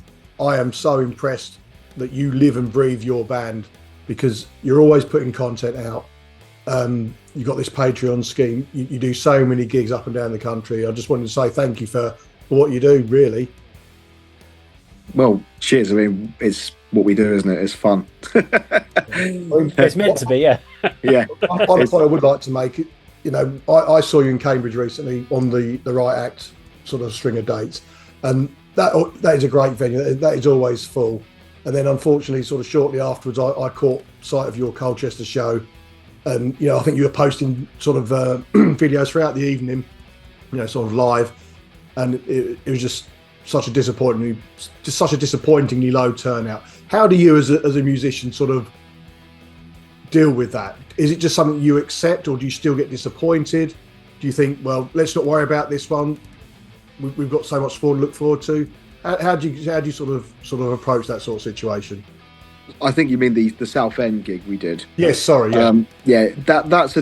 I am so impressed that you live and breathe your band, because you're always putting content out. You've got this Patreon scheme. You do so many gigs up and down the country. I just wanted to say thank you for what you do, really. Well, cheers. I mean, it's what we do, isn't it? It's fun. It's meant to be, yeah. Yeah. One point I would like to make, I saw you in Cambridge recently on the Right Act sort of string of dates, and that is a great venue. That is always full. And then, unfortunately, sort of shortly afterwards, I caught sight of your Colchester show, and I think you were posting sort of videos throughout the evening, sort of live, and it was just such a disappointingly low turnout. How do you, as a musician, sort of deal with that? Is it just something you accept, or do you still get disappointed? Do you think, well, let's not worry about this one? We've got so much more to look forward to. How do you sort of approach that sort of situation? I think you mean the Southend gig we did. Yes, sorry. Yeah, that's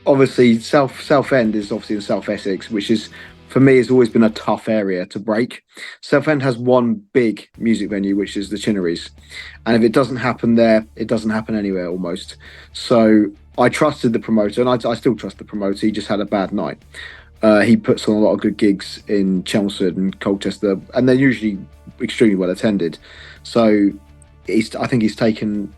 obviously Southend is obviously in South Essex, which is, for me, has always been a tough area to break. Southend has one big music venue, which is the Chinneries, and if it doesn't happen there, it doesn't happen anywhere almost. So I trusted the promoter, and I still trust the promoter. He just had a bad night. He puts on a lot of good gigs in Chelmsford and Colchester, and they're usually extremely well attended. So I think he's taken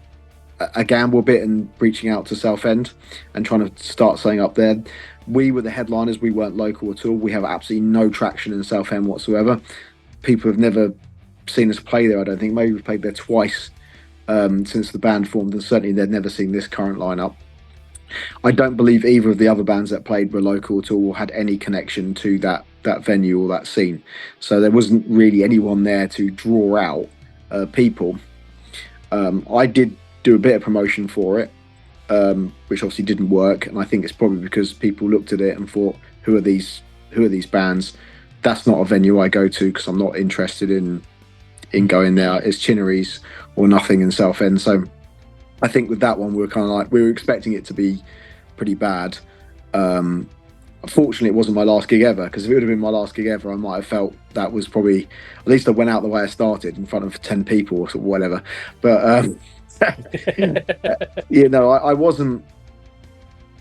a gamble a bit and reaching out to Southend and trying to start setting up there. We were the headliners. We weren't local at all. We have absolutely no traction in Southend whatsoever. People have never seen us play there, I don't think. Maybe we've played there twice since the band formed, and certainly they've never seen this current lineup. I don't believe either of the other bands that played were local at all or had any connection to that that venue or that scene. So there wasn't really anyone there to draw out people. I did do a bit of promotion for it, which obviously didn't work, and I think it's probably because people looked at it and thought, who are these bands? That's not a venue I go to because I'm not interested in going there. It's Chinnery's or nothing in Southend. So I think with that one, we were expecting it to be pretty bad. Unfortunately, it wasn't my last gig ever, because if it would have been my last gig ever, I might have felt that was probably, at least I went out the way I started in front of 10 people or whatever. But I wasn't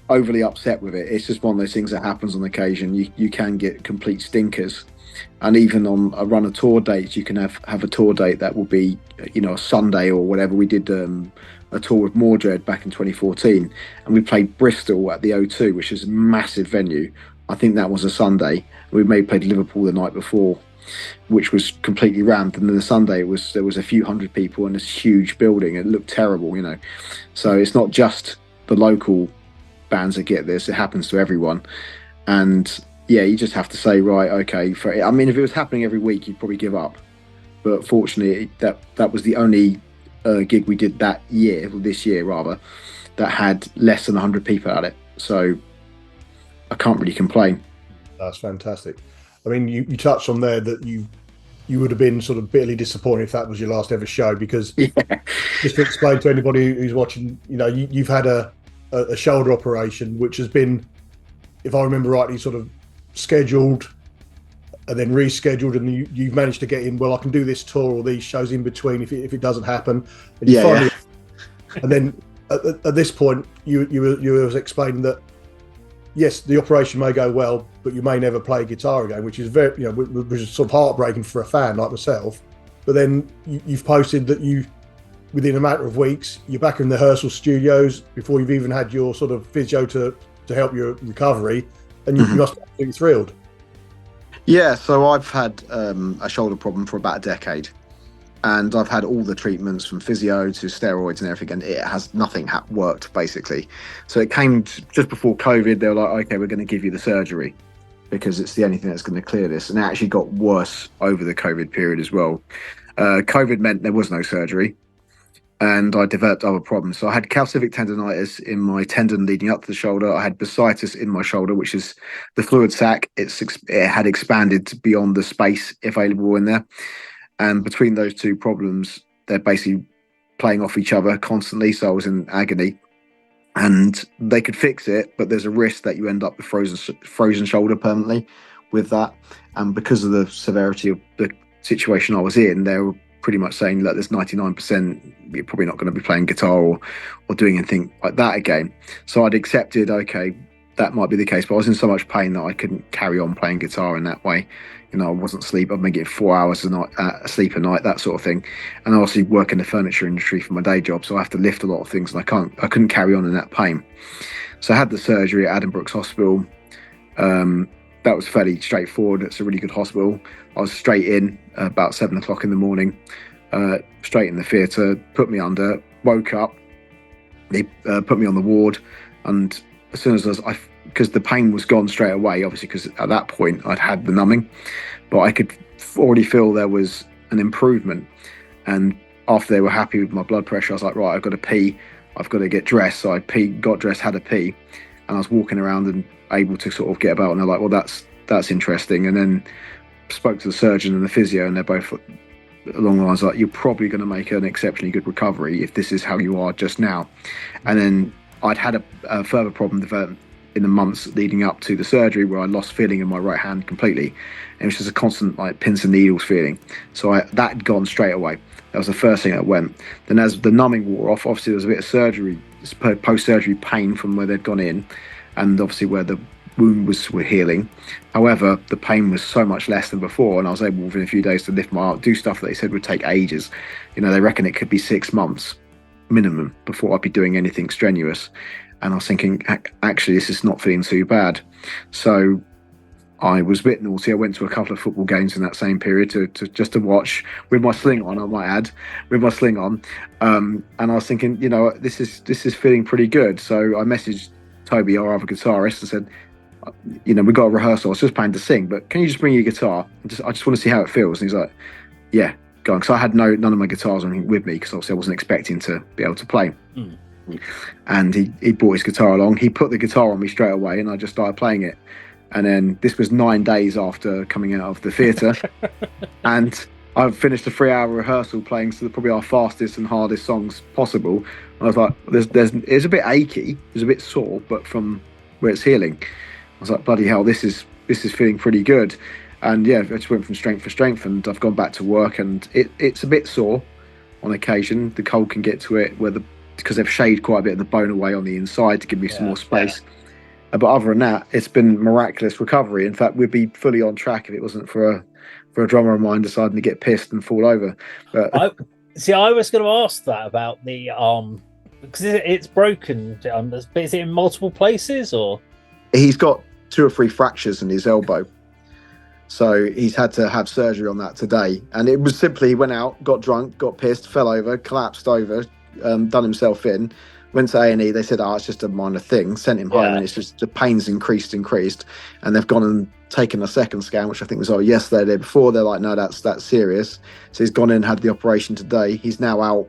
overly upset with it. It's just one of those things that happens on occasion. You can get complete stinkers, and even on a run of tour dates, you can have a tour date that will be a Sunday or whatever. We did a tour with Mordred back in 2014, and we played Bristol at the O2, which is a massive venue. I think that was a Sunday. We played Liverpool the night before, which was completely rammed, and then the Sunday there was a few hundred people in this huge building. It looked terrible, So it's not just the local bands that get this; it happens to everyone. And yeah, you just have to say, right, okay. If it was happening every week, you'd probably give up. But fortunately, that was the only gig we did this year rather, that had less than 100 people at it. So I can't really complain. That's fantastic. I mean, you touched on there that you would have been sort of bitterly disappointed if that was your last ever show, because just to explain to anybody who's watching, you've had a shoulder operation, which has been, if I remember rightly, sort of scheduled and then rescheduled, and you've managed to get in, well, I can do this tour or these shows in between if it doesn't happen. And and then at this point, you were explaining that, yes, the operation may go well, but you may never play guitar again, which is very, which is sort of heartbreaking for a fan like myself. But then you've posted that within a matter of weeks, you're back in the rehearsal studios before you've even had your sort of physio to help your recovery, and you must be absolutely thrilled. Yeah, so I've had a shoulder problem for about a decade, and I've had all the treatments from physio to steroids and everything, and it has nothing worked basically. So it came just before COVID. They were like, okay, we're going to give you the surgery because it's the only thing that's going to clear this. And it actually got worse over the COVID period as well. COVID meant there was no surgery, and I developed other problems. So I had calcific tendonitis in my tendon leading up to the shoulder. I had bursitis in my shoulder, which is the fluid sac. It had expanded beyond the space available in there. And between those two problems, they're basically playing off each other constantly. So I was in agony, and they could fix it, but there's a risk that you end up with frozen shoulder permanently with that. And because of the severity of the situation I was in, they were pretty much saying, look, there's 99% you're probably not going to be playing guitar or doing anything like that again. So I'd accepted, okay, that might be the case, but I was in so much pain that I couldn't carry on playing guitar in that way. I wasn't sleep. I'd been getting 4 hours a night, sleep a night, that sort of thing. And I obviously work in the furniture industry for my day job, so I have to lift a lot of things, and I couldn't carry on in that pain. So I had the surgery at Addenbrooke's Hospital. That was fairly straightforward. It's a really good hospital. I was straight in about 7 o'clock in the morning, straight in the theatre, put me under, woke up, they put me on the ward, and as soon as because the pain was gone straight away, obviously, because at that point I'd had the numbing, but I could already feel there was an improvement. And after they were happy with my blood pressure, I was like, right, I've got to pee, I've got to get dressed. So I got dressed, had a pee, and I was walking around and able to sort of get about, and they're like, well, that's interesting. And then spoke to the surgeon and the physio, and they're both along the lines like, you're probably going to make an exceptionally good recovery if this is how you are just now. And then I'd had a further problem develop in the months leading up to the surgery, where I lost feeling in my right hand completely, and it was just a constant like pins and needles feeling. So that had gone straight away. That was the first thing that went. Then as the numbing wore off, obviously there was a bit of surgery, post-surgery pain from where they'd gone in, and obviously where the wound were healing. However, the pain was so much less than before, and I was able within a few days to lift my arm, do stuff that they said would take ages. They reckon it could be 6 months minimum before I'd be doing anything strenuous. And I was thinking, actually, this is not feeling too bad. So I was a bit naughty. I went to a couple of football games in that same period to watch with my sling on, I might add, with my sling on. And I was thinking, this is feeling pretty good. So I messaged Toby, our other guitarist, and said, we got a rehearsal. I was just planning to sing, but can you just bring your guitar? I just want to see how it feels. And he's like, yeah, go on. Because I had none of my guitars with me, because obviously I wasn't expecting to be able to play. And he brought his guitar along. He put the guitar on me straight away, and I just started playing it. And then this was 9 days after coming out of the theatre, and I've finished a 3-hour rehearsal playing probably our fastest and hardest songs possible. I was like, it's a bit achy, it's a bit sore, but from where it's healing, I was like, bloody hell, this is feeling pretty good. And yeah, I just went from strength to strength, and I've gone back to work, and it's a bit sore on occasion. The cold can get to it because they've shaved quite a bit of the bone away on the inside to give me some more space. But other than that, it's been miraculous recovery. In fact, we'd be fully on track if it wasn't for a drummer of mine deciding to get pissed and fall over. But I was going to ask that about the because it's broken. Is it in multiple places, or he's got 2 or 3 fractures in his elbow, so he's had to have surgery on that today. And it was simply, he went out, got drunk, got pissed, fell over, collapsed over, done himself in. Went to A&E, they said, it's just a minor thing, sent him home, and it's just the pain's increased, and they've gone and taken a second scan, which I think was yesterday, the day before. They're like, no, that's serious. So he's gone in, had the operation today. He's now out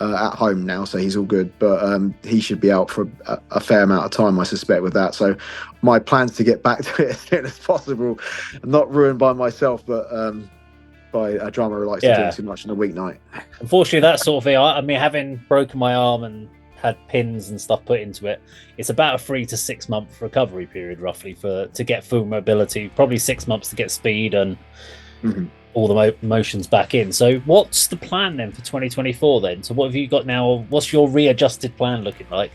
at home now, so he's all good, but he should be out for a fair amount of time, I suspect, with that. So my plan's to get back to it as soon as possible, not ruined by myself, but by a drummer who likes to do too much on a weeknight. Unfortunately, that sort of thing, I mean, having broken my arm and had pins and stuff put into it, it's about a 3 to 6 month recovery period roughly to get full mobility, probably 6 months to get speed and all the motions back in. So what's the plan then for 2024 then? So what have you got now? What's your readjusted plan looking like?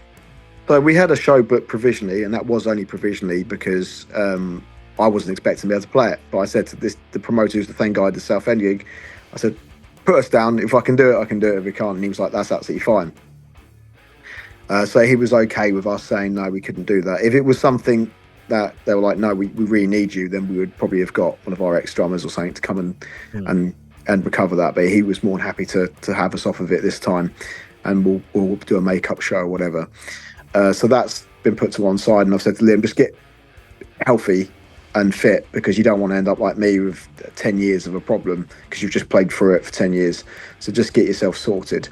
So we had a show booked provisionally, and that was only provisionally because I wasn't expecting to be able to play it. But I said to the promoter, who's the thing guy at the Southend gig, I said, put us down. If I can do it, I can do it. If we can't, and he was like, that's absolutely fine. So he was okay with us saying, no, we couldn't do that. If it was something that they were like, no, we really need you, then we would probably have got one of our ex-drummers or something to come and recover that. But he was more than happy to have us off of it this time, and we'll do a makeup show or whatever. So that's been put to one side, and I've said to Liam, just get healthy and fit, because you don't want to end up like me with 10 years of a problem because you've just played through it for 10 years. So just get yourself sorted.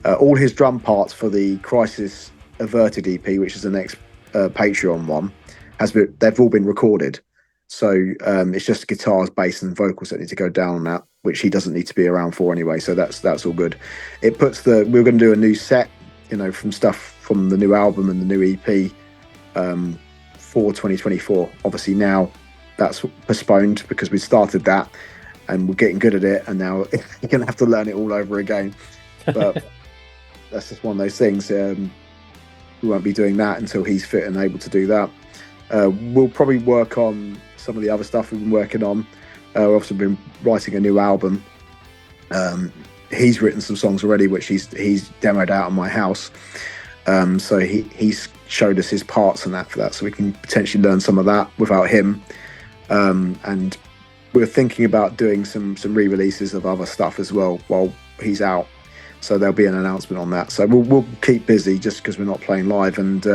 All his drum parts for the Crisis Averted EP, which is the next Patreon one, they've all been recorded. So it's just guitars, bass, and vocals that need to go down on that, which he doesn't need to be around for anyway. So that's all good. It puts we're going to do a new set, from stuff from the new album and the new EP for 2024. Obviously now that's postponed because we started that and we're getting good at it, and now you're going to have to learn it all over again. But that's just one of those things. We won't be doing that until he's fit and able to do that. We'll probably work on some of the other stuff we've been working on. We've also been writing a new album. He's written some songs already, which he's demoed out on my house. So he's showed us his parts and that for that, so we can potentially learn some of that without him. And we're thinking about doing some re-releases of other stuff as well while he's out. So there'll be an announcement on that. So we'll keep busy just because we're not playing live, and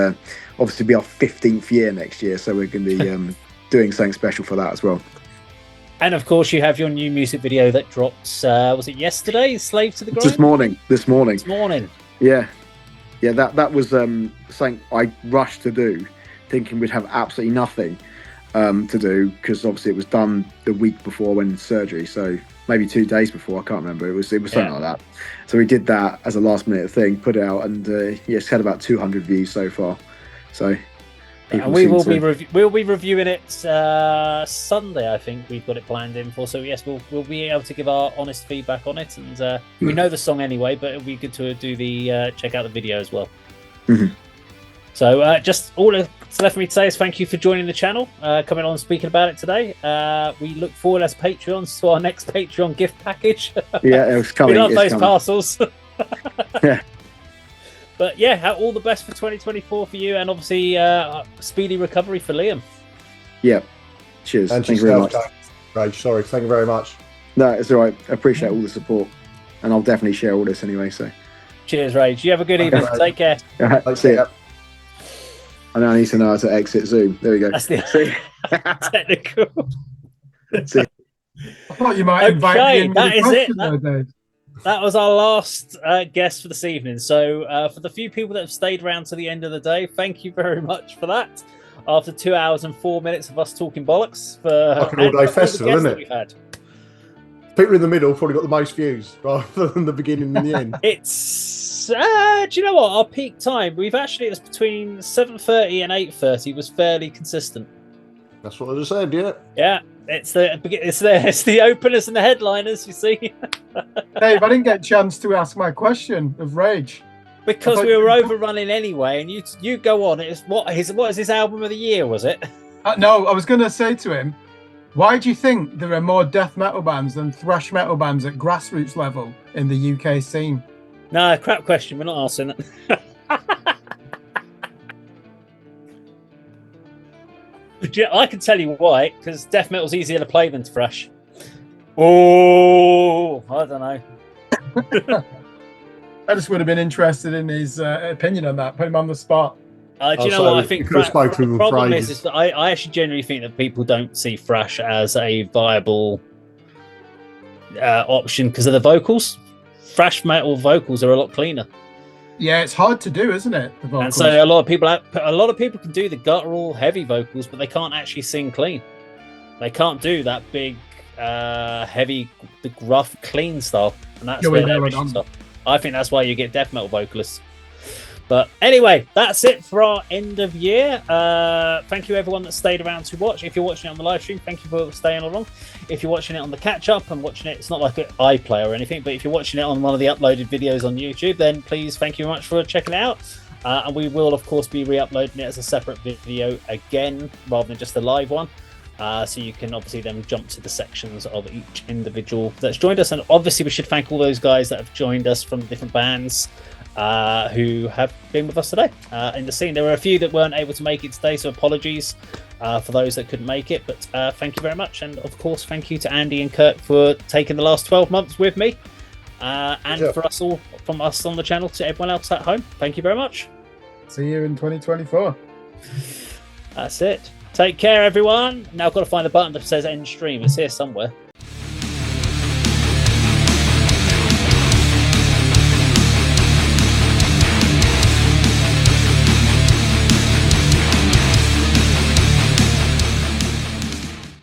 obviously be our 15th year next year. So we're going to be doing something special for that as well. And of course, you have your new music video that drops. Was it yesterday? Slave to the Grind? This morning. Yeah. That was something I rushed to do, thinking we'd have absolutely nothing to do, because obviously it was done the week before I went into surgery. So maybe 2 days before, I can't remember. It was something like that. So we did that as a last minute thing, put it out, and it's had about 200 views so far. So. And we'll be reviewing it Sunday. I think we've got it planned in for. So yes, we'll be able to give our honest feedback on it, and we know the song anyway, but it'll be good to do the check out the video as well. Mm-hmm. So just all that's left for me to say is thank you for joining the channel, coming on and speaking about it today. We look forward as Patreons to our next Patreon gift package. Yeah, it's coming. We love those parcels. Yeah. But yeah, all the best for 2024 for you, and obviously speedy recovery for Liam. Yeah. Cheers. And thank you very much. Rage, sorry. Thank you very much. No, it's all right. I appreciate all the support, and I'll definitely share all this anyway. So. Cheers, Rage. You have a good evening. Take care. All right. See ya. I now need to know how to exit Zoom. There we go. That's the See? technical. See? I thought you might invite me in with that a is it. question though, Dave. That was our last guest for this evening. So for the few people that have stayed around to the end of the day, thank you very much for that. After 2 hours and 4 minutes of us talking bollocks for Like an all-day festival, isn't it? We've had. People in the middle probably got the most views rather than the beginning and the end. It's do you know what? Our peak time, it was between 7:30 and 8:30 was fairly consistent. That's what I just said, yeah. Yeah, it's the openers and the headliners, you see. Dave, I didn't get a chance to ask my question of Rage. Because we were overrunning anyway, and you go on. What is his album of the year? Was it? No, I was going to say to him, why do you think there are more death metal bands than thrash metal bands at grassroots level in the UK scene? No, crap question. We're not asking that. I can tell you why. Because death metal's easier to play than thrash. Oh, I don't know. I just would have been interested in his opinion on that. Put him on the spot. Do you know what I think? The problem is that I actually genuinely think that people don't see thrash as a viable option because of the vocals. Thrash metal vocals are a lot cleaner. Yeah, it's hard to do, isn't it? The vocals. And so a lot of people can do the guttural, heavy vocals, but they can't actually sing clean. They can't do that big, heavy, the gruff, clean style, and that's where they're stuff. I think that's why you get death metal vocalists. But anyway, that's it for our end of year. Thank you everyone that stayed around to watch. If you're watching it on the live stream, thank you for staying along. If you're watching it on the catch up and watching it, it's not like an iPlayer or anything, but if you're watching it on one of the uploaded videos on YouTube, then please thank you very much for checking it out. And we will of course be re-uploading it as a separate video again, rather than just a live one. So you can obviously then jump to the sections of each individual that's joined us. And obviously we should thank all those guys that have joined us from different bands who have been with us today in the scene. There were a few that weren't able to make it today, so apologies for those that couldn't make it. But thank you very much. And of course, thank you to Andy and Kirk for taking the last 12 months with me. And for us all, from us on the channel to everyone else at home, thank you very much. See you in 2024. That's it. Take care, everyone. Now I've got to find the button that says end stream. It's here somewhere.